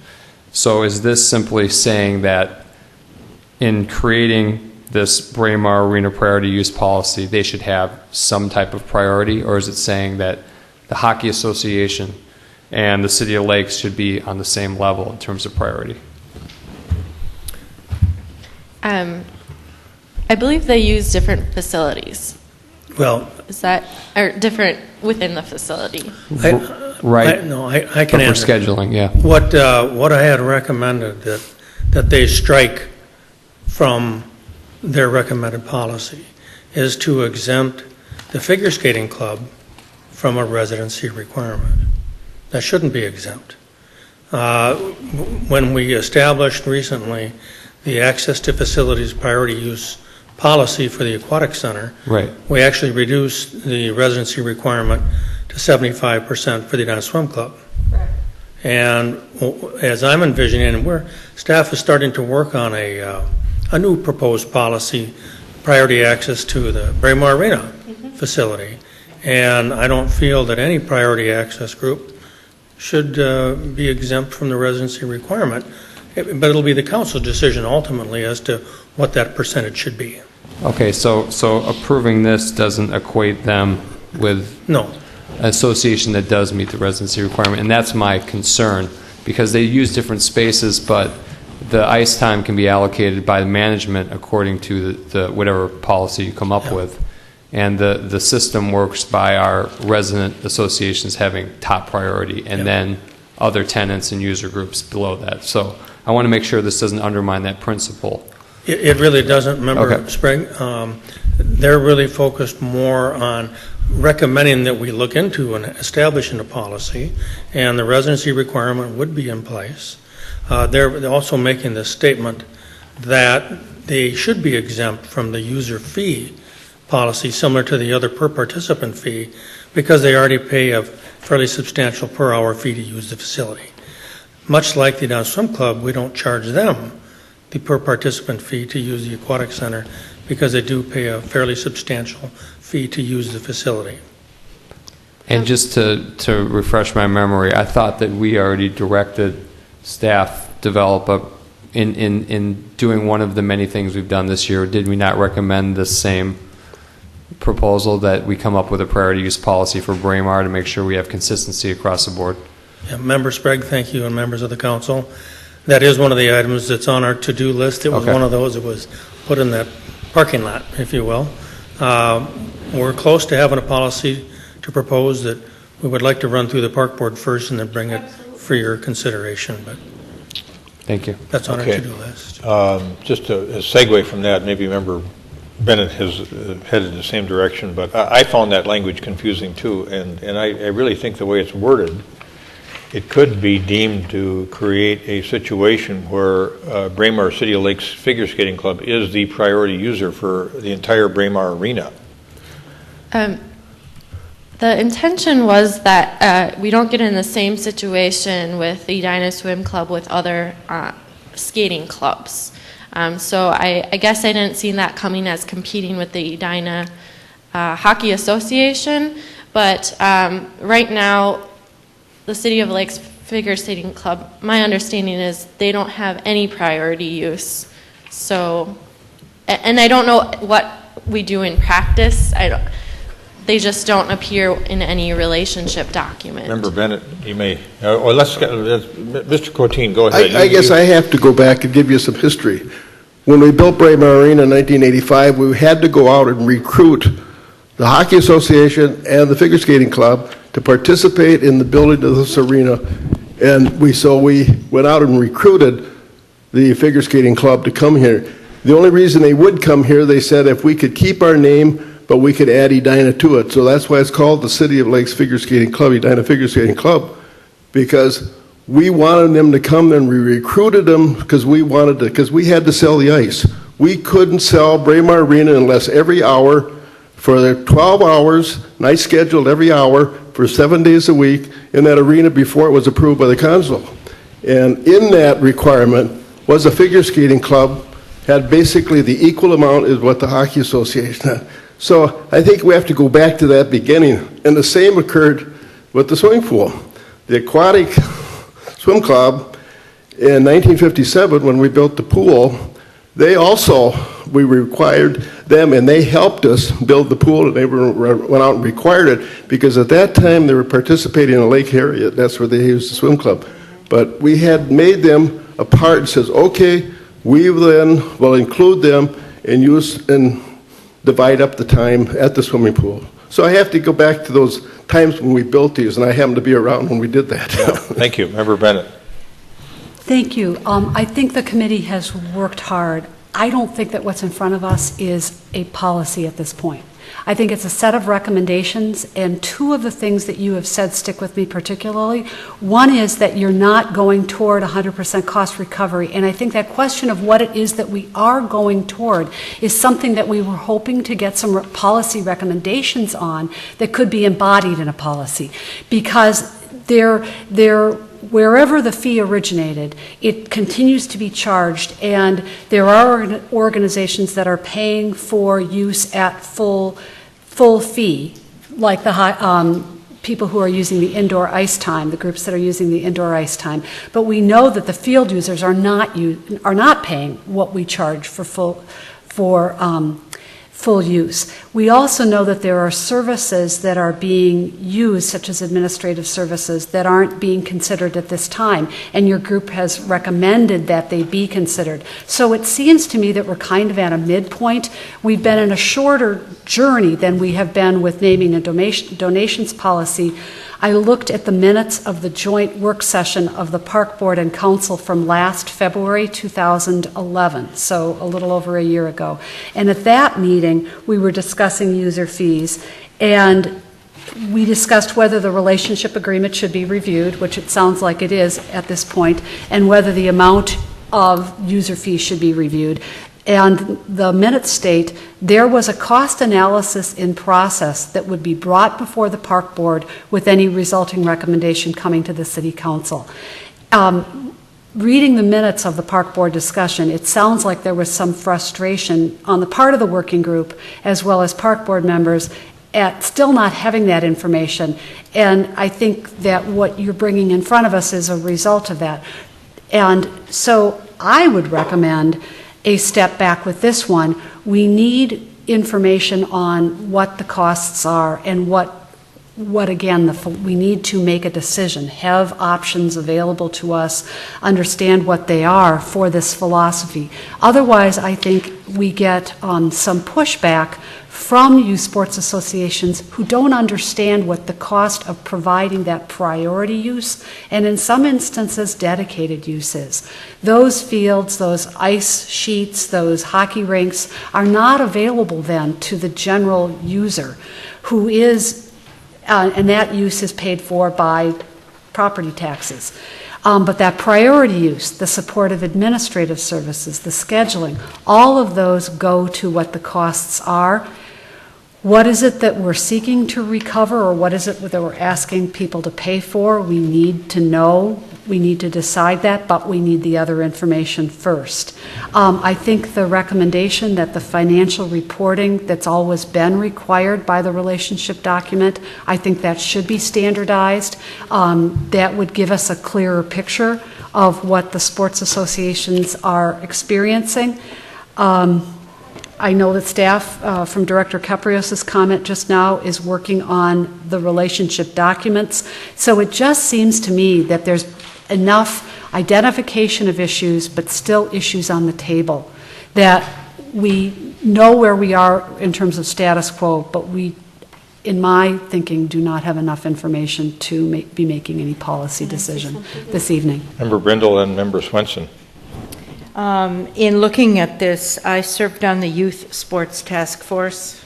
S4: So is this simply saying that in creating this Braemar Arena priority use policy, they should have some type of priority, or is it saying that the Hockey Association and the City of Lakes should be on the same level in terms of priority?
S17: I believe they use different facilities.
S18: Well,
S17: is that or different within the facility?
S4: Right.
S18: I can answer.
S4: For scheduling, yeah.
S18: What I had recommended that they strike from their recommended policy is to exempt the figure skating club from a residency requirement. That shouldn't be exempt. When we established recently the access to facilities priority use policy for the aquatic center,
S4: right,
S18: we actually reduced the residency requirement to 75% for the Edina Swim Club.
S8: Right.
S18: And as I'm envisioning, staff is starting to work on a new proposed policy, priority access to the Braemar Arena facility. And I don't feel that any priority access group should be exempt from the residency requirement, but it'll be the council's decision ultimately as to what that percentage should be.
S4: Okay, so approving this doesn't equate them with
S18: no
S4: an association that does meet the residency requirement, and that's my concern, because they use different spaces, but the ice time can be allocated by the management according to the whatever policy you come up with. And the system works by our resident associations having top priority, and then other tenants and user groups below that. So I want to make sure this doesn't undermine that principle.
S18: It really doesn't. Remember,
S4: okay.
S18: Sprague, they're really focused more on recommending that we look into and establishing a policy, and the residency requirement would be in place. They're also making the statement that they should be exempt from the user fee policy, similar to the other per participant fee, because they already pay a fairly substantial per hour fee to use the facility. Much like the Edina Swim Club, we don't charge them the per participant fee to use the aquatic center because they do pay a fairly substantial fee to use the facility.
S4: And just to refresh my memory, I thought that we already directed staff develop in doing one of the many things we've done this year. Did we not recommend the same proposal that we come up with a priority use policy for Braemar to make sure we have consistency across the board?
S18: Yeah, Member Sprague, thank you, and members of the council. That is one of the items that's on our to-do list. It was
S4: Okay.
S18: one of those that was put in that parking lot, if you will. We're close to having a policy to propose that we would like to run through the park board first and then bring it for your consideration, but
S4: thank you.
S18: That's on
S1: Okay.
S18: our to-do list.
S1: Just a segue from that, maybe Member Bennett has headed the same direction, but I found that language confusing too, and I really think the way it's worded, it could be deemed to create a situation where Braemar City of Lakes Figure Skating Club is the priority user for the entire Braemar Arena.
S17: The intention was that we don't get in the same situation with the Edina Swim Club with other skating clubs. So I guess I didn't see that coming as competing with the Edina Hockey Association, but right now the City of Lakes Figure Skating Club, my understanding is they don't have any priority use. So, and I don't know what we do in practice. They just don't appear in any relationship document.
S1: Member Bennett, you may, or let's Mr. Coteen, go ahead.
S16: I guess I have to go back and give you some history. When we built Braemar Arena in 1985, we had to go out and recruit the Hockey Association and the Figure Skating Club to participate in the building of this arena. And so we went out and recruited the Figure Skating Club to come here. The only reason they would come here, they said, if we could keep our name, but we could add Edina to it. So that's why it's called the City of Lakes Figure Skating Club, Edina Figure Skating Club, because we wanted them to come and we recruited them because we had to sell the ice. We couldn't sell Braemar Arena unless every hour for their 12 hours, night scheduled every hour for 7 days a week in that arena before it was approved by the council. And in that requirement was a figure skating club had basically the equal amount as what the Hockey Association had. So I think we have to go back to that beginning. And the same occurred with the swimming pool. The aquatic swim club in 1957, when we built the pool, we required them, and they helped us build the pool, and they went out and required it, because at that time they were participating in Lake Harriet. That's where they used the swim club. But we had made them a part and says, okay, we then will include them and use and divide up the time at the swimming pool. So I have to go back to those times when we built these, and I happened to be around when we did that.
S1: Yeah. Thank you. Member Bennett.
S7: Thank you. I think the committee has worked hard. I don't think that what's in front of us is a policy at this point. I think it's a set of recommendations, and two of the things that you have said stick with me particularly. One is that you're not going toward 100% cost recovery, and I think that question of what it is that we are going toward is something that we were hoping to get some policy recommendations on that could be embodied in a policy, because wherever the fee originated, it continues to be charged, and there are organizations that are paying for use at full fee, like the people who are using the indoor ice time, the groups that are using the indoor ice time. But we know that the field users are not paying what we charge for full use. We also know that there are services that are being used, such as administrative services, that aren't being considered at this time, and your group has recommended that they be considered. So it seems to me that we're kind of at a midpoint. We've been in a shorter journey than we have been with naming a donations policy. I looked at the minutes of the joint work session of the Park Board and Council from last February 2011, so a little over a year ago. And at that meeting, we were discussing user fees, and we discussed whether the relationship agreement should be reviewed, which it sounds like it is at this point, and whether the amount of user fees should be reviewed. And the minutes state there was a cost analysis in process that would be brought before the Park Board with any resulting recommendation coming to the City Council. Reading the minutes of the Park Board discussion, it sounds like there was some frustration on the part of the working group as well as Park Board members at still not having that information. And I think that what you're bringing in front of us is a result of that. And so I would recommend a step back with this one. We need information on what the costs are and what again, we need to make a decision, have options available to us, understand what they are for this philosophy. Otherwise, I think we get some pushback from youth sports associations who don't understand what the cost of providing that priority use, and in some instances, dedicated use is. Those fields, those ice sheets, those hockey rinks are not available then to the general user who is and that use is paid for by property taxes. But that priority use, the support of administrative services, the scheduling, all of those go to what the costs are. What is it that we're seeking to recover, or what is it that we're asking people to pay for? We need to know. We need to decide that, but we need the other information first. I think the recommendation that the financial reporting that's always been required by the relationship document, I think that should be standardized. That would give us a clearer picture of what the sports associations are experiencing. I know that staff, from Director Caprios' comment just now, is working on the relationship documents. So it just seems to me that there's enough identification of issues, but still issues on the table, that we know where we are in terms of status quo, but we, in my thinking, do not have enough information to be making any policy decision this evening.
S1: Member Brindle and Member Swenson.
S3: In looking at this, I served on the Youth Sports Task Force,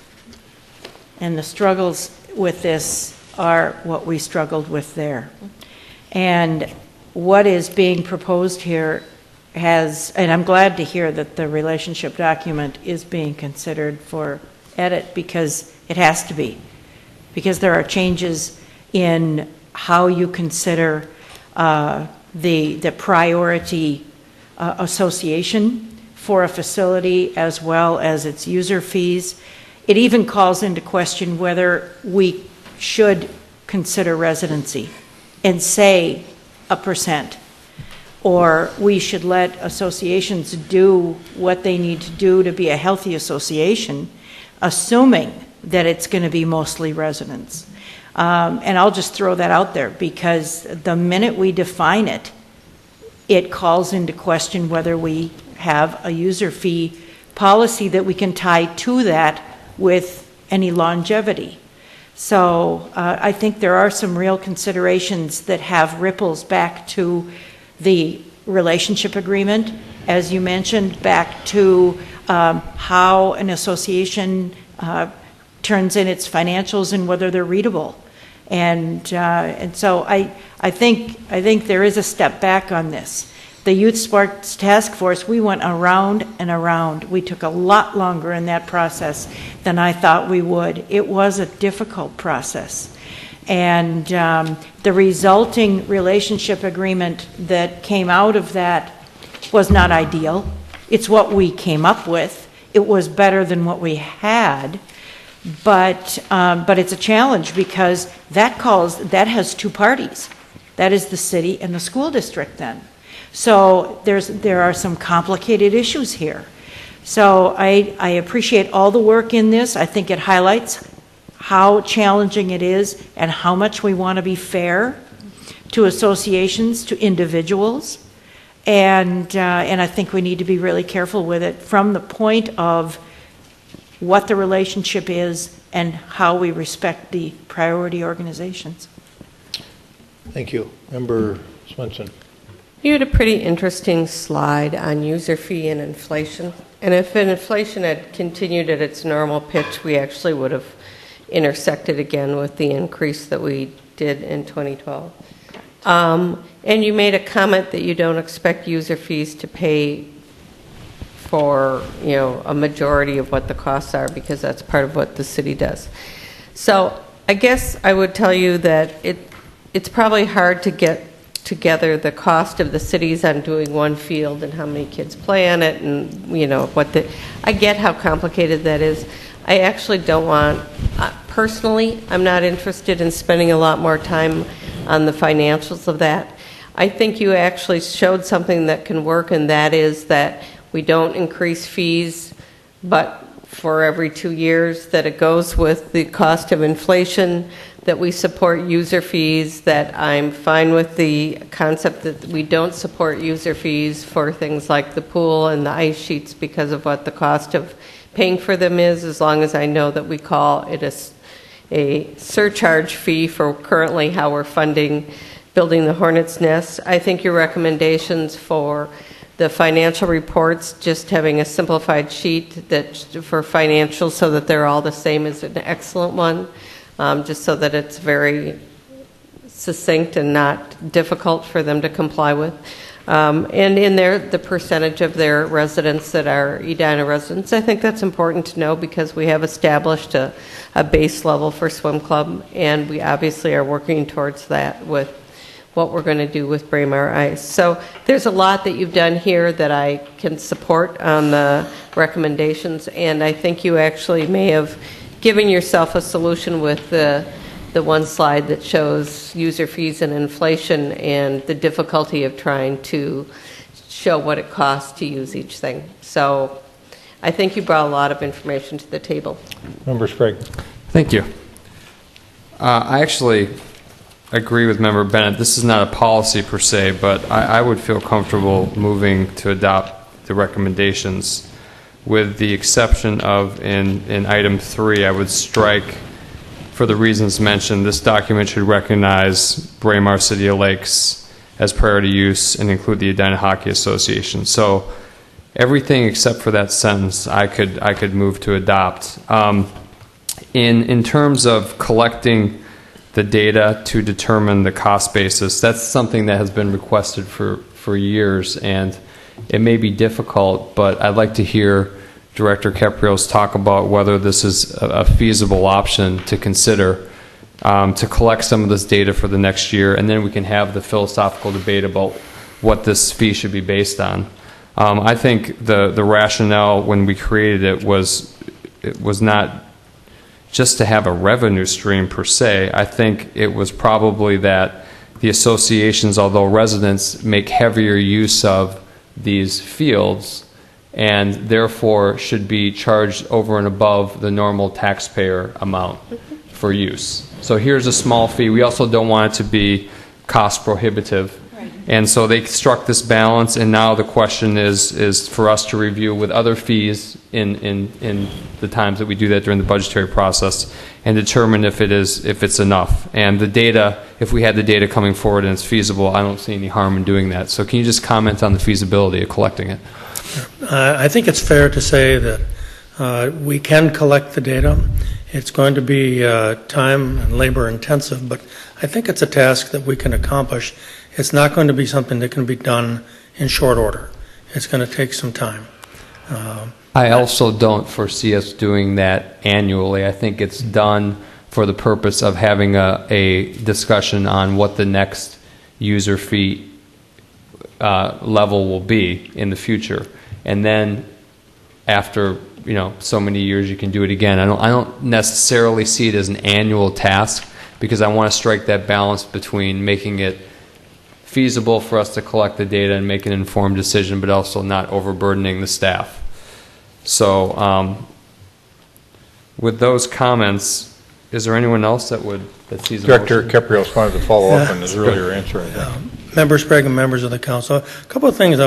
S3: and the struggles with this are what we struggled with there. And what is being proposed here has, and I'm glad to hear that the relationship document is being considered for edit, because it has to be, because there are changes in how you consider the priority association for a facility as well as its user fees. It even calls into question whether we should consider residency and say 1%, or we should let associations do what they need to do to be a healthy association, assuming that it's going to be mostly residents. And I'll just throw that out there, because the minute we define it, it calls into question whether we have a user fee policy that we can tie to that with any longevity. So I think there are some real considerations that have ripples back to the relationship agreement, as you mentioned, back to how an association turns in its financials and whether they're readable. And so I think there is a step back on this. The Youth Sports Task Force, we went around and around. We took a lot longer in that process than I thought we would. It was a difficult process. And the resulting relationship agreement that came out of that was not ideal. It's what we came up with. It was better than what we had. But it's a challenge, because that has two parties. That is the city and the school district then. So there are some complicated issues here. So I appreciate all the work in this. I think it highlights how challenging it is and how much we want to be fair to associations, to individuals. And I think we need to be really careful with it from the point of what the relationship is and how we respect the priority organizations.
S1: Thank you. Member Swenson.
S8: You had a pretty interesting slide on user fee and inflation. And if inflation had continued at its normal pitch, we actually would have intersected again with the increase that we did in 2012. And you made a comment that you don't expect user fees to pay for, a majority of what the costs are, because that's part of what the city does. So I guess I would tell you that it's probably hard to get together the cost of the cities on doing one field and how many kids play on it, and I get how complicated that is. I actually don't want, Personally, I'm not interested in spending a lot more time on the financials of that. I think you actually showed something that can work, and that is that we don't increase fees, but for every 2 years, that it goes with the cost of inflation, that we support user fees, that I'm fine with the concept that we don't support user fees for things like the pool and the ice sheets because of what the cost of paying for them is, as long as I know that we call it a surcharge fee for currently how we're funding building the Hornet's Nest. I think your recommendations for the financial reports, just having a simplified sheet that for financials so that they're all the same, is an excellent one, just so that it's very succinct and not difficult for them to comply with. And in there, the percentage of their residents that are Edina residents, I think that's important to know because we have established a base level for swim club, and we obviously are working towards that with what we're going to do with Braemar Ice. So there's a lot that you've done here that I can support on the recommendations, and I think you actually may have given yourself a solution with the one slide that shows user fees and inflation and the difficulty of trying to show what it costs to use each thing. So I think you brought a lot of information to the table.
S1: Member Sprague.
S4: Thank you. I actually agree with Member Bennett. This is not a policy per se, but I would feel comfortable moving to adopt the recommendations with the exception of in item 3, I would strike, for the reasons mentioned, this document should recognize Braemar City of Lakes as priority use and include the Edina Hockey Association. So everything except for that sentence I could move to adopt. In terms of collecting the data to determine the cost basis, that's something that has been requested for years, and it may be difficult, but I'd like to hear Director Caprios talk about whether this is a feasible option to consider to collect some of this data for the next year, and then we can have the philosophical debate about what this fee should be based on. I think the rationale when we created it was not just to have a revenue stream per se. I think it was probably that the associations, although residents make heavier use of these fields, and therefore should be charged over and above the normal taxpayer amount for use. So here's a small fee. We also don't want it to be cost prohibitive. And so they struck this balance, and now the question is for us to review with other fees in the times that we do that during the budgetary process and determine if it's enough. And the data, if we had the data coming forward and it's feasible, I don't see any harm in doing that. So can you just comment on the feasibility of collecting it?
S18: I think it's fair to say that we can collect the data. It's going to be time and labor intensive, but I think it's a task that we can accomplish. It's not going to be something that can be done in short order. It's going to take some time.
S4: I also don't foresee us doing that annually. I think it's done for the purpose of having a discussion on what the next user fee level will be in the future. And then after so many years you can do it again. I don't necessarily see it as an annual task because I want to strike that balance between making it feasible for us to collect the data and make an informed decision, but also not overburdening the staff. So with those comments, is there anyone else that sees a
S1: Director
S4: motion?
S1: Caprios wanted to follow up on his earlier answer.
S18: Member Sprague and members of the council, a couple of things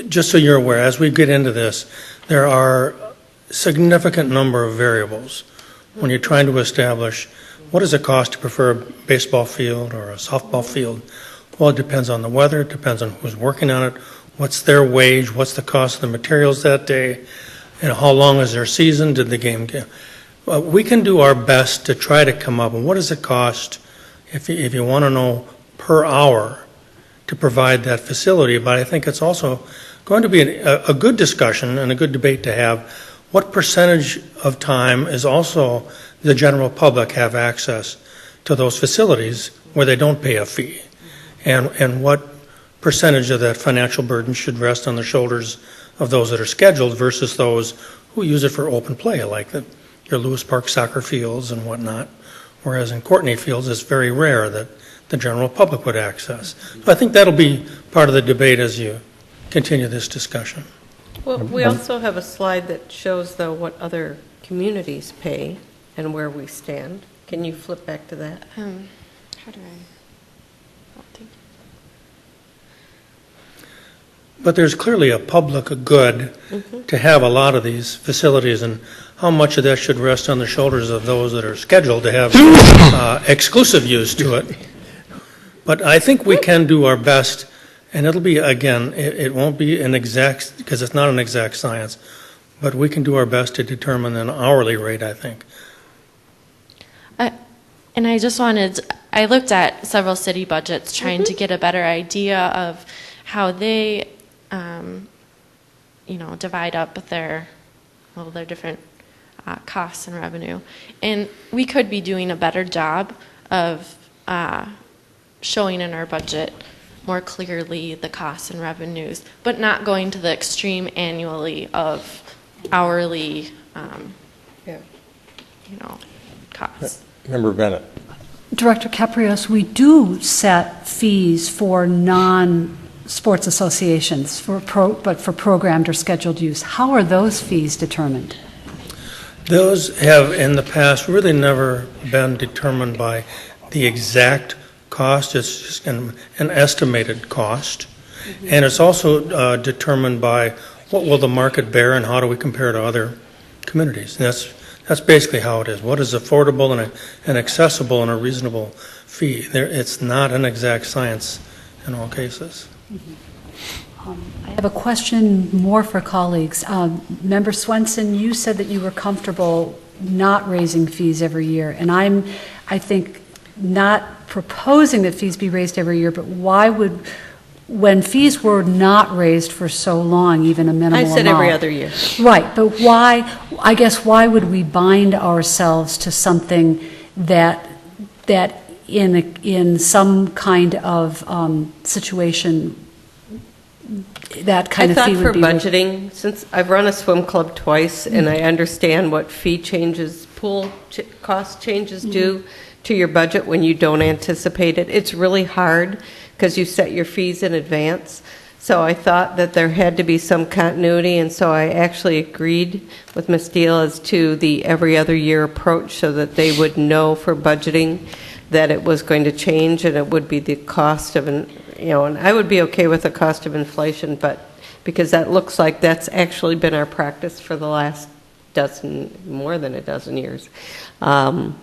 S18: just so you're aware, as we get into this, there are a significant number of variables when you're trying to establish what does it cost to prefer a baseball field or a softball field. Well, it depends on the weather, it depends on who's working on it, what's their wage, what's the cost of the materials that day, and how long is their season, did the game get. We can do our best to try to come up with what does it cost if you want to know per hour to provide that facility. But I think it's also going to be a good discussion and a good debate to have what percentage of time is also the general public have access to those facilities where they don't pay a fee, and what percentage of that financial burden should rest on the shoulders of those that are scheduled versus those who use it for open play, like the your Lewis Park soccer fields and whatnot, whereas in Courtney Fields, it's very rare that the general public would access. So I think that'll be part of the debate as you continue this discussion.
S8: Well, we also have a slide that shows, though, what other communities pay and where we stand. Can you flip back to that?
S17: How do I? Oh, thank you.
S18: But there's clearly a public good to have a lot of these facilities, and how much of that should rest on the shoulders of those that are scheduled to have exclusive use to it. But I think we can do our best, and it'll be, again, it won't be an exact, because it's not an exact science, but we can do our best to determine an hourly rate, I think.
S17: And I looked at several city budgets trying to get a better idea of how they, divide up their different costs and revenue. And we could be doing a better job of showing in our budget more clearly the costs and revenues, but not going to the extreme annually of hourly, costs.
S1: Member Bennett.
S7: Director Caprios, we do set fees for non-sports associations, but for programmed or scheduled use. How are those fees determined?
S18: Those have, in the past, really never been determined by the exact cost. It's just an estimated cost. And it's also determined by what will the market bear and how do we compare to other communities. And that's basically how it is. What is affordable and accessible and a reasonable fee? It's not an exact science in all cases.
S7: I have a question more for colleagues. Member Swenson, you said that you were comfortable not raising fees every year, and I think, not proposing that fees be raised every year, but when fees were not raised for so long, even a minimal amount.
S8: I said every other year.
S7: Right, but why would we bind ourselves to something that in some kind of situation, that kind of fee would be?
S8: I thought for budgeting, since I've run a swim club twice and I understand what fee changes, cost changes do to your budget when you don't anticipate it, it's really hard because you set your fees in advance. So I thought that there had to be some continuity, and so I actually agreed with Ms. Deal as to the every other year approach so that they would know for budgeting that it was going to change and it would be the cost of and I would be okay with the cost of inflation, but because that looks like that's actually been our practice for the last more than a dozen years, 20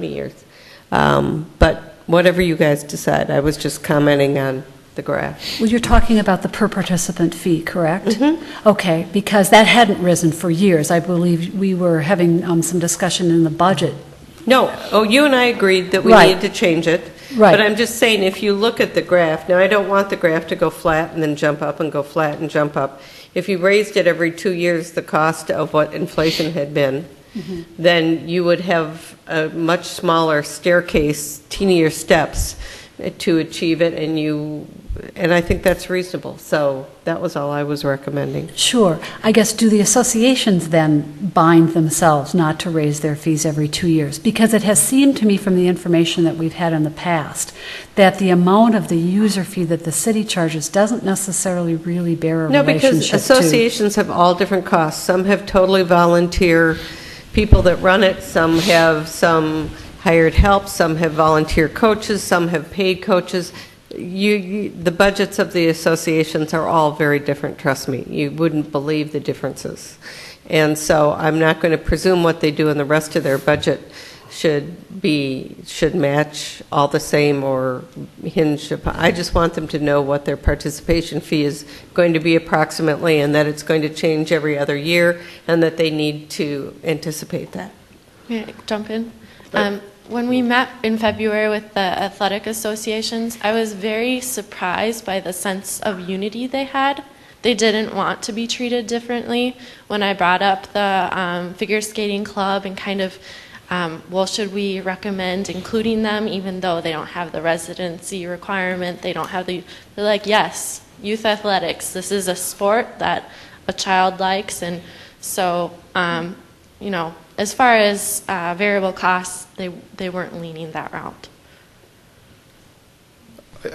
S8: years. But whatever you guys decide, I was just commenting on the graph.
S7: Well, you're talking about the per participant fee, correct? Okay, because that hadn't risen for years. I believe we were having some discussion in the budget.
S8: No, you and I agreed that we needed to change it.
S7: Right.
S8: But I'm just saying, if you look at the graph, now I don't want the graph to go flat and then jump up and go flat and jump up. If you raised it every 2 years, the cost of what inflation had been, then you would have a much smaller staircase, teenier steps to achieve it, and I think that's reasonable. So that was all I was recommending.
S7: Sure. I guess, do the associations then bind themselves not to raise their fees every 2 years? Because it has seemed to me from the information that we've had in the past that the amount of the user fee that the city charges doesn't necessarily really bear a relationship to...
S8: No, because associations have all different costs. Some have totally volunteer people that run it. Some have some hired help. Some have volunteer coaches. Some have paid coaches. The budgets of the associations are all very different, trust me. You wouldn't believe the differences. And so I'm not going to presume what they do in the rest of their budget should match all the same or hinge upon. I just want them to know what their participation fee is going to be approximately, and that it's going to change every other year, and that they need to anticipate that.
S17: May I jump in? When we met in February with the athletic associations, I was very surprised by the sense of unity they had. They didn't want to be treated differently. When I brought up the figure skating club and kind of, should we recommend including them even though they don't have the residency requirement, they're like, yes, youth athletics, this is a sport that a child likes, and so as far as variable costs, they weren't leaning that route.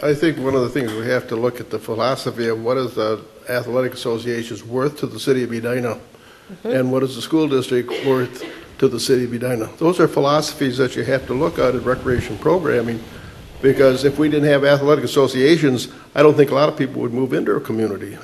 S16: I think one of the things we have to look at the philosophy of what is the athletic association's worth to the city of Edina, and what is the school district worth to the city of Edina. Those are philosophies that you have to look at in recreation programming, because if we didn't have athletic associations, I don't think a lot of people would move into a community.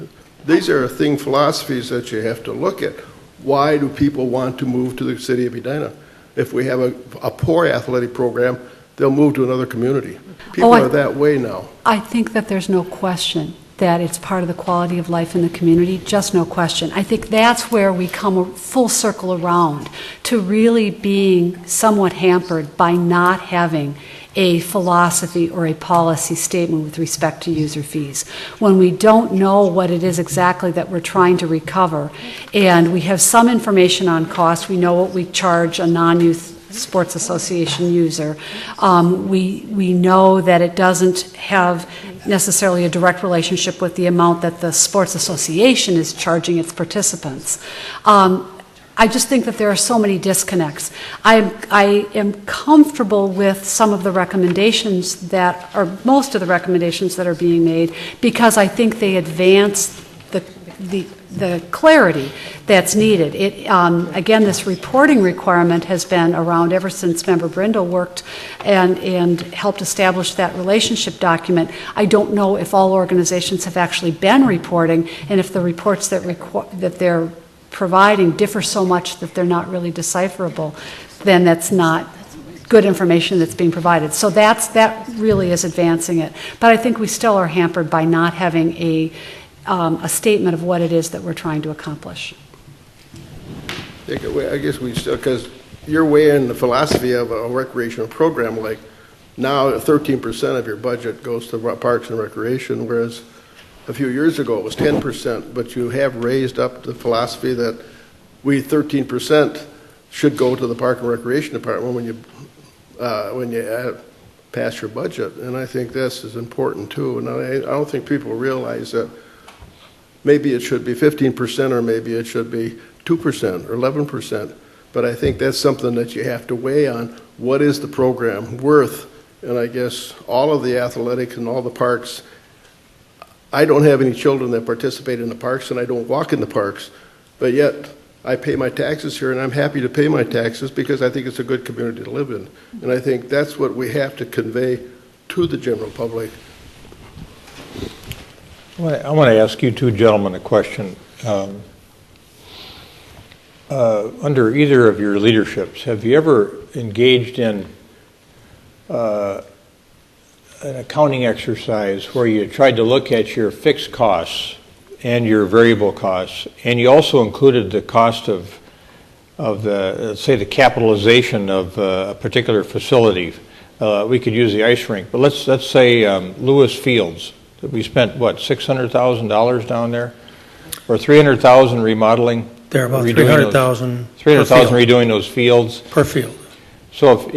S16: These are philosophies that you have to look at. Why do people want to move to the city of Edina? If we have a poor athletic program, they'll move to another community. People are that way now.
S7: I think that there's no question that it's part of the quality of life in the community, just no question. I think that's where we come full circle around to really being somewhat hampered by not having a philosophy or a policy statement with respect to user fees. When we don't know what it is exactly that we're trying to recover, and we have some information on cost, we know what we charge a non-youth sports association user. We know that it doesn't have necessarily a direct relationship with the amount that the sports association is charging its participants. I just think that there are so many disconnects. I am comfortable with some of the recommendations or most of the recommendations that are being made, because I think they advance the clarity that's needed. Again, this reporting requirement has been around ever since Member Brindle worked and helped establish that relationship document. I don't know if all organizations have actually been reporting, and if the reports that they're providing differ so much that they're not really decipherable, then that's not good information that's being provided. So that really is advancing it. But I think we still are hampered by not having a statement of what it is that we're trying to accomplish.
S16: I guess we still, because you're way in the philosophy of a recreational program, like now 13% of your budget goes to parks and recreation, whereas a few years ago it was 10%, but you have raised up the philosophy that 13% should go to the park and recreation department when you pass your budget, and I think this is important too. And I don't think people realize that maybe it should be 15% or maybe it should be 2% or 11%, but I think that's something that you have to weigh on. What is the program worth? And I guess all of the athletics and all the parks, I don't have any children that participate in the parks, and I don't walk in the parks, but yet I pay my taxes here, and I'm happy to pay my taxes because I think it's a good community to live in. And I think that's what we have to convey to the general public.
S1: I want to ask you two gentlemen a question. Under either of your leaderships, have you ever engaged in an accounting exercise where you tried to look at your fixed costs and your variable costs, and you also included the cost of the, let's say, the capitalization of a particular facility? We could use the ice rink, but let's say Lewis Fields. We spent what, $600,000 down there, or $300,000 remodeling.
S18: They're about $300,000.
S1: $300,000 redoing those fields
S18: per field.
S1: So per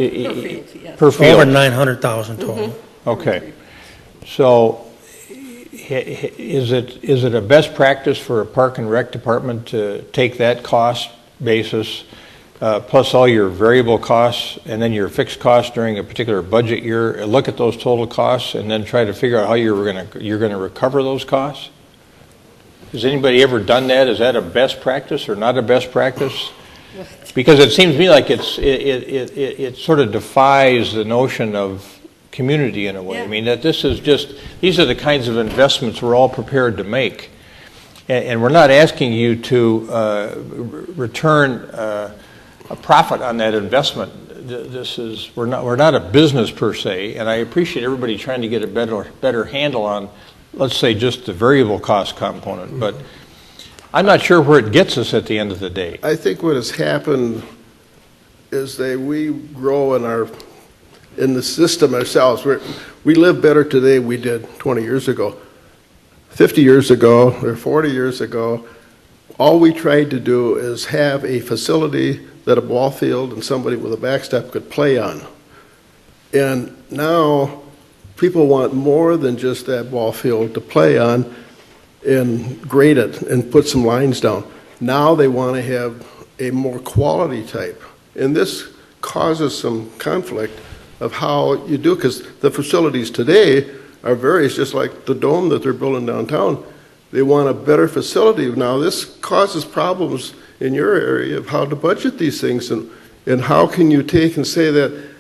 S1: field,
S18: over $900,000 total.
S1: Okay. So is it a best practice for a park and rec department to take that cost basis plus all your variable costs and then your fixed costs during a particular budget year, look at those total costs and then try to figure out how you're going to recover those costs? Has anybody ever done that? Is that a best practice or not a best practice? Because it seems to me like it sort of defies the notion of community in a way. Yeah. I mean, that these are the kinds of investments we're all prepared to make. And we're not asking you to return a profit on that investment. We're not a business per se, and I appreciate everybody trying to get a better handle on, let's say, just the variable cost component, but I'm not sure where it gets us at the end of the day.
S16: I think what has happened is we grow in the system ourselves. We live better today than we did 20 years ago. 50 years ago or 40 years ago, all we tried to do is have a facility that a ball field and somebody with a backstop could play on. And now people want more than just that ball field to play on and grade it and put some lines down. Now they want to have a more quality type. And this causes some conflict of how you do, because the facilities today are various, just like the dome that they're building downtown. They want a better facility. Now, this causes problems in your area of how to budget these things, and how can you take and say that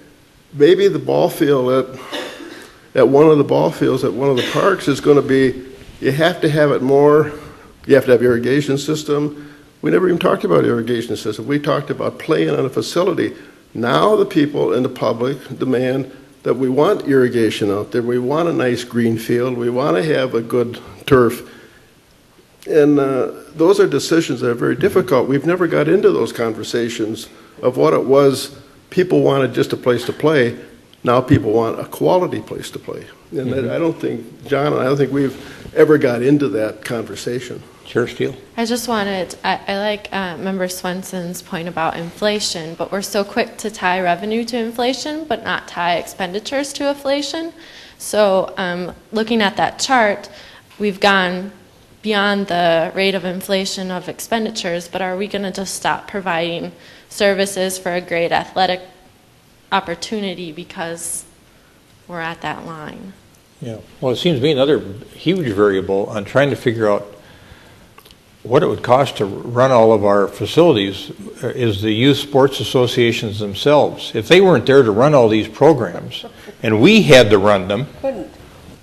S16: maybe the ball field at one of the ball fields at one of the parks is going to be, you have to have it more, you have to have irrigation system. We never even talked about irrigation system. We talked about playing on a facility. Now the people in the public demand that we want irrigation out there. We want a nice green field. We want to have a good turf. And those are decisions that are very difficult. We've never got into those conversations of what it was. People wanted just a place to play. Now people want a quality place to play. And I don't think, John, I don't think we've ever got into that conversation.
S1: Chair Steele?
S17: I just wanted, I like Member Swenson's point about inflation, but we're so quick to tie revenue to inflation, but not tie expenditures to inflation. So looking at that chart, we've gone beyond the rate of inflation of expenditures, but are we going to just stop providing services for a great athletic opportunity because we're at that line?
S1: Yeah. Well, it seems to me another huge variable on trying to figure out what it would cost to run all of our facilities is the youth sports associations themselves. If they weren't there to run all these programs and we had to run them,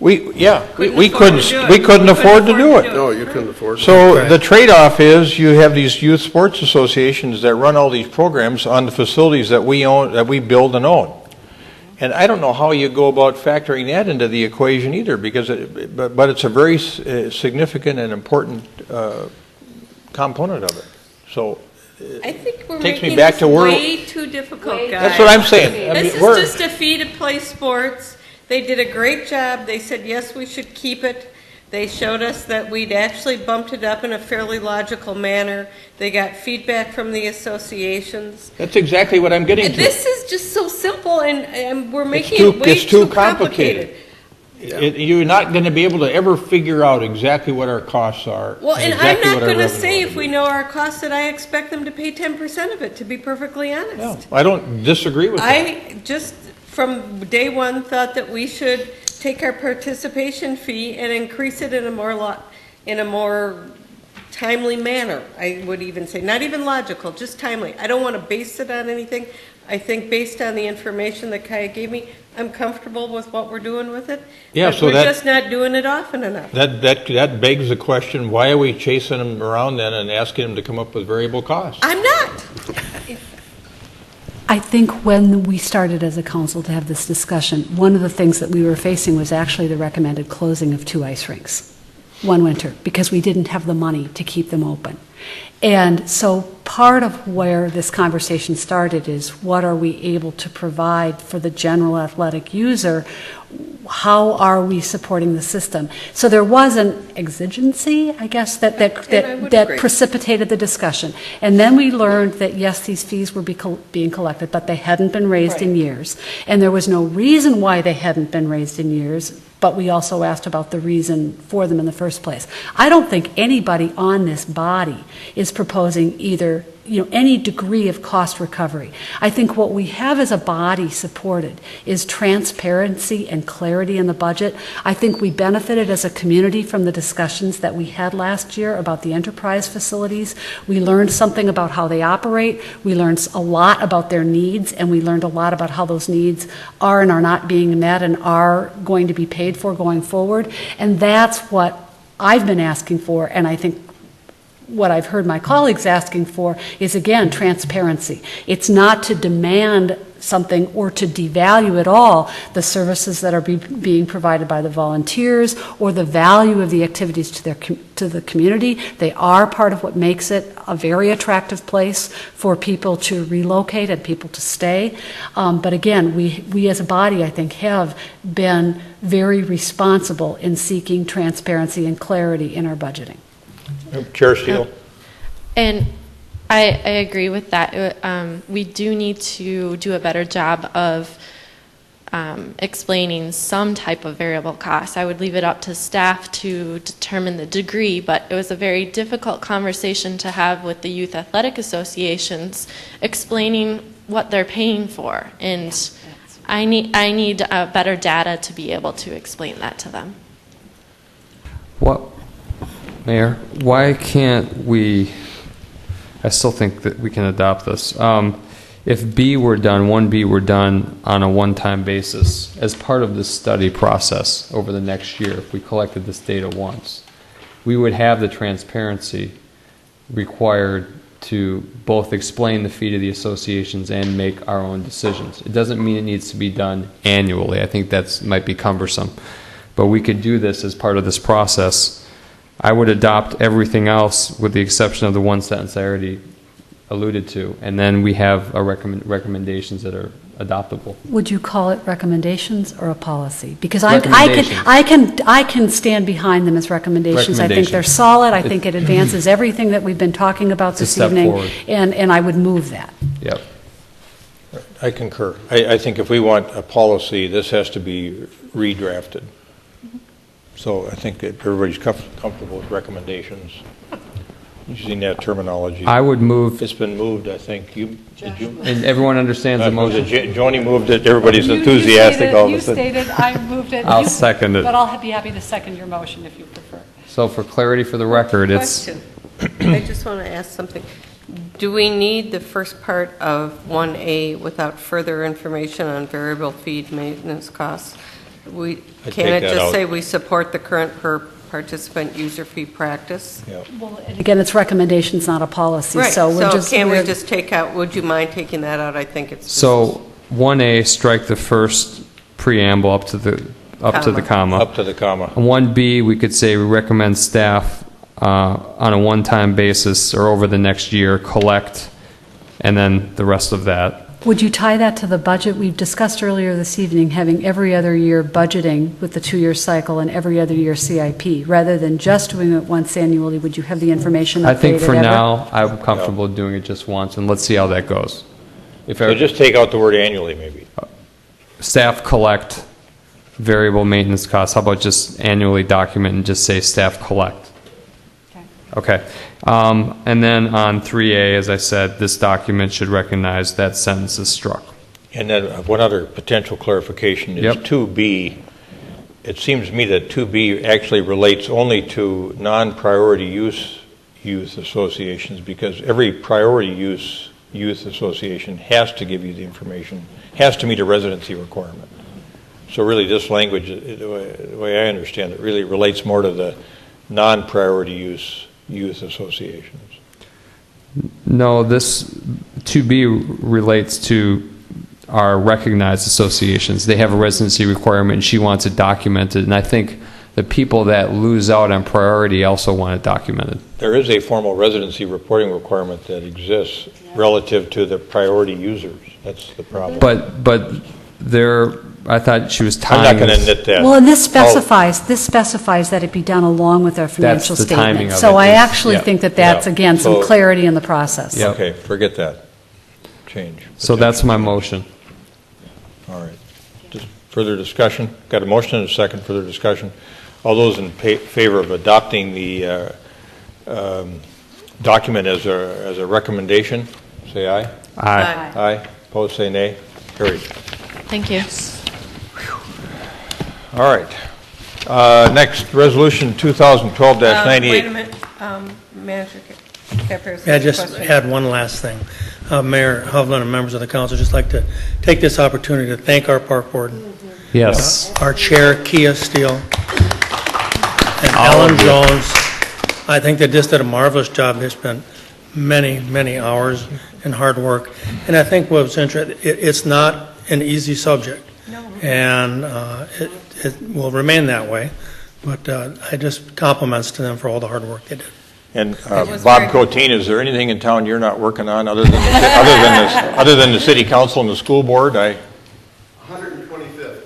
S1: we couldn't afford to do it.
S16: No, you couldn't afford to.
S1: So the trade-off is you have these youth sports associations that run all these programs on the facilities that we own, that we build and own. And I don't know how you go about factoring that into the equation either, because but it's a very significant and important component of it. So
S19: I think we're
S1: takes me
S19: making
S1: back
S19: this
S1: to
S19: way too difficult, guys.
S1: That's what I'm saying. I mean,
S19: This is just a fee to play sports. They did a great job. They said, yes, we should keep it. They showed us that we'd actually bumped it up in a fairly logical manner. They got feedback from the associations.
S1: That's exactly what I'm getting to.
S19: This is just so simple, and we're making it way
S1: It's too complicated. You're not going to be able to ever figure out exactly what our costs are.
S19: Well, and
S1: exactly
S19: I'm not going to
S1: revenue
S19: say
S1: is.
S19: if we know our costs that I expect them to pay 10% of it, to be perfectly honest.
S1: No, I don't disagree with that.
S19: I just, from day one, thought that we should take our participation fee and increase it in a more timely manner. I would even say, not even logical, just timely. I don't want to base it on anything. I think based on the information that Kaya gave me, I'm comfortable with what we're doing with it.
S1: Yeah,
S19: but
S1: so
S19: we're
S1: that-
S19: just not doing it often enough.
S1: That begs the question, why are we chasing them around then and asking them to come up with variable costs?
S19: I'm not.
S7: I think when we started as a council to have this discussion, one of the things that we were facing was actually the recommended closing of 2 ice rinks one winter because we didn't have the money to keep them open. And so part of where this conversation started is what are we able to provide for the general athletic user? How are we supporting the system? So there was an exigency, I guess, that
S19: agree.
S7: precipitated the discussion. And then we learned that, yes, these fees were being collected, but they hadn't been raised in years. And there was no reason why they hadn't been raised in years, but we also asked about the reason for them in the first place. I don't think anybody on this body is proposing either any degree of cost recovery. I think what we have as a body supported is transparency and clarity in the budget. I think we benefited as a community from the discussions that we had last year about the enterprise facilities. We learned something about how they operate. We learned a lot about their needs, and we learned a lot about how those needs are and are not being met and are going to be paid for going forward. And that's what I've been asking for, and I think what I've heard my colleagues asking for is, again, transparency. It's not to demand something or to devalue at all the services that are being provided by the volunteers or the value of the activities to the community. They are part of what makes it a very attractive place for people to relocate and people to stay. But again, we as a body, I think, have been very responsible in seeking transparency and clarity in our budgeting.
S1: Chair Steele.
S17: And I agree with that. We do need to do a better job of explaining some type of variable cost. I would leave it up to staff to determine the degree, but it was a very difficult conversation to have with the youth athletic associations, explaining what they're paying for. And I need better data to be able to explain that to them.
S4: What, Mayor, why can't we, I still think that we can adopt this. If B were done, 1B were done on a one-time basis as part of this study process over the next year, if we collected this data once, we would have the transparency required to both explain the fee to the associations and make our own decisions. It doesn't mean it needs to be done annually. I think that might be cumbersome. But we could do this as part of this process. I would adopt everything else with the exception of the one sentence I already alluded to, and then we have our recommendations that are adoptable.
S7: Would you call it recommendations I can stand behind them as recommendations. I think they're solid. I think it advances everything that we've been talking about this evening, and I would move that.
S4: Yep.
S1: I concur. I think if we want a policy, this has to be redrafted. So I think that everybody's comfortable with recommendations. Using that terminology.
S4: I would move.
S1: It's been moved, I think. Did you?
S4: And everyone understands the motion.
S1: Joni moved it. Everybody's enthusiastic all of a sudden.
S7: You stated, I moved it.
S4: I'll second it.
S7: But I'll be happy to second your motion if you prefer.
S4: So for clarity for the record,
S8: Question. I just want to ask something. Do we need the first part of 1A without further information on variable feed maintenance costs? Can it just say we support the current per participant user fee practice?
S1: Yep.
S7: Well, again, it's recommendations, not a policy.
S8: Right.
S7: So
S8: can we just take out, would you mind taking that out? I think it's
S4: so 1A, strike the first preamble up to the comma.
S1: Up to the comma.
S4: 1B, we could say we recommend staff on a one-time basis or over the next year collect, and then the rest of that.
S7: Would you tie that to the budget? We've discussed earlier this evening having every other year budgeting with the 2-year cycle and every other year CIP. Rather than just doing it once annually, would you have the information updated
S4: I think for
S7: ever?
S4: now, I'm comfortable doing it just once, and let's see how that goes.
S1: So just take out the word annually, maybe.
S4: Staff collect variable maintenance costs. How about just annually document and just say staff collect? Okay. And then on 3A, as I said, this document should recognize that sentence is struck.
S1: And then one other potential clarification is 2B. It seems to me that 2B actually relates only to non-priority use youth associations, because every priority use youth association has to give you the information, has to meet a residency requirement. So really this language, the way I understand it, really relates more to the non-priority use youth associations.
S4: No, this 2B relates to our recognized associations. They have a residency requirement and she wants it documented, and I think the people that lose out on priority also want it documented.
S1: There is a formal residency reporting requirement that exists relative to the priority users. That's the problem.
S4: But there, I thought she was tying.
S1: I'm not going to knit that.
S7: Well, and this specifies that it be done along with our financial
S4: That's the timing
S7: statement.
S4: of
S7: So
S4: it
S7: I
S4: is-
S7: actually think that that's, again, some
S1: So-
S7: clarity in the process.
S4: Yep.
S1: Okay, forget that. Change.
S4: So that's my motion.
S1: All right. Just further discussion? Got a motion and a second. Further discussion? All those in favor of adopting the document as a recommendation, say aye.
S4: Aye.
S1: Aye. Opposed, say nay. Carried.
S17: Thank you.
S1: All right. Next, Resolution 2012-98.
S19: Wait a minute, Manager Caparis.
S18: May I just add one last thing? Mayor Hovland and members of the council, just like to take this opportunity to thank our park board.
S4: Yes.
S18: Our chair, Kia Steele, and
S4: All
S18: Ellen
S4: of you.
S18: Jones. I think they just did a marvelous job. They spent many, many hours and hard work. And I think what's interesting, it's not an easy subject. And it will remain that way. But I just compliments to them for all the hard work they did.
S1: And Bob Coteen, is there anything in town you're not working on other than the city council and the school board?
S16: 125th.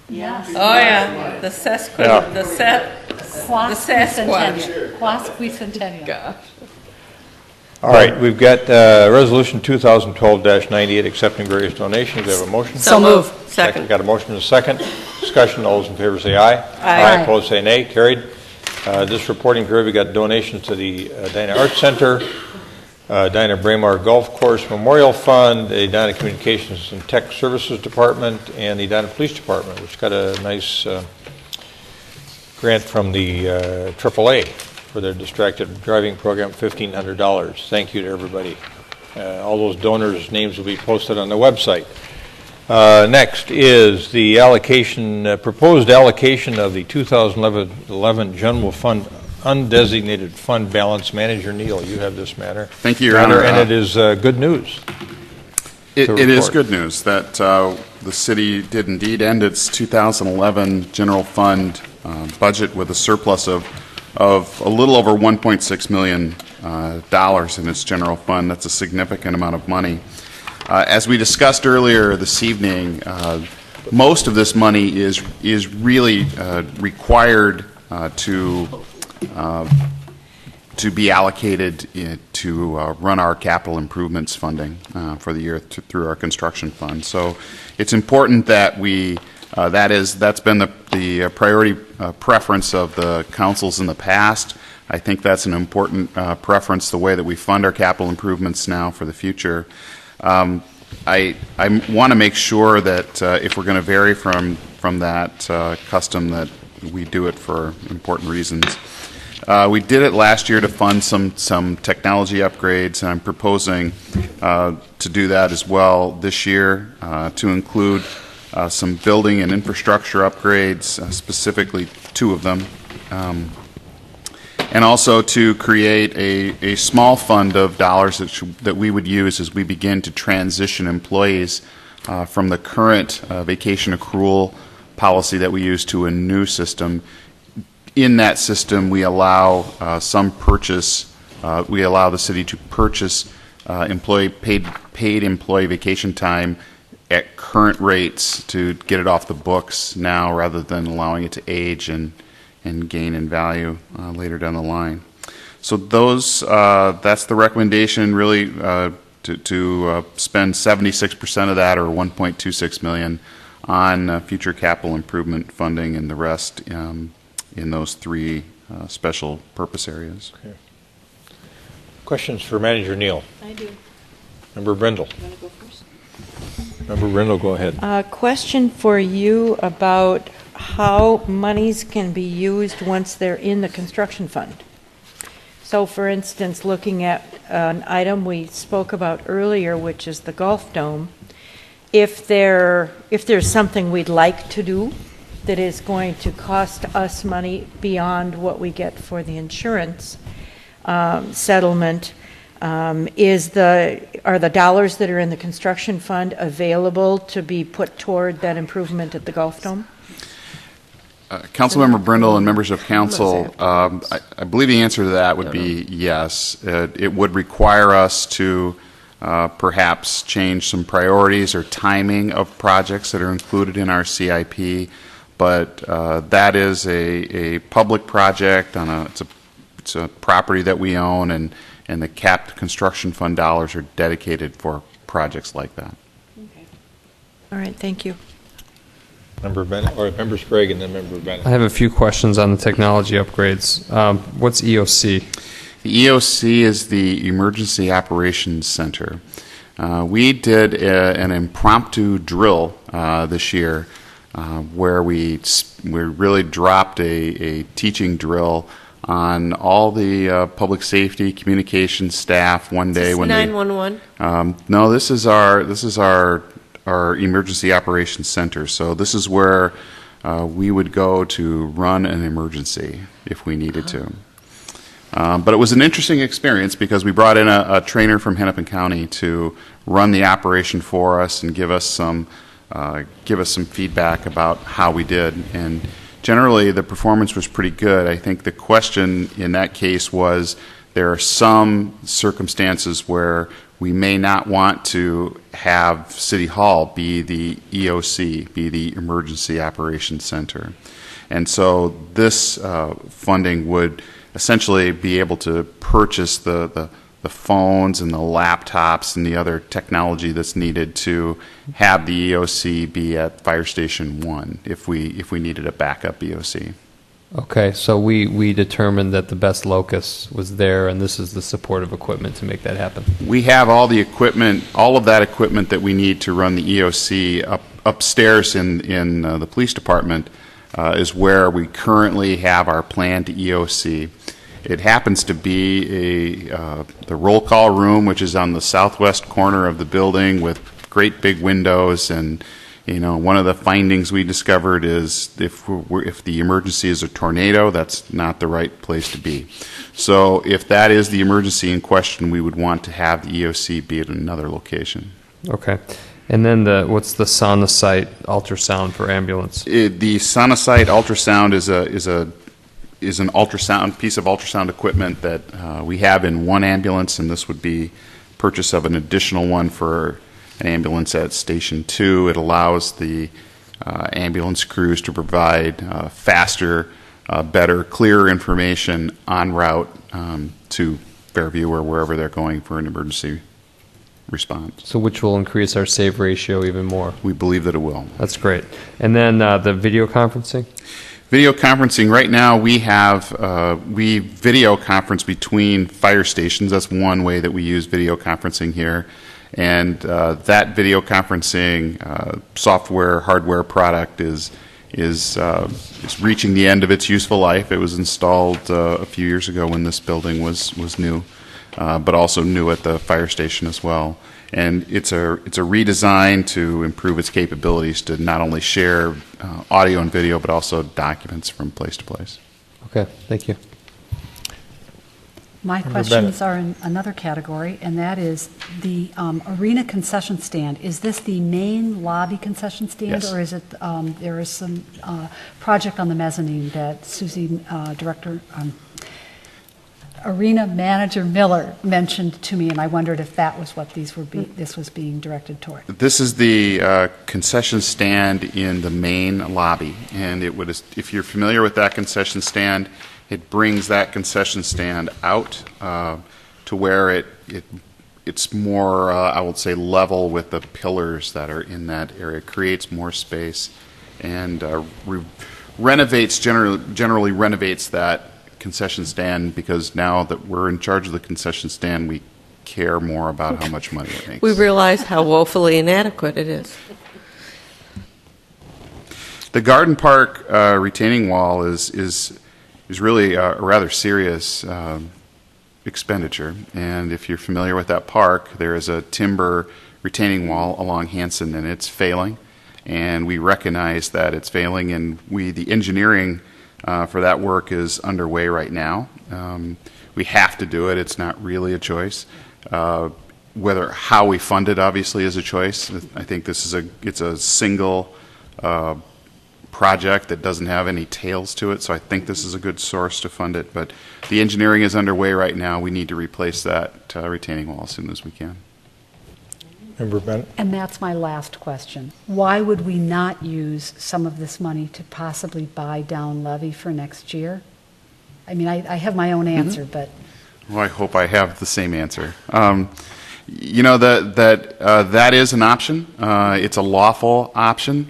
S7: Yes.
S19: Oh, yeah, the Sasquatch, the Sasquatch.
S7: Quasquicentennial.
S19: Gosh.
S1: All All right, we've got Resolution 2012-98, accepting various donations. We have a motion?
S19: So move. Second.
S1: Got a motion and a second. Discussion. All those in favor say aye.
S19: Aye.
S1: Opposed say nay. Carried. This reporting period, we got donations to the Edina Arts Center, Edina Braemar Golf Course Memorial Fund, the Edina Communications and Tech Services Department, and the Edina Police Department, which got a nice grant from the AAA for their distracted driving program, $1,500. Thank you to everybody. All those donors' names will be posted on the website. Next is the allocation, proposed allocation of the 2011 General Fund undesignated fund balance. Manager Neal, you have this matter.
S5: Thank you, Your Honor.
S1: And it is good news.
S5: It is good news that the city did indeed end its 2011 general fund budget with a surplus of a little over $1.6 million in its general fund. That's a significant amount of money. As we discussed earlier this evening, most of this money is really required to be allocated to run our capital improvements funding for the year through our construction fund. So it's important that we that's been the priority preference of the councils in the past. I think that's an important preference, the way that we fund our capital improvements now for the future. I want to make sure that if we're going to vary from that custom, that we do it for important reasons. We did it last year to fund some technology upgrades, and I'm proposing to do that as well this year, to include some building and infrastructure upgrades, specifically 2 of them, and also to create a small fund of dollars that we would use as we begin to transition employees from the current vacation accrual policy that we use to a new system. In that system, we allow we allow the city to purchase paid employee vacation time at current rates to get it off the books now, rather than allowing it to age and gain in value later down the line. So that's the recommendation, really, to spend 76% of that, or $1.26 million, on future capital improvement funding, and the rest in those 3 special purpose areas.
S1: Okay. Questions for Manager Neal?
S3: I do.
S1: Member Brindle.
S3: You want to go first?
S1: Member Brindle, go ahead.
S3: Question for you about how monies can be used once they're in the construction fund. So, for instance, looking at an item we spoke about earlier, which is the golf dome, if there's something we'd like to do that is going to cost us money beyond what we get for the insurance settlement, are the dollars that are in the construction fund available to be put toward that improvement at the golf dome?
S5: Councilmember Brindle and members of council, I believe the answer to that would be yes. It would require us to perhaps change some priorities or timing of projects that are included in our CIP, but that is a public project it's a property that we own, and the capped construction fund dollars are dedicated for projects like that.
S3: Okay. All right, thank you.
S1: Member Bennett, or Member Sprague, and then Member Bennett.
S4: I have a few questions on the technology upgrades. What's EOC?
S5: The EOC is the Emergency Operations Center. We did an impromptu drill this year where we really dropped a teaching drill on all the public safety communications staff one day. When
S19: 911?
S5: No, this is our Emergency Operations Center. So this is where we would go to run an emergency if we needed to. But it was an interesting experience because we brought in a trainer from Hennepin County to run the operation for us and give us some feedback about how we did. And generally, the performance was pretty good. I think the question in that case was there are some circumstances where we may not want to have City Hall be the EOC, be the Emergency Operations Center. And so this funding would essentially be able to purchase the phones and the laptops and the other technology that's needed to have the EOC be at Fire Station 1 if we needed a backup EOC.
S4: Okay, so we determined that the best locus was there, and this is the supportive equipment to make that happen.
S5: We have all the equipment, all of that equipment that we need to run the EOC upstairs in the police department is where we currently have our planned EOC. It happens to be the roll call room, which is on the southwest corner of the building with great big windows. And one of the findings we discovered is if the emergency is a tornado, that's not the right place to be. So if that is the emergency in question, we would want to have the EOC be at another location.
S4: Okay. And then what's the Sonosite ultrasound for ambulance?
S5: The Sonosite ultrasound is an ultrasound piece of ultrasound equipment that we have in one ambulance, and this would be purchase of an additional one for an ambulance at Station 2. It allows the ambulance crews to provide faster, better, clearer information en route to Fairview or wherever they're going for an emergency response.
S4: So which will increase our save ratio even more?
S5: We believe that it will.
S4: That's great. And then the video conferencing?
S5: Video conferencing, right now we video conference between fire stations. That's one way that we use video conferencing here. And that video conferencing software, hardware product is reaching the end of its useful life. It was installed a few years ago when this building was new, but also new at the fire station as well. And it's a redesign to improve its capabilities to not only share audio and video, but also documents from place to place.
S4: Okay, thank you.
S7: My questions are in another category, and that is the arena concession stand. Is this the main lobby concession stand,
S5: Yes.
S7: or is it there is some project on the mezzanine that Susie, Arena Manager Miller mentioned to me, and I wondered if that was what this was being directed toward.
S5: This is the concession stand in the main lobby, and it would, if you're familiar with that concession stand, it brings that concession stand out to where it's more, I would say, level with the pillars that are in that area. It creates more space and generally renovates that concession stand, because now that we're in charge of the concession stand, we care more about how much money it makes.
S8: We realize how woefully inadequate it is.
S5: The Garden Park retaining wall is really a rather serious expenditure, and if you're familiar with that park, there is a timber retaining wall along Hanson, and it's failing, and we recognize that it's failing, and the engineering for that work is underway right now. We have to do it. It's not really a choice. How we fund it obviously is a choice. I think it's a single project that doesn't have any tails to it, so I think this is a good source to fund it. But the engineering is underway right now. We need to replace that retaining wall as soon as we can.
S13: Member Bennett?
S7: And that's my last question. Why would we not use some of this money to possibly buy down levy for next year? I mean, I have my own answer, but...
S5: Well, I hope I have the same answer. That is an option. It's a lawful option.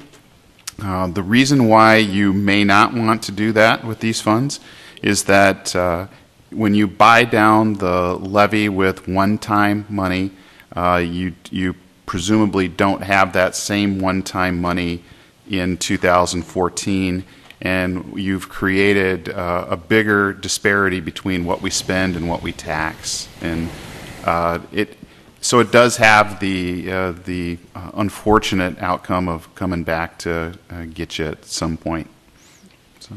S5: The reason why you may not want to do that with these funds is that when you buy down the levy with one-time money, you presumably don't have that same one-time money in 2014, and you've created a bigger disparity between what we spend and what we tax. And so it does have the unfortunate outcome of coming back to get you at some point. So.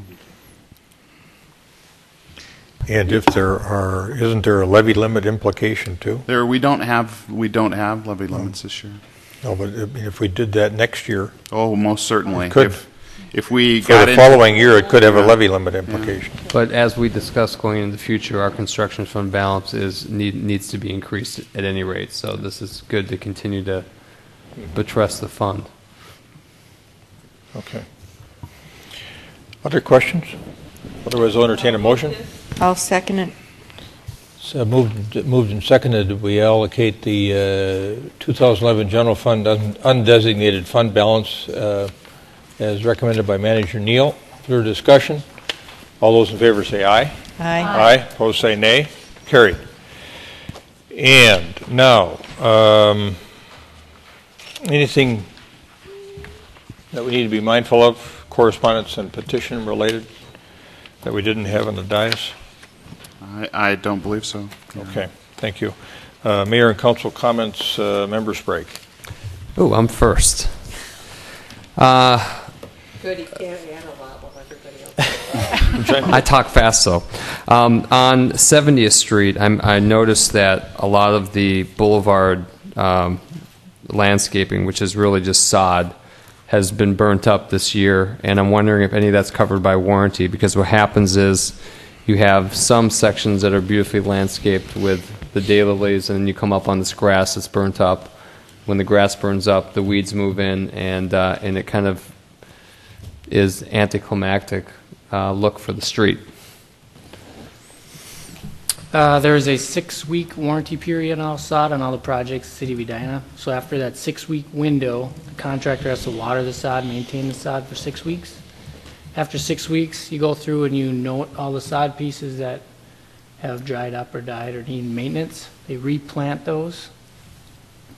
S1: And if isn't there a levy limit implication too?
S5: We don't have levy limits this year.
S1: No, but if we did that next year,
S5: oh, most certainly. If we
S1: for the following year, it could have a levy limit implication.
S4: Yeah. But as we discussed going into the future, our construction fund balance needs to be increased at any rate. So this is good to continue to buttress the fund.
S1: Okay. Other questions? Otherwise, I'll entertain a motion.
S3: I'll second it.
S1: So moved and seconded, we allocate the 2011 general fund undesignated fund balance as recommended by Manager Neal. Further discussion? All those in favor say aye.
S3: Aye.
S1: Aye. Opposed say nay. Carried. And now, anything that we need to be mindful of, correspondence and petition related, that we didn't have on the dais?
S5: I don't believe so.
S1: Okay, thank you. Mayor and council comments, Member Sprague.
S4: Oh, I'm first.
S8: Good, he can't handle a lot while everybody else.
S4: I talk fast, though. On 70th Street, I noticed that a lot of the boulevard landscaping, which is really just sod, has been burnt up this year, and I'm wondering if any of that's covered by warranty, because what happens is you have some sections that are beautifully landscaped with the daylilies, and then you come up on this grass that's burnt up. When the grass burns up, the weeds move in, and it kind of is anticlimactic look for the street.
S14: There is a 6-week warranty period on all sod on all the projects, City of Edina. So after that 6-week window, the contractor has to water the sod, maintain the sod for 6 weeks. After 6 weeks, you go through and you note all the sod pieces that have dried up or died or need maintenance. They replant those.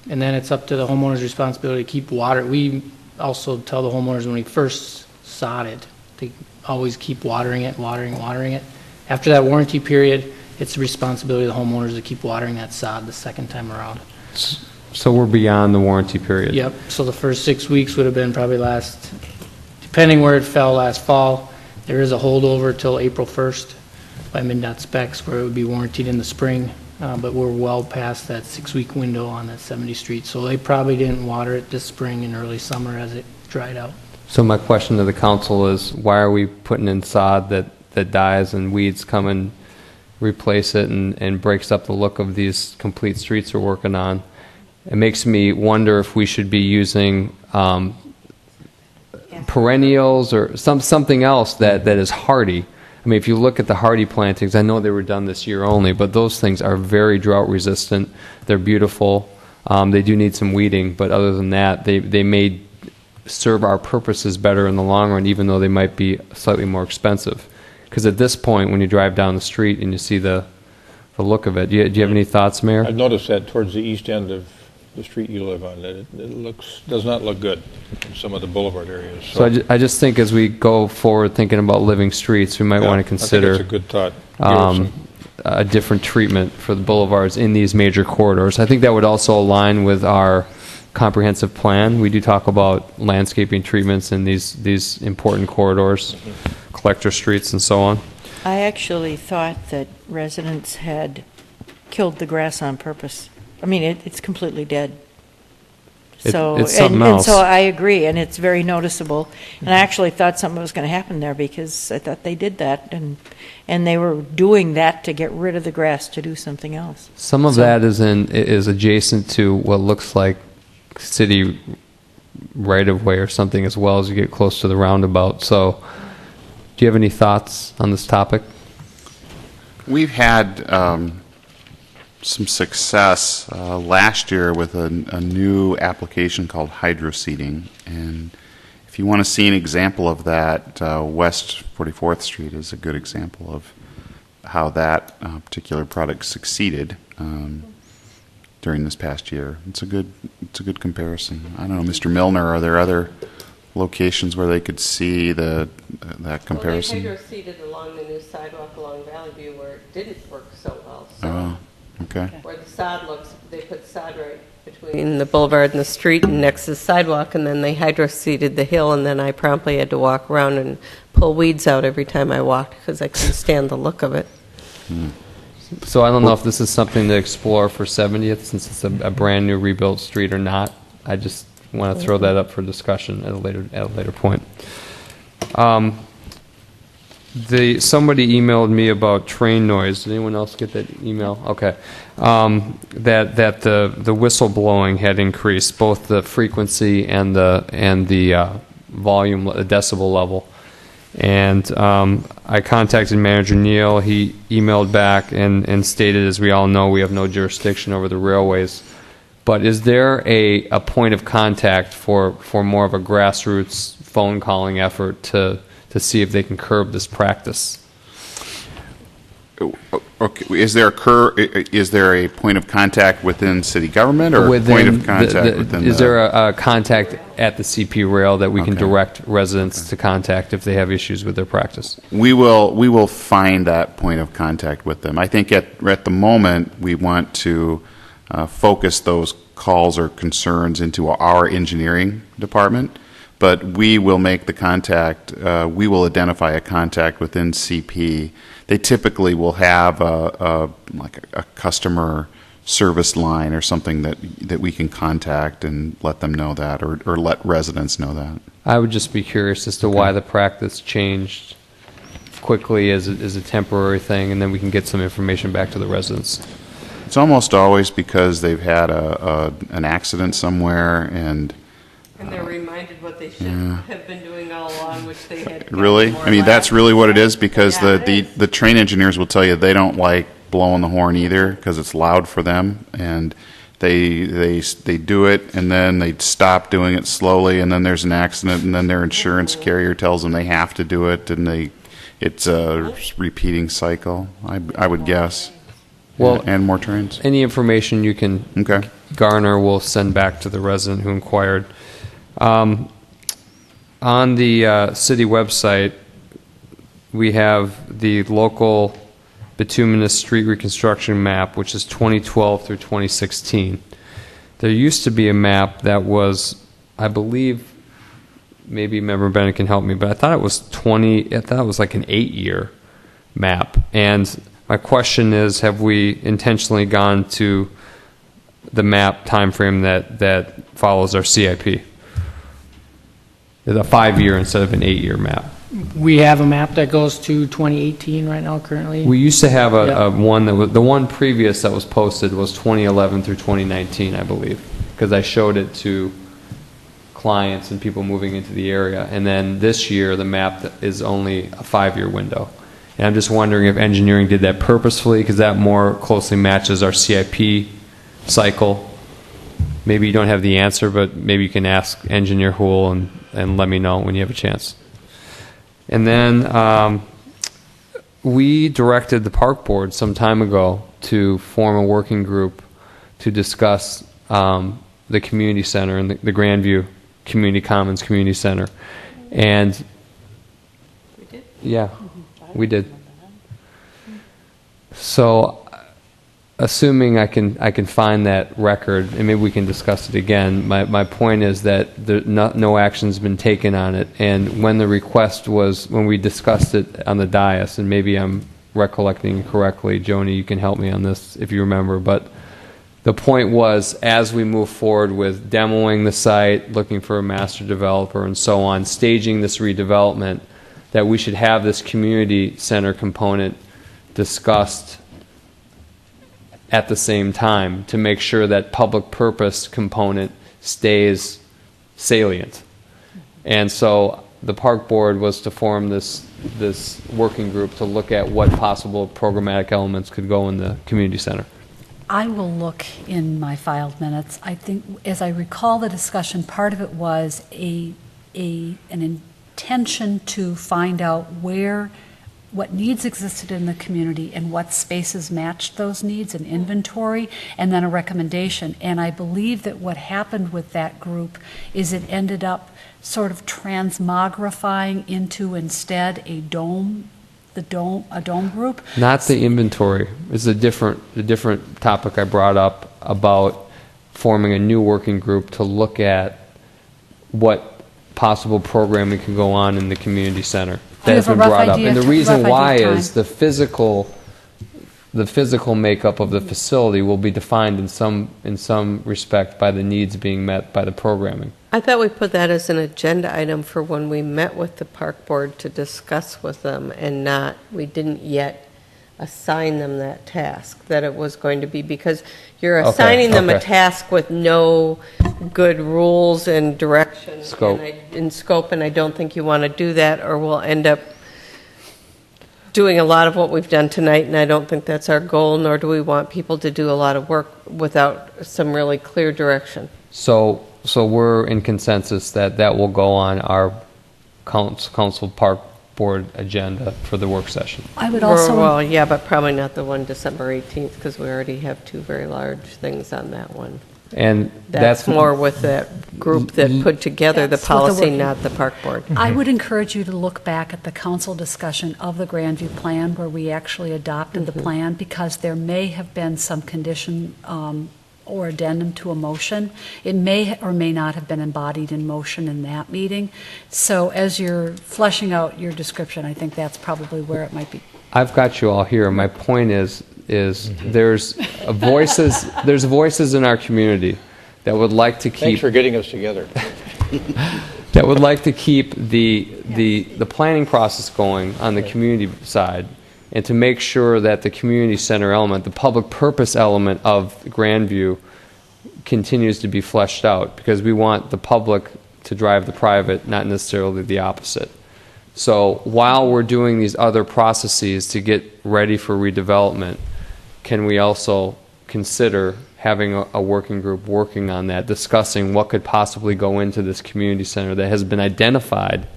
S14: And then it's up to the homeowner's responsibility to keep water. We also tell the homeowners when we first sod it, to always keep watering it. After that warranty period, it's the responsibility of the homeowners to keep watering that sod the second time around.
S4: So we're beyond the warranty period.
S14: Yep, so the first 6 weeks would have been probably depending where it fell last fall. There is a holdover till April 1st by MnDOT specs where it would be warranted in the spring, but we're well past that 6-week window on that 70th Street. So they probably didn't water it this spring and early summer as it dried out.
S4: So my question to the council is, why are we putting in sod that dies and weeds come and replace it and breaks up the look of these complete streets we're working on? It makes me wonder if we should be using perennials or something else that is hardy. I mean, if you look at the hardy plantings, I know they were done this year only, but those things are very drought resistant. They're beautiful. They do need some weeding, but other than that, they may serve our purposes better in the long run, even though they might be slightly more expensive. Because at this point, when you drive down the street and you see the look of it, do you have any thoughts, Mayor?
S1: I've noticed that towards the east end of the street you live on, that it does not look good in some of the boulevard areas.
S4: So I just think as we go forward thinking about living streets, we might want to consider
S1: I think it's a good thought.
S4: A different treatment for the boulevards in these major corridors. I think that would also align with our comprehensive plan. We do talk about landscaping treatments in these important corridors, collector streets and so on.
S3: I actually thought that residents had killed the grass on purpose. I mean, it's completely dead. So
S4: it's something
S3: and
S4: else.
S3: so I agree, and it's very noticeable. And I actually thought something was going to happen there because I thought they did that, and they were doing that to get rid of the grass to do something else.
S4: Some of that is adjacent to what looks like city right-of-way or something as well as you get close to the roundabout. So do you have any thoughts on this topic?
S5: We've had some success last year with a new application called hydroseeding, and if you want to see an example of that, West 44th Street is a good example of how that particular product succeeded during this past year. It's a good comparison. I don't know, Mr. Milner, are there other locations where they could see that comparison?
S8: Well, they hydroseeded along the new sidewalk along Valley View where it didn't work so well. So
S5: okay.
S8: Where the sod looks, they put sod right between the boulevard and the street and next to the sidewalk, and then they hydroseeded the hill, and then I promptly had to walk around and pull weeds out every time I walked because I couldn't stand the look of it.
S4: So I don't know if this is something to explore for 70th since it's a brand new rebuilt street or not. I just want to throw that up for discussion at a later point. Somebody emailed me about train noise. Did anyone else get that email? Okay. That the whistle blowing had increased, both the frequency and the volume, the decibel level. And I contacted Manager Neal. He emailed back and stated, as we all know, we have no jurisdiction over the railways. But is there a point of contact for more of a grassroots phone calling effort to see if they can curb this practice?
S5: Okay. Is there a point of contact within city government, or a point of contact within?
S4: Is there a contact at the CP Rail that we can direct residents to contact if they have issues with their practice?
S5: We will find that point of contact with them. I think at the moment we want to focus those calls or concerns into our engineering department, but we will make the contact. We will identify a contact within CP. They typically will have a customer service line or something that we can contact and let them know that, or let residents know that.
S4: I would just be curious as to why the practice changed quickly as a temporary thing, and then we can get some information back to the residents.
S5: It's almost always because they've had an accident somewhere, and
S19: they're reminded what they should have been doing all along, which they had.
S5: Really? I mean, that's really what it is, because the train engineers will tell you they don't like blowing the horn either, because it's loud for them, and they do it, and then they stop doing it slowly, and then there's an accident, and then their insurance carrier tells them they have to do it, and it's a repeating cycle, I would guess.
S4: Well,
S5: and more trains.
S4: Any information you can garner, we'll send back to the resident who inquired. On the city website, we have the local bituminous street reconstruction map, which is 2012 through 2016. There used to be a map that was, I believe, maybe Member Bennett can help me, but I thought it was like an 8-year map. And my question is, have we intentionally gone to the map time frame that follows our CIP? It's a 5-year instead of an 8-year map.
S14: We have a map that goes to 2018 right now currently.
S4: We used to have a one that was, the one previous that was posted was 2011 through 2019, I believe, because I showed it to clients and people moving into the area. And then this year, the map is only a 5-year window. And I'm just wondering if engineering did that purposefully, because that more closely matches our CIP cycle. Maybe you don't have the answer, but maybe you can ask Engineer Hool and let me know when you have a chance. And then we directed the park board some time ago to form a working group to discuss the community center and the Grandview Community Commons Community Center. And we did? Yeah, we did. So assuming I can find that record, and maybe we can discuss it again, my point is that no action's been taken on it. And when the request was, when we discussed it on the dais, and maybe I'm recollecting correctly, Joni, you can help me on this if you remember, but the point was, as we move forward with demoing the site, looking for a master developer and so on, staging this redevelopment, that we should have this community center component discussed at the same time to make sure that public purpose component stays salient. And so the park board was to form this working group to look at what possible programmatic elements could go in the community center.
S7: I will look in my filed minutes. I think, as I recall the discussion, part of it was an intention to find out what needs existed in the community and what spaces matched those needs, and inventory, and then a recommendation. And I believe that what happened with that group is it ended up sort of transmogrifying into instead a dome group.
S4: Not the inventory. It's a different topic I brought up about forming a new working group to look at what possible programming can go on in the community center. That has been brought up. And the reason why is the physical makeup of the facility will be defined in some respect by the needs being met by the programming.
S8: I thought we put that as an agenda item for when we met with the park board to discuss with them, and we didn't yet assign them that task, that it was going to be, because you're assigning them a task with no
S19: good rules and direction.
S4: Scope.
S19: In scope, and I don't think you want to do that, or we'll end up doing a lot of what we've done tonight, and I don't think that's our goal, nor do we want people to do a lot of work without some really clear direction.
S4: So we're in consensus that that will go on our council park board agenda for the work session.
S7: I would also...
S19: Well, yeah, but probably not the one December 18th, because we already have two very large things on that one.
S4: And
S19: That's more with that group that put together the
S7: That's what the
S19: policy,
S7: working-
S19: not the park board.
S7: I would encourage you to look back at the council discussion of the Grandview plan where we actually adopted the plan, because there may have been some condition or addendum to a motion. It may or may not have been embodied in motion in that meeting. So as you're fleshing out your description, I think that's probably where it might be.
S4: I've got you all here. My point is there's voices in our community that would like to keep.
S1: Thanks for getting us together.
S4: That would like to keep the planning process going on the community side, and to make sure that the community center element, the public purpose element of Grandview, continues to be fleshed out, because we want the public to drive the private, not necessarily the opposite. So while we're doing these other processes to get ready for redevelopment, can we also consider having a working group working on that, discussing what could possibly go into this community center that has been identified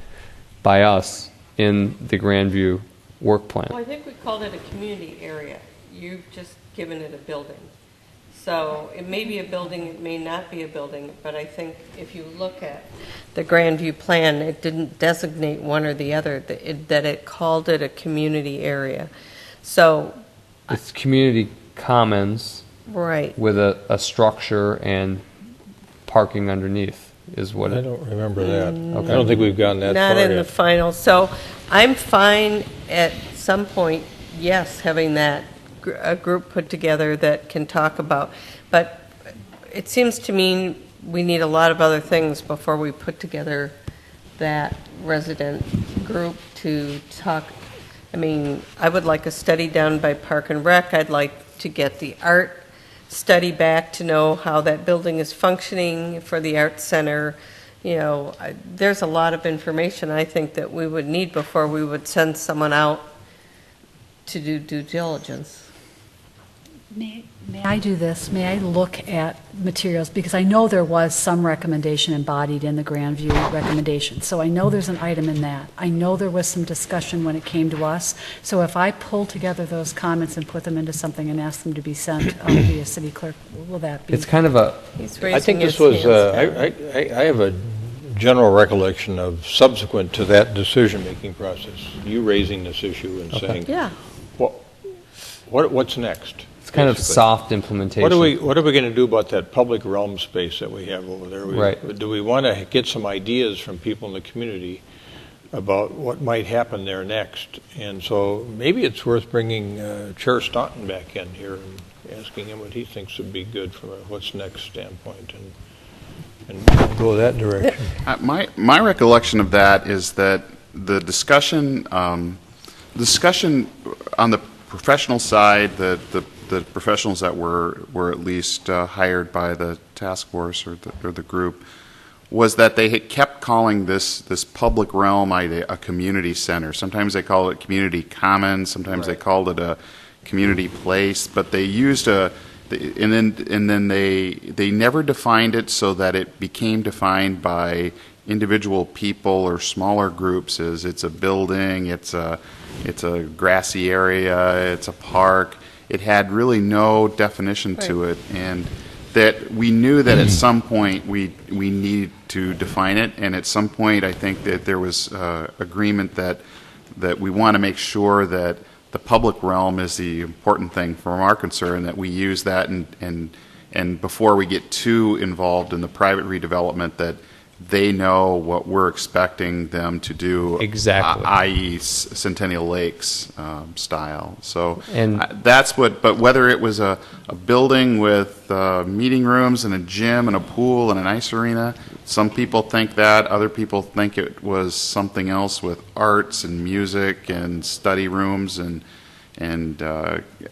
S4: by us in the Grandview work plan?
S19: Well, I think we called it a community area. You've just given it a building. So it may be a building, it may not be a building, but I think if you look at the Grandview plan, it didn't designate one or the other, that it called it a community area. So
S4: it's community commons,
S19: right,
S4: with a structure and parking underneath is what
S1: I
S4: it.
S1: don't remember that.
S4: Okay.
S1: I don't think we've gotten that
S19: not
S1: far
S19: in
S1: yet.
S19: the final. So I'm fine at some point, yes, having that a group put together that can talk about, but it seems to me we need a lot of other things before we put together that resident group to talk. I mean, I would like a study done by Park and Rec. I'd like to get the art study back to know how that building is functioning for the art center. You know, there's a lot of information I think that we would need before we would send someone out to do due diligence.
S7: May I do this? May I look at materials? Because I know there was some recommendation embodied in the Grandview recommendation. So I know there's an item in that. I know there was some discussion when it came to us. So if I pull together those comments and put them into something and ask them to be sent via city clerk, will that be?
S4: It's kind of a.
S1: I think this was, I have a general recollection of subsequent to that decision-making process, you raising this issue and saying,
S19: yeah,
S1: what's next?
S4: It's kind of soft implementation.
S1: What are we going to do about that public realm space that we have over there?
S4: Right.
S1: Do we want to get some ideas from people in the community about what might happen there next? And so maybe it's worth bringing Chair Staunton back in here and asking him what he thinks would be good from a what's next standpoint, and go that direction.
S5: My recollection of that is that the discussion on the professional side, the professionals that were at least hired by the task force or the group, was that they had kept calling this public realm a community center. Sometimes they call it community commons. Sometimes they called it a community place. But they used and then they never defined it so that it became defined by individual people or smaller groups as it's a building, it's a grassy area, it's a park. It had really no definition to it, and that we knew that at some point we needed to define it, and at some point I think that there was agreement that we want to make sure that the public realm is the important thing from our concern, that we use that and before we get too involved in the private redevelopment, that they know what we're expecting them to do,
S4: exactly,
S5: i.e. Centennial Lakes style. So
S4: and
S5: that's what. But whether it was a building with meeting rooms and a gym and a pool and an ice arena, some people think that. Other people think it was something else with arts and music and study rooms and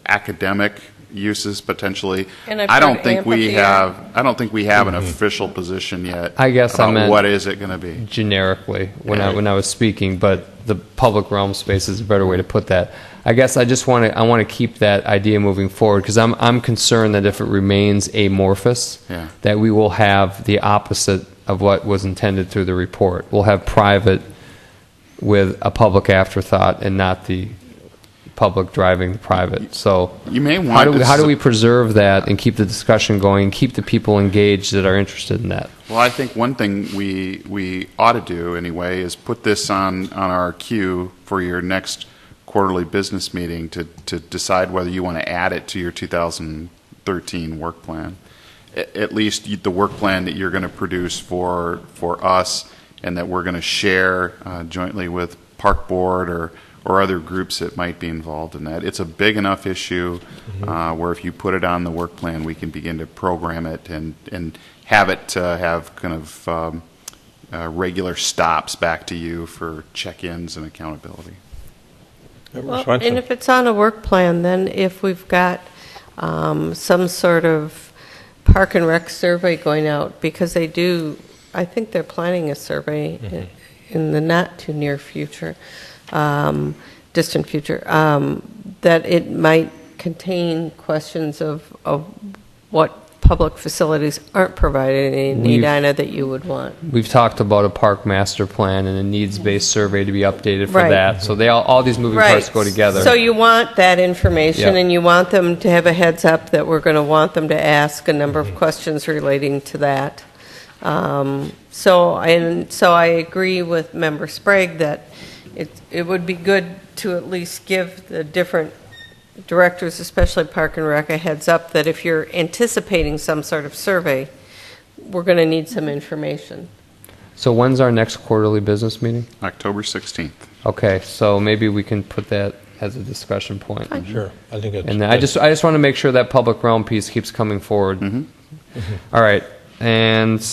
S5: academic uses potentially.
S19: And I've
S5: I don't
S19: heard
S5: think we
S19: amphitheater.
S5: I don't think we have an official position yet.
S4: I guess I
S5: about
S4: meant
S5: what is it going to be
S4: generically when I was speaking, but the public realm space is a better way to put that. I guess I just want to keep that idea moving forward because I'm concerned that if it remains amorphous, that we will have the opposite of what was intended through the report. We'll have private with a public afterthought and not the public driving the private. So
S5: you may want
S4: how do we preserve that and keep the discussion going and keep the people engaged that are interested in that?
S5: Well, I think one thing we ought to do anyway is put this on our queue for your next quarterly business meeting to decide whether you want to add it to your 2013 work plan. At least the work plan that you're going to produce for us and that we're going to share jointly with Park Board or other groups that might be involved in that. It's a big enough issue where if you put it on the work plan, we can begin to program it and have it have kind of regular stops back to you for check-ins and accountability.
S8: Well, and if it's on a work plan, then if we've got some sort of park and rec survey going out, because they do, I think they're planning a survey in the not too near future, distant future, that it might contain questions of what public facilities aren't provided in Edina that you would want.
S4: We've talked about a park master plan and a needs-based survey to be updated for
S8: Right.
S4: that. So all these moving parts go together.
S8: So you want that information,
S4: Yep.
S8: and you want them to have a heads up that we're going to want them to ask a number of questions relating to that. So I agree with Member Sprague that it would be good to at least give the different directors, especially Park and Rec, a heads up that if you're anticipating some sort of survey, we're going to need some information.
S4: So when's our next quarterly business meeting?
S5: October 16th.
S4: Okay, so maybe we can put that as a discussion point.
S1: Sure, I think it's.
S4: And I just want to make sure that public realm piece keeps coming forward. All right, and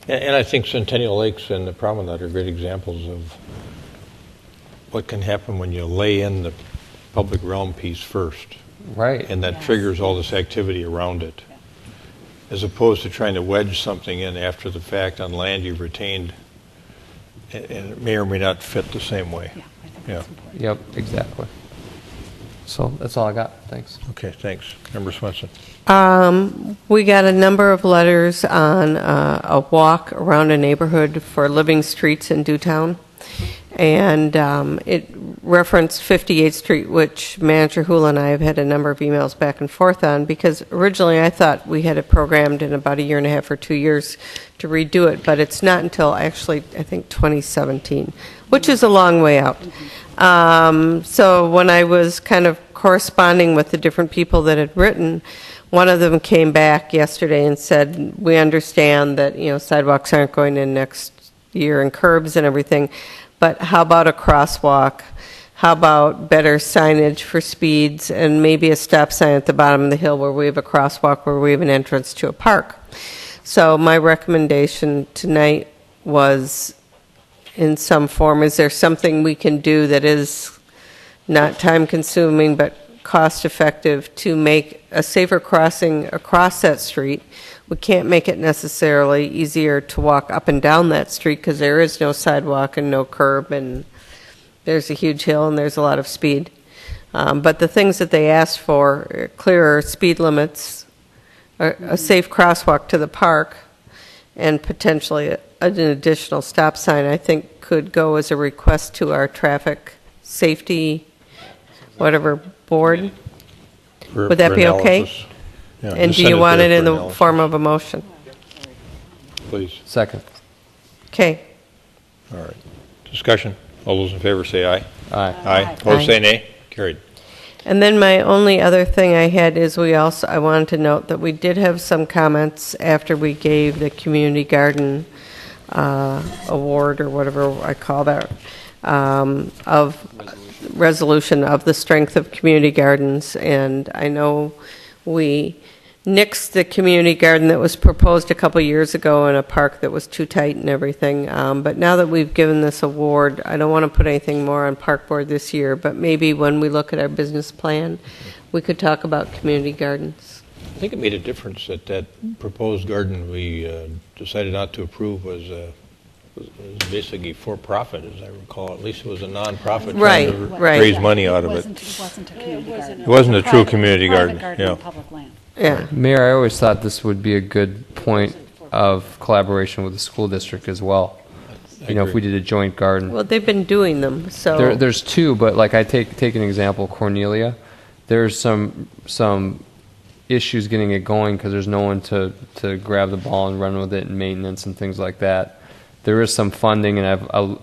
S1: I think Centennial Lakes and the Promenade are great examples of what can happen when you lay in the public realm piece first.
S4: Right.
S1: And that triggers all this activity around it. As opposed to trying to wedge something in after the fact on land you've retained, and it may or may not fit the same way. Yeah.
S4: Yep, exactly. So that's all I got. Thanks.
S1: Okay, thanks. Member Swenson.
S8: We got a number of letters on a walk around a neighborhood for living streets in Dewtown. And it referenced 58th Street, which Manager Hula and I have had a number of emails back and forth on, because originally I thought we had it programmed in about a year and a half or 2 years to redo it, but it's not until actually, I think, 2017, which is a long way out. So when I was kind of corresponding with the different people that had written, one of them came back yesterday and said, we understand that, sidewalks aren't going in next year and curbs and everything, but how about a crosswalk? How about better signage for speeds and maybe a stop sign at the bottom of the hill where we have a crosswalk, where we have an entrance to a park? So my recommendation tonight was, in some form, is there something we can do that is not time-consuming but cost-effective to make a safer crossing across that street? We can't make it necessarily easier to walk up and down that street because there is no sidewalk and no curb, and there's a huge hill and there's a lot of speed. But the things that they asked for, clearer speed limits, a safe crosswalk to the park, and potentially an additional stop sign, I think could go as a request to our traffic safety, whatever board. Would that be okay?
S1: Yeah,
S8: And
S1: just
S8: do
S1: send
S8: you
S1: it
S8: want
S1: there
S8: it in
S1: for
S8: the
S1: analysis.
S8: form of a motion?
S1: Please.
S4: Second.
S8: Okay.
S1: All right. Discussion. All those in favor say aye.
S4: Aye.
S1: Aye. Opposed say nay. Carried.
S8: And then my only other thing I had is I wanted to note that we did have some comments after we gave the community garden award, or whatever I call that, of resolution of the strength of community gardens. And I know we
S19: nix the community garden that was proposed a couple years ago in a park that was too tight and everything. But now that we've given this award, I don't want to put anything more on Park Board this year, but maybe when we look at our business plan, we could talk about community gardens.
S1: I think it made a difference that that proposed garden we decided not to approve was basically for profit, as I recall. At least it was a non-profit trying to raise money out of it.
S7: It wasn't a community garden.
S1: It wasn't a true community garden.
S7: On public land.
S19: Yeah.
S4: Mayor, I always thought this would be a good point of collaboration with the school district as well. You know, if we did a joint garden.
S19: Well, they've been doing them, so.
S4: There's two, but like I take an example, Cornelia. There's some issues getting it going because there's no one to grab the ball and run with it and maintenance and things like that. There is some funding, and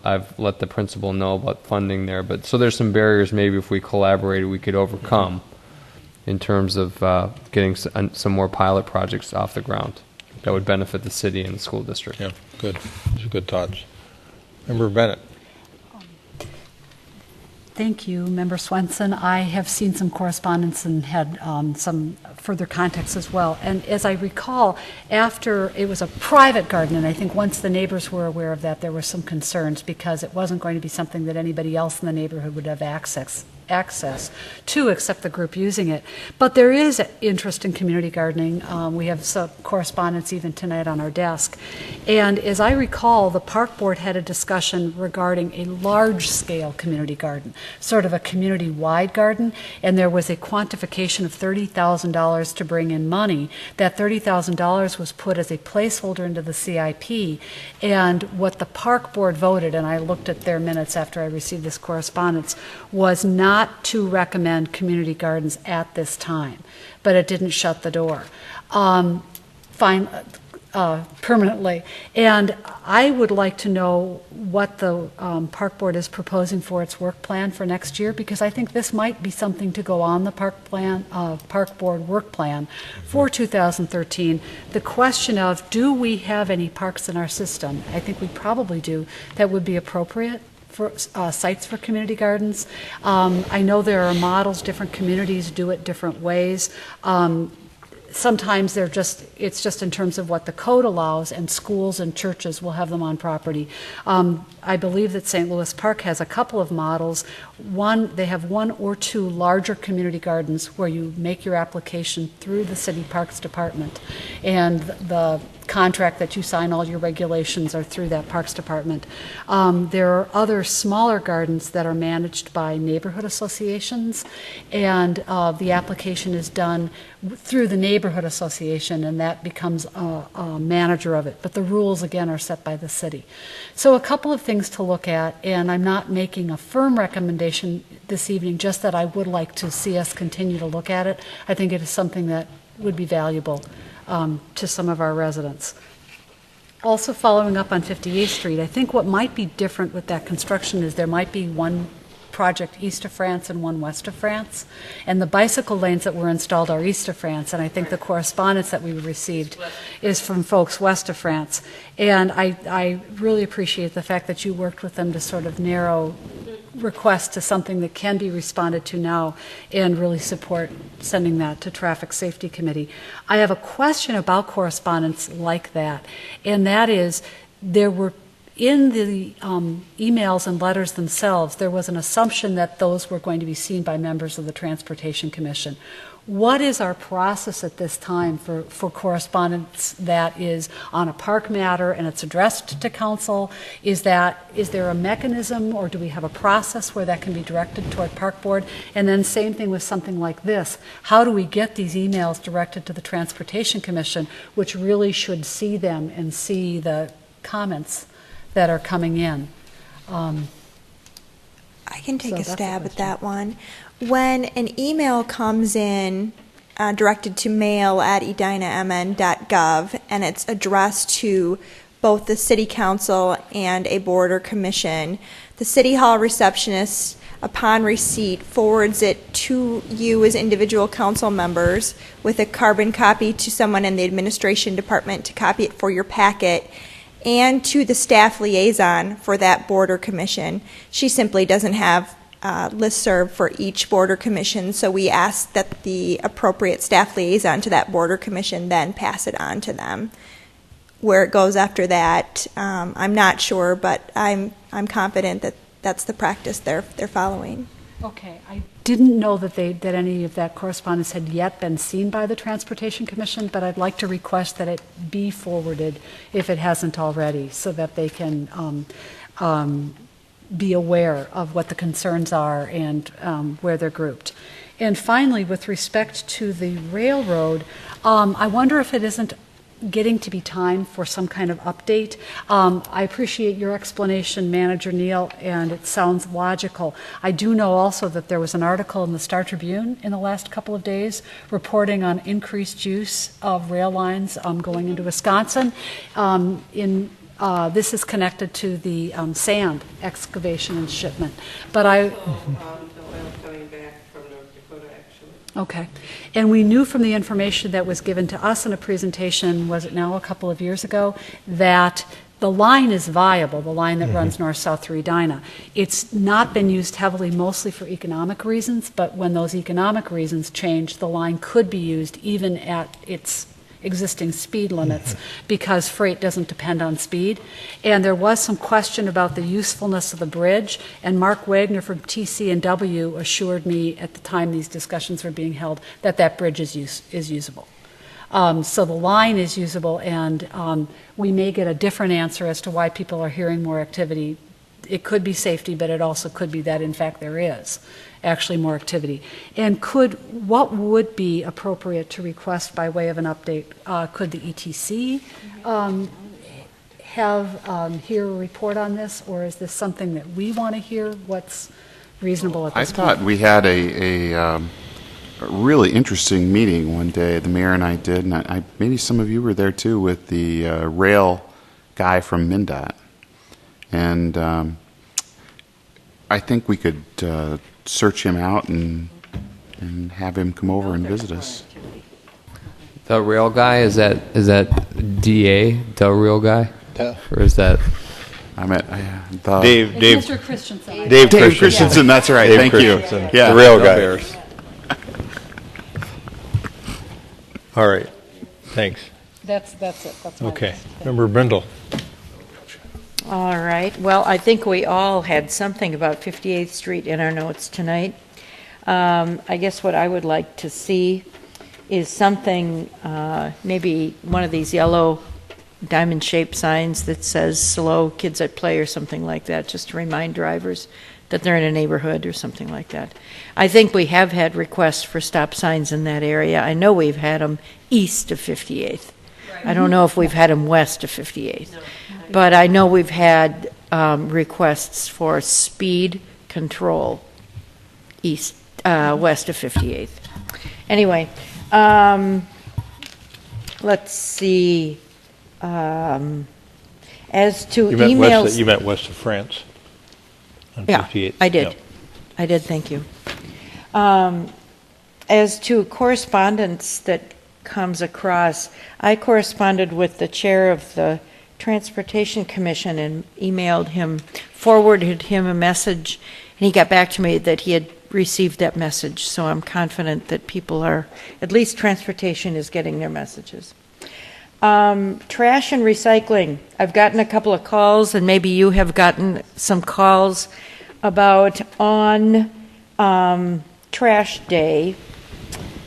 S4: I've let the principal know about funding there. But so there's some barriers maybe if we collaborated we could overcome in terms of getting some more pilot projects off the ground that would benefit the city and the school district.
S1: Yeah, good. Those are good thoughts. Member Bennett.
S7: Thank you, Member Swenson. I have seen some correspondence and had some further context as well. And as I recall, after it was a private garden, and I think once the neighbors were aware of that, there were some concerns because it wasn't going to be something that anybody else in the neighborhood would have access to except the group using it. But there is interest in community gardening. We have some correspondence even tonight on our desk. And as I recall, the park board had a discussion regarding a large-scale community garden, sort of a community-wide garden, and there was a quantification of $30,000 to bring in money. That $30,000 was put as a placeholder into the CIP, and what the park board voted, and I looked at their minutes after I received this correspondence, was not to recommend community gardens at this time, but it didn't shut the door permanently. And I would like to know what the park board is proposing for its work plan for next year, because I think this might be something to go on the park board work plan for 2013. The question of, do we have any parks in our system? I think we probably do, that would be appropriate for sites for community gardens. I know there are models, different communities do it different ways. Sometimes it's just in terms of what the code allows, and schools and churches will have them on property. I believe that St. Louis Park has a couple of models. They have one or two larger community gardens where you make your application through the city parks department, and the contract that you sign, all your regulations are through that parks department. There are other smaller gardens that are managed by neighborhood associations, and the application is done through the neighborhood association, and that becomes a manager of it. But the rules, again, are set by the city. So a couple of things to look at, and I'm not making a firm recommendation this evening, just that I would like to see us continue to look at it. I think it is something that would be valuable to some of our residents. Also, following up on 58th Street, I think what might be different with that construction is there might be one project east of France and one west of France, and the bicycle lanes that were installed are east of France, and I think the correspondence that we received is from folks west of France. And I really appreciate the fact that you worked with them to sort of narrow request to something that can be responded to now, and really support sending that to Traffic Safety Committee. I have a question about correspondence like that, and that is, there were in the emails and letters themselves, there was an assumption that those were going to be seen by members of the Transportation Commission. What is our process at this time for correspondence that is on a park matter and it's addressed to council? Is there a mechanism, or do we have a process where that can be directed toward park board? And then same thing with something like this. How do we get these emails directed to the Transportation Commission, which really should see them and see the comments that are coming in?
S20: I can take a stab at that one. When an email comes in directed to mail@edinamn.gov, and it's addressed to both the city council and a board or commission, the city hall receptionist, upon receipt, forwards it to you as individual council members with a carbon copy to someone in the administration department to copy it for your packet, and to the staff liaison for that board or commission. She simply doesn't have listserv for each board or commission, so we ask that the appropriate staff liaison to that board or commission then pass it on to them. Where it goes after that, I'm not sure, but I'm confident that that's the practice they're following.
S7: Okay, I didn't know that any of that correspondence had yet been seen by the Transportation Commission, but I'd like to request that it be forwarded if it hasn't already, so that they can be aware of what the concerns are and where they're grouped. And finally, with respect to the railroad, I wonder if it isn't getting to be time for some kind of update. I appreciate your explanation, Manager Neal, and it sounds logical. I do know also that there was an article in the Star Tribune in the last couple of days reporting on increased use of rail lines going into Wisconsin. This is connected to the sand excavation and shipment. But okay. And we knew from the information that was given to us in a presentation, was it now a couple of years ago, that the line is viable, the line that runs north-south through Edina. It's not been used heavily, mostly for economic reasons, but when those economic reasons change, the line could be used even at its existing speed limits because freight doesn't depend on speed. And there was some question about the usefulness of the bridge, and Mark Wagner from TC&W assured me at the time these discussions were being held that that bridge is usable. So the line is usable, and we may get a different answer as to why people are hearing more activity. It could be safety, but it also could be that, in fact, there is actually more activity. And what would be appropriate to request by way of an update? Could the ETC hear a report on this, or is this something that we want to hear? What's reasonable at this point?
S5: I thought we had a really interesting meeting one day, the mayor and I did, and maybe some of you were there too, with the rail guy from MnDOT. And I think we could search him out and have him come over and visit us.
S4: The rail guy, is that DA, the real guy? Or is that?
S5: I'm at
S1: Dave
S7: Mr. Christensen.
S1: Dave
S5: Christensen, that's right.
S1: Dave
S5: Thank
S1: Christensen,
S5: you. Yeah.
S1: the rail guy. All right. Thanks.
S7: That's it. That's my
S1: Okay.
S7: list.
S1: Member Brindle.
S3: All right. Well, I think we all had something about 58th Street in our notes tonight. I guess what I would like to see is something, maybe one of these yellow diamond-shaped signs that says "Slow Kids at Play" or something like that, just to remind drivers that they're in a neighborhood or something like that. I think we have had requests for stop signs in that area. I know we've had them east of 58th. I don't know if we've had them west of 58th. But I know we've had requests for speed control west of 58th. Anyway, let's see. As to emails...
S1: You meant west of France on 58th?
S3: Yeah, I did.
S1: Yep.
S3: I did, thank you. As to correspondence that comes across, I corresponded with the chair of the Transportation Commission and forwarded him a message, and he got back to me that he had received that message, so I'm confident that people are, at least transportation is getting their messages. Trash and recycling. I've gotten a couple of calls, and maybe you have gotten some calls about on Trash Day.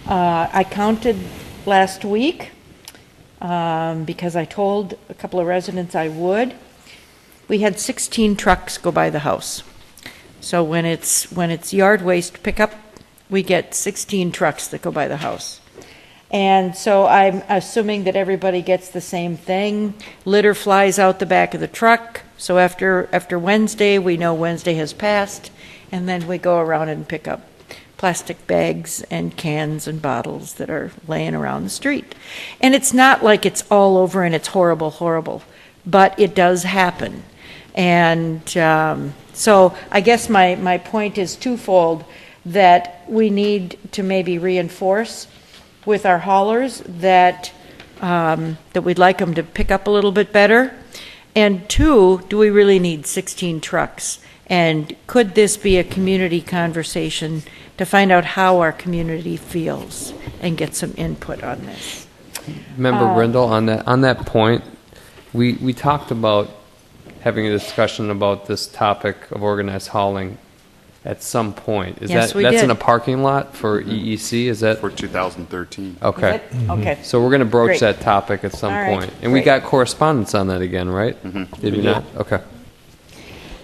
S3: I counted last week because I told a couple of residents I would. We had 16 trucks go by the house. So when it's yard waste pickup, we get 16 trucks that go by the house. And so I'm assuming that everybody gets the same thing. Litter flies out the back of the truck. So after Wednesday, we know Wednesday has passed, and then we go around and pick up plastic bags and cans and bottles that are laying around the street. And it's not like it's all over and it's horrible, but it does happen. And so I guess my point is twofold, that we need to maybe reinforce with our haulers that we'd like them to pick up a little bit better. And two, do we really need 16 trucks? And could this be a community conversation to find out how our community feels and get some input on this?
S4: Member Brindle, on that point, we talked about having a discussion about this topic of organized hauling at some point.
S3: Yes, we
S4: that's
S3: did.
S4: in a parking lot for EEC? Is that
S5: For 2013.
S4: okay?
S3: Is it? Okay.
S4: So we're going to broach
S3: Great.
S4: that topic at some
S3: All right,
S4: point. And we
S3: great.
S4: got correspondence on that again, right? Did we not? Okay.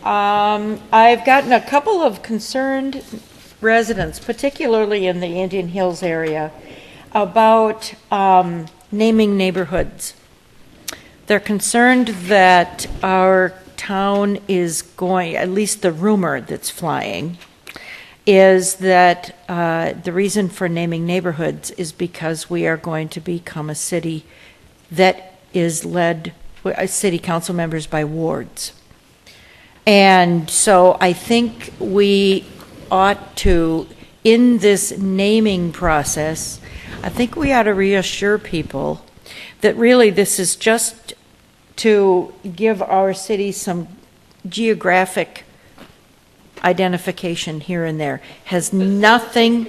S3: I've gotten a couple of concerned residents, particularly in the Indian Hills area, about naming neighborhoods. They're concerned that our town is going, at least the rumor that's flying, is that the reason for naming neighborhoods is because we are going to become a city that is led, city council members by wards. And so I think we ought to, in this naming process, I think we ought to reassure people that really this is just to give our city some geographic identification here and there. Has nothing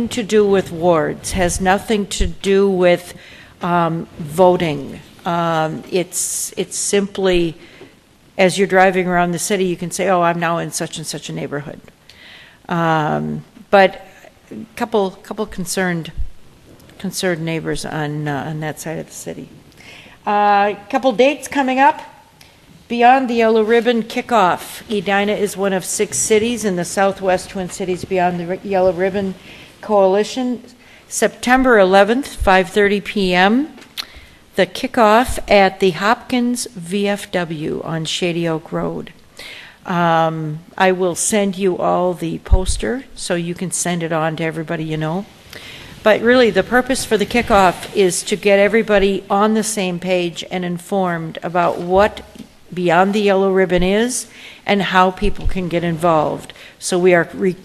S3: to do with wards, has nothing to do with voting. It's simply, as you're driving around the city, you can say, oh, I'm now in such and such a neighborhood. But a couple concerned neighbors on that side of the city. A couple dates coming up. Beyond the Yellow Ribbon kickoff. Edina is one of 6 cities in the Southwest Twin Cities Beyond the Yellow Ribbon Coalition. September 11th, 5:30 p.m. The kickoff at the Hopkins VFW on Shady Oak Road. I will send you all the poster so you can send it on to everybody you know. But really, the purpose for the kickoff is to get everybody on the same page and informed about what Beyond the Yellow Ribbon is and how people can get involved. So we are, we're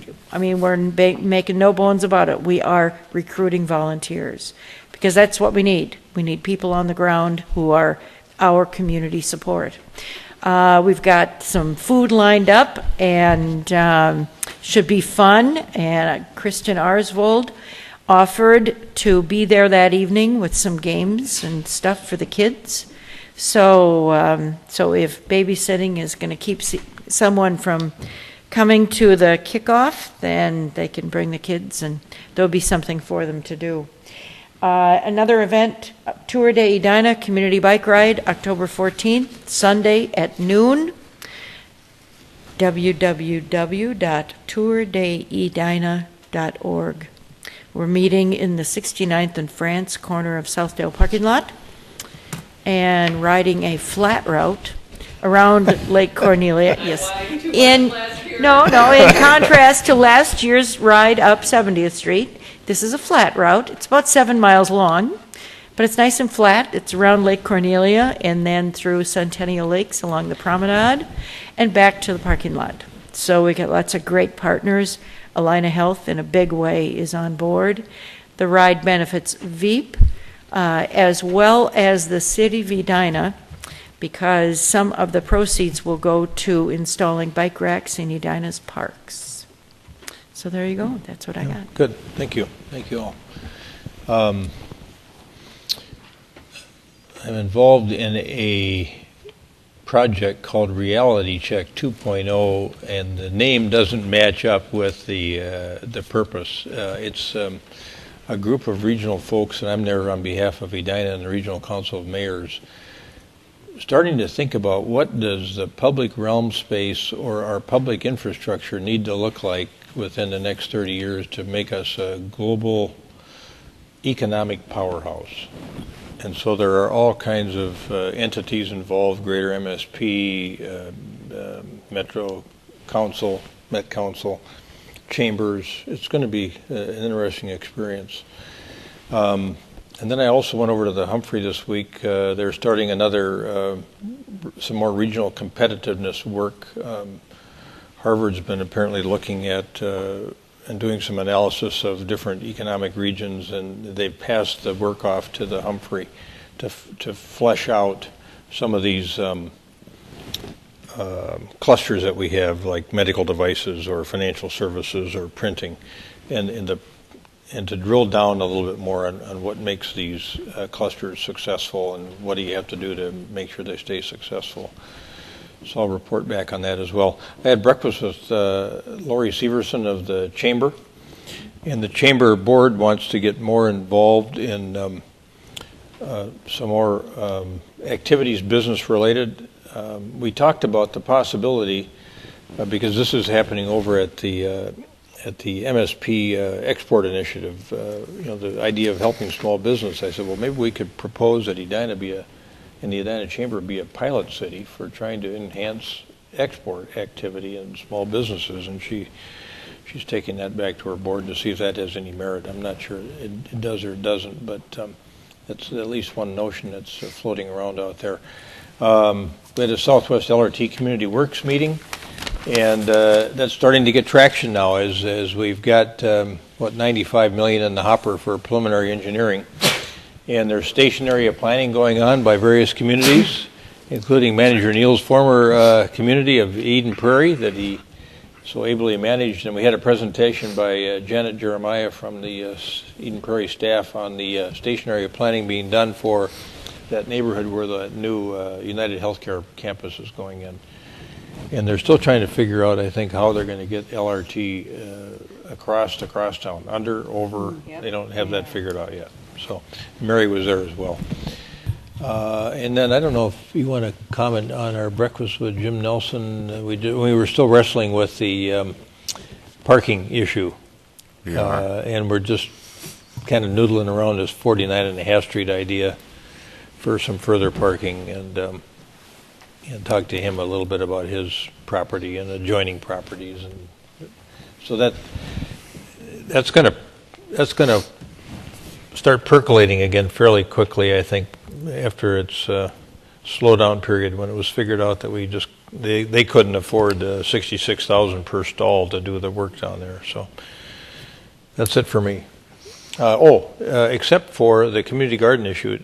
S3: making no bones about it. We are recruiting volunteers because that's what we need. We need people on the ground who are our community support. We've got some food lined up and should be fun. And Kristen Arsvold offered to be there that evening with some games and stuff for the kids. So if babysitting is going to keep someone from coming to the kickoff, then they can bring the kids and there'll be something for them to do. Another event, Tour de Edina Community Bike Ride, October 14th, Sunday at noon. www.tourdeedina.org. We're meeting in the 69th and France corner of Southdale parking lot and riding a flat route around Lake Cornelia. Yes. In contrast to last year's ride up 70th Street, this is a flat route. It's about 7 miles long, but it's nice and flat. It's around Lake Cornelia and then through Centennial Lakes along the promenade and back to the parking lot. So we got lots of great partners. Alina Health, in a big way, is on board. The ride benefits Veep, as well as the city of Edina, because some of the proceeds will go to installing bike racks in Edina's parks. So there you go. That's what I got.
S1: Good. Thank you. Thank you all. I'm involved in a project called Reality Check 2.0, and the name doesn't match up with the purpose. It's a group of regional folks, and I'm there on behalf of Edina and the Regional Council of Mayors, starting to think about what does the public realm space or our public infrastructure need to look like within the next 30 years to make us a global economic powerhouse. And so there are all kinds of entities involved, Greater MSP, Metro Council, Met Council, chambers. It's going to be an interesting experience. And then I also went over to the Humphrey this week. They're starting some more regional competitiveness work. Harvard's been apparently looking at and doing some analysis of different economic regions, and they've passed the work off to the Humphrey to flesh out some of these clusters that we have, like medical devices or financial services or printing, and to drill down a little bit more on what makes these clusters successful and what do you have to do to make sure they stay successful. So I'll report back on that as well. I had breakfast with Lori Severson of the Chamber, and the Chamber Board wants to get more involved in some more activities business related. We talked about the possibility, because this is happening over at the MSP Export Initiative, the idea of helping small business. I said, well, maybe we could propose that Edina and the Edina Chamber be a pilot city for trying to enhance export activity in small businesses, and she's taking that back to her board to see if that has any merit. I'm not sure it does or it doesn't, but that's at least one notion that's floating around out there. We had a Southwest LRT Community Works meeting, and that's starting to get traction now as we've got, $95 million in the hopper for preliminary engineering. And there's station area planning going on by various communities, including Manager Neal's former community of Eden Prairie that he so ably managed. And we had a presentation by Janet Jeremiah from the Eden Prairie staff on the station area planning being done for that neighborhood where the new United Healthcare campus is going in. And they're still trying to figure out, I think, how they're going to get LRT across town, under, over. Yep. They don't have that figured out yet. So Mary was there as well. And then I don't know if you want to comment on our breakfast with Jim Nelson. We were still wrestling with the parking issue. And we're just kind of noodling around this 49.5 Street idea for some further parking, and talk to him a little bit about his property and adjoining properties, and so that's going to start percolating again fairly quickly, I think, after its slowdown period when it was figured out that they couldn't afford $66,000 per stall to do the work down there. So that's it for me. Except for the community garden issue,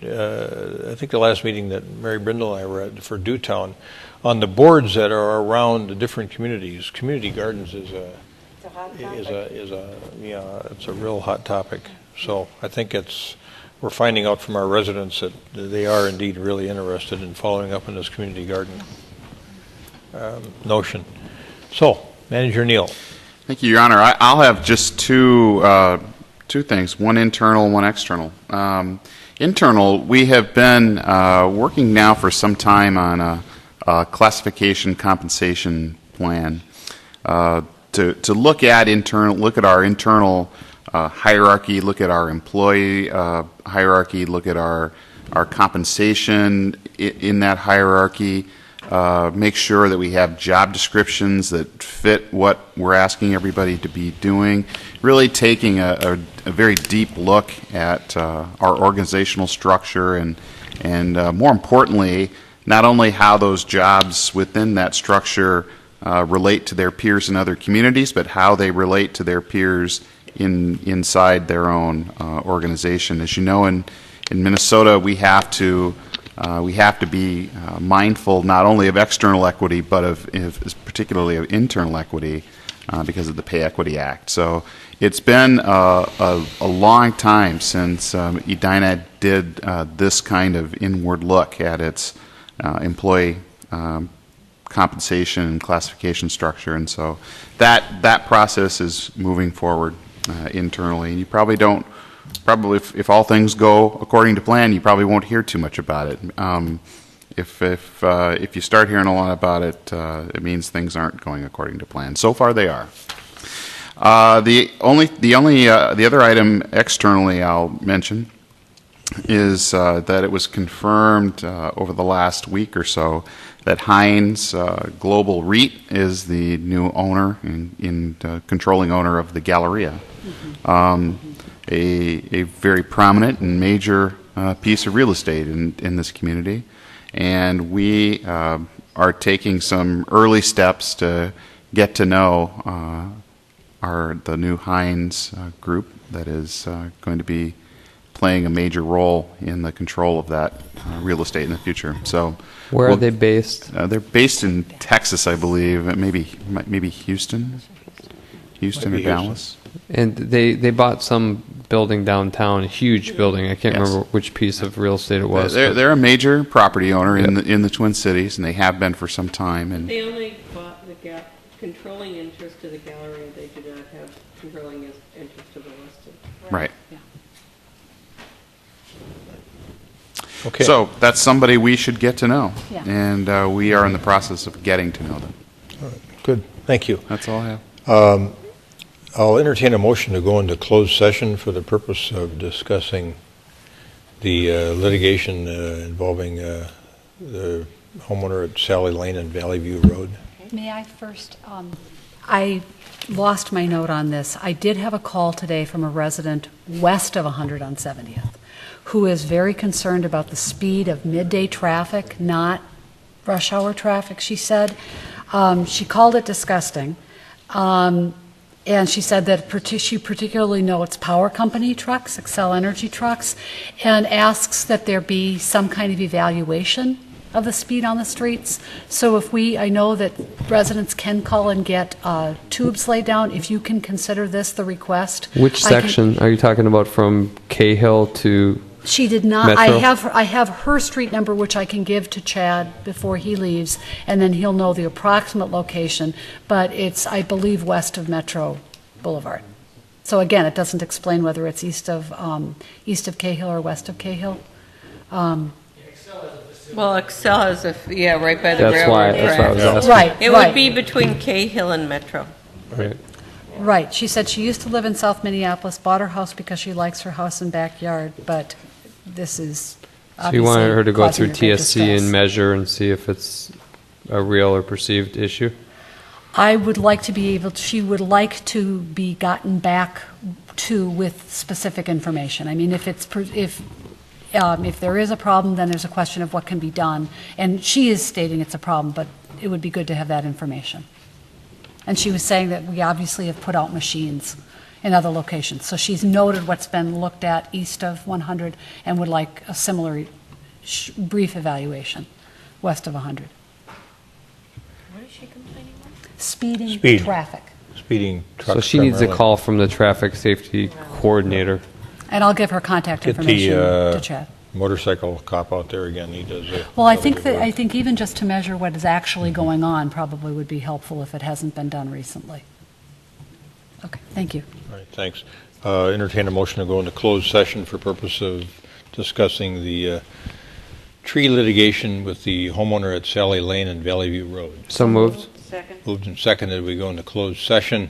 S1: I think the last meeting that Mary Brindle and I were at for Dewtown, on the boards that are around the different communities, community gardens it's a real hot topic. So I think we're finding out from our residents that they are indeed really interested in following up on this community garden notion. So, Manager Neal.
S5: Thank you, Your Honor. I'll have just two things, one internal, one external. Internal, we have been working now for some time on a classification compensation plan to look at our internal hierarchy, look at our employee hierarchy, look at our compensation in that hierarchy, make sure that we have job descriptions that fit what we're asking everybody to be doing, really taking a very deep look at our organizational structure and more importantly, not only how those jobs within that structure relate to their peers in other communities, but how they relate to their peers inside their own organization. As you know, in Minnesota, we have to be mindful not only of external equity, but particularly of internal equity because of the Pay Equity Act. So it's been a long time since Edina did this kind of inward look at its employee compensation and classification structure, and so that process is moving forward internally. And you probably if all things go according to plan, you probably won't hear too much about it. If you start hearing a lot about it, it means things aren't going according to plan. So far, they are. The other item externally I'll mention is that it was confirmed over the last week or so that Heinz Global REIT is the new owner and controlling owner of the Galleria, a very prominent and major piece of real estate in this community. And we are taking some early steps to get to know the new Heinz group that is going to be playing a major role in the control of that real estate in the future. So,
S4: Where are they based?
S5: They're based in Texas, I believe. Maybe Houston or Dallas.
S4: And they bought some building downtown, a huge building. I can't remember which piece of real estate it was.
S5: They're a major property owner in the Twin Cities, and they have been for some time. And
S19: They only bought the controlling interest to the gallery. They do not have controlling interest to the listed.
S5: right.
S19: Yeah.
S1: Okay.
S5: So that's somebody we should get to know,
S19: Yeah.
S5: and we are in the process of getting to know them.
S1: Good, thank you.
S5: That's all I have.
S1: I'll entertain a motion to go into closed session for the purpose of discussing the litigation involving the homeowner at Sally Lane and Valley View Road.
S7: May I first, I lost my note on this. I did have a call today from a resident west of 100 on 70th who is very concerned about the speed of midday traffic, not rush hour traffic, she said. She called it disgusting. And she said that she particularly notes power company trucks, Xcel Energy trucks, and asks that there be some kind of evaluation of the speed on the streets. So I know that residents can call and get tubes laid down. If you can consider this the request.
S4: Which section are you talking about, from Cahill to
S7: She did not.
S4: Metro?
S7: I have her street number, which I can give to Chad before he leaves, and then he'll know the approximate location. But it's, I believe, west of Metro Boulevard. So again, it doesn't explain whether it's east of Cahill or west of Cahill.
S19: Well, Xcel has right by the
S4: That's
S19: railroad
S4: why I was
S19: tracks.
S4: asking.
S19: It would be between Cahill and Metro.
S4: Right.
S7: Right. She said she used to live in South Minneapolis, bought her house because she likes her house and backyard, but this is
S4: So you wanted her to go
S7: causing
S4: through
S7: her great
S4: TSC
S7: distress.
S4: and measure and see if it's a real or perceived issue?
S7: I would like to be able, she would like to be gotten back to with specific information. I mean, if there is a problem, then there's a question of what can be done. And she is stating it's a problem, but it would be good to have that information. And she was saying that we obviously have put out machines in other locations. So she's noted what's been looked at east of 100 and would like a similar brief evaluation west of 100.
S15: What is she complaining about?
S7: Speeding traffic.
S1: Speeding trucks.
S4: So she needs a
S1: primarily.
S4: call from the traffic safety coordinator.
S7: And I'll give her contact
S1: Get
S7: information
S1: the
S7: to Chad.
S1: motorcycle cop out there again. He does it.
S7: Well, I think even just to measure what is actually going on probably would be helpful if it hasn't been done recently. Okay, thank you.
S1: All right, thanks. Entertain a motion to go into closed session for purpose of discussing the tree litigation with the homeowner at Sally Lane and Valley View Road.
S4: So moved.
S15: Second.
S1: Moved and seconded. We go into closed session.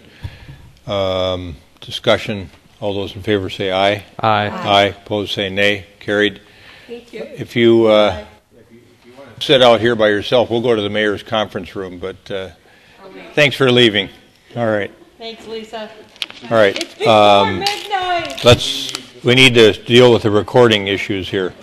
S1: Discussion. All those in favor say aye.
S4: Aye.
S1: Aye. Opposed say nay. Carried.
S19: Thank you.
S1: If you want to sit out here by yourself, we'll go to the mayor's conference room, but thanks for leaving. All right.
S19: Thanks, Lisa.
S1: All right.
S19: It's before midnight.
S1: We need to deal with the recording issues here.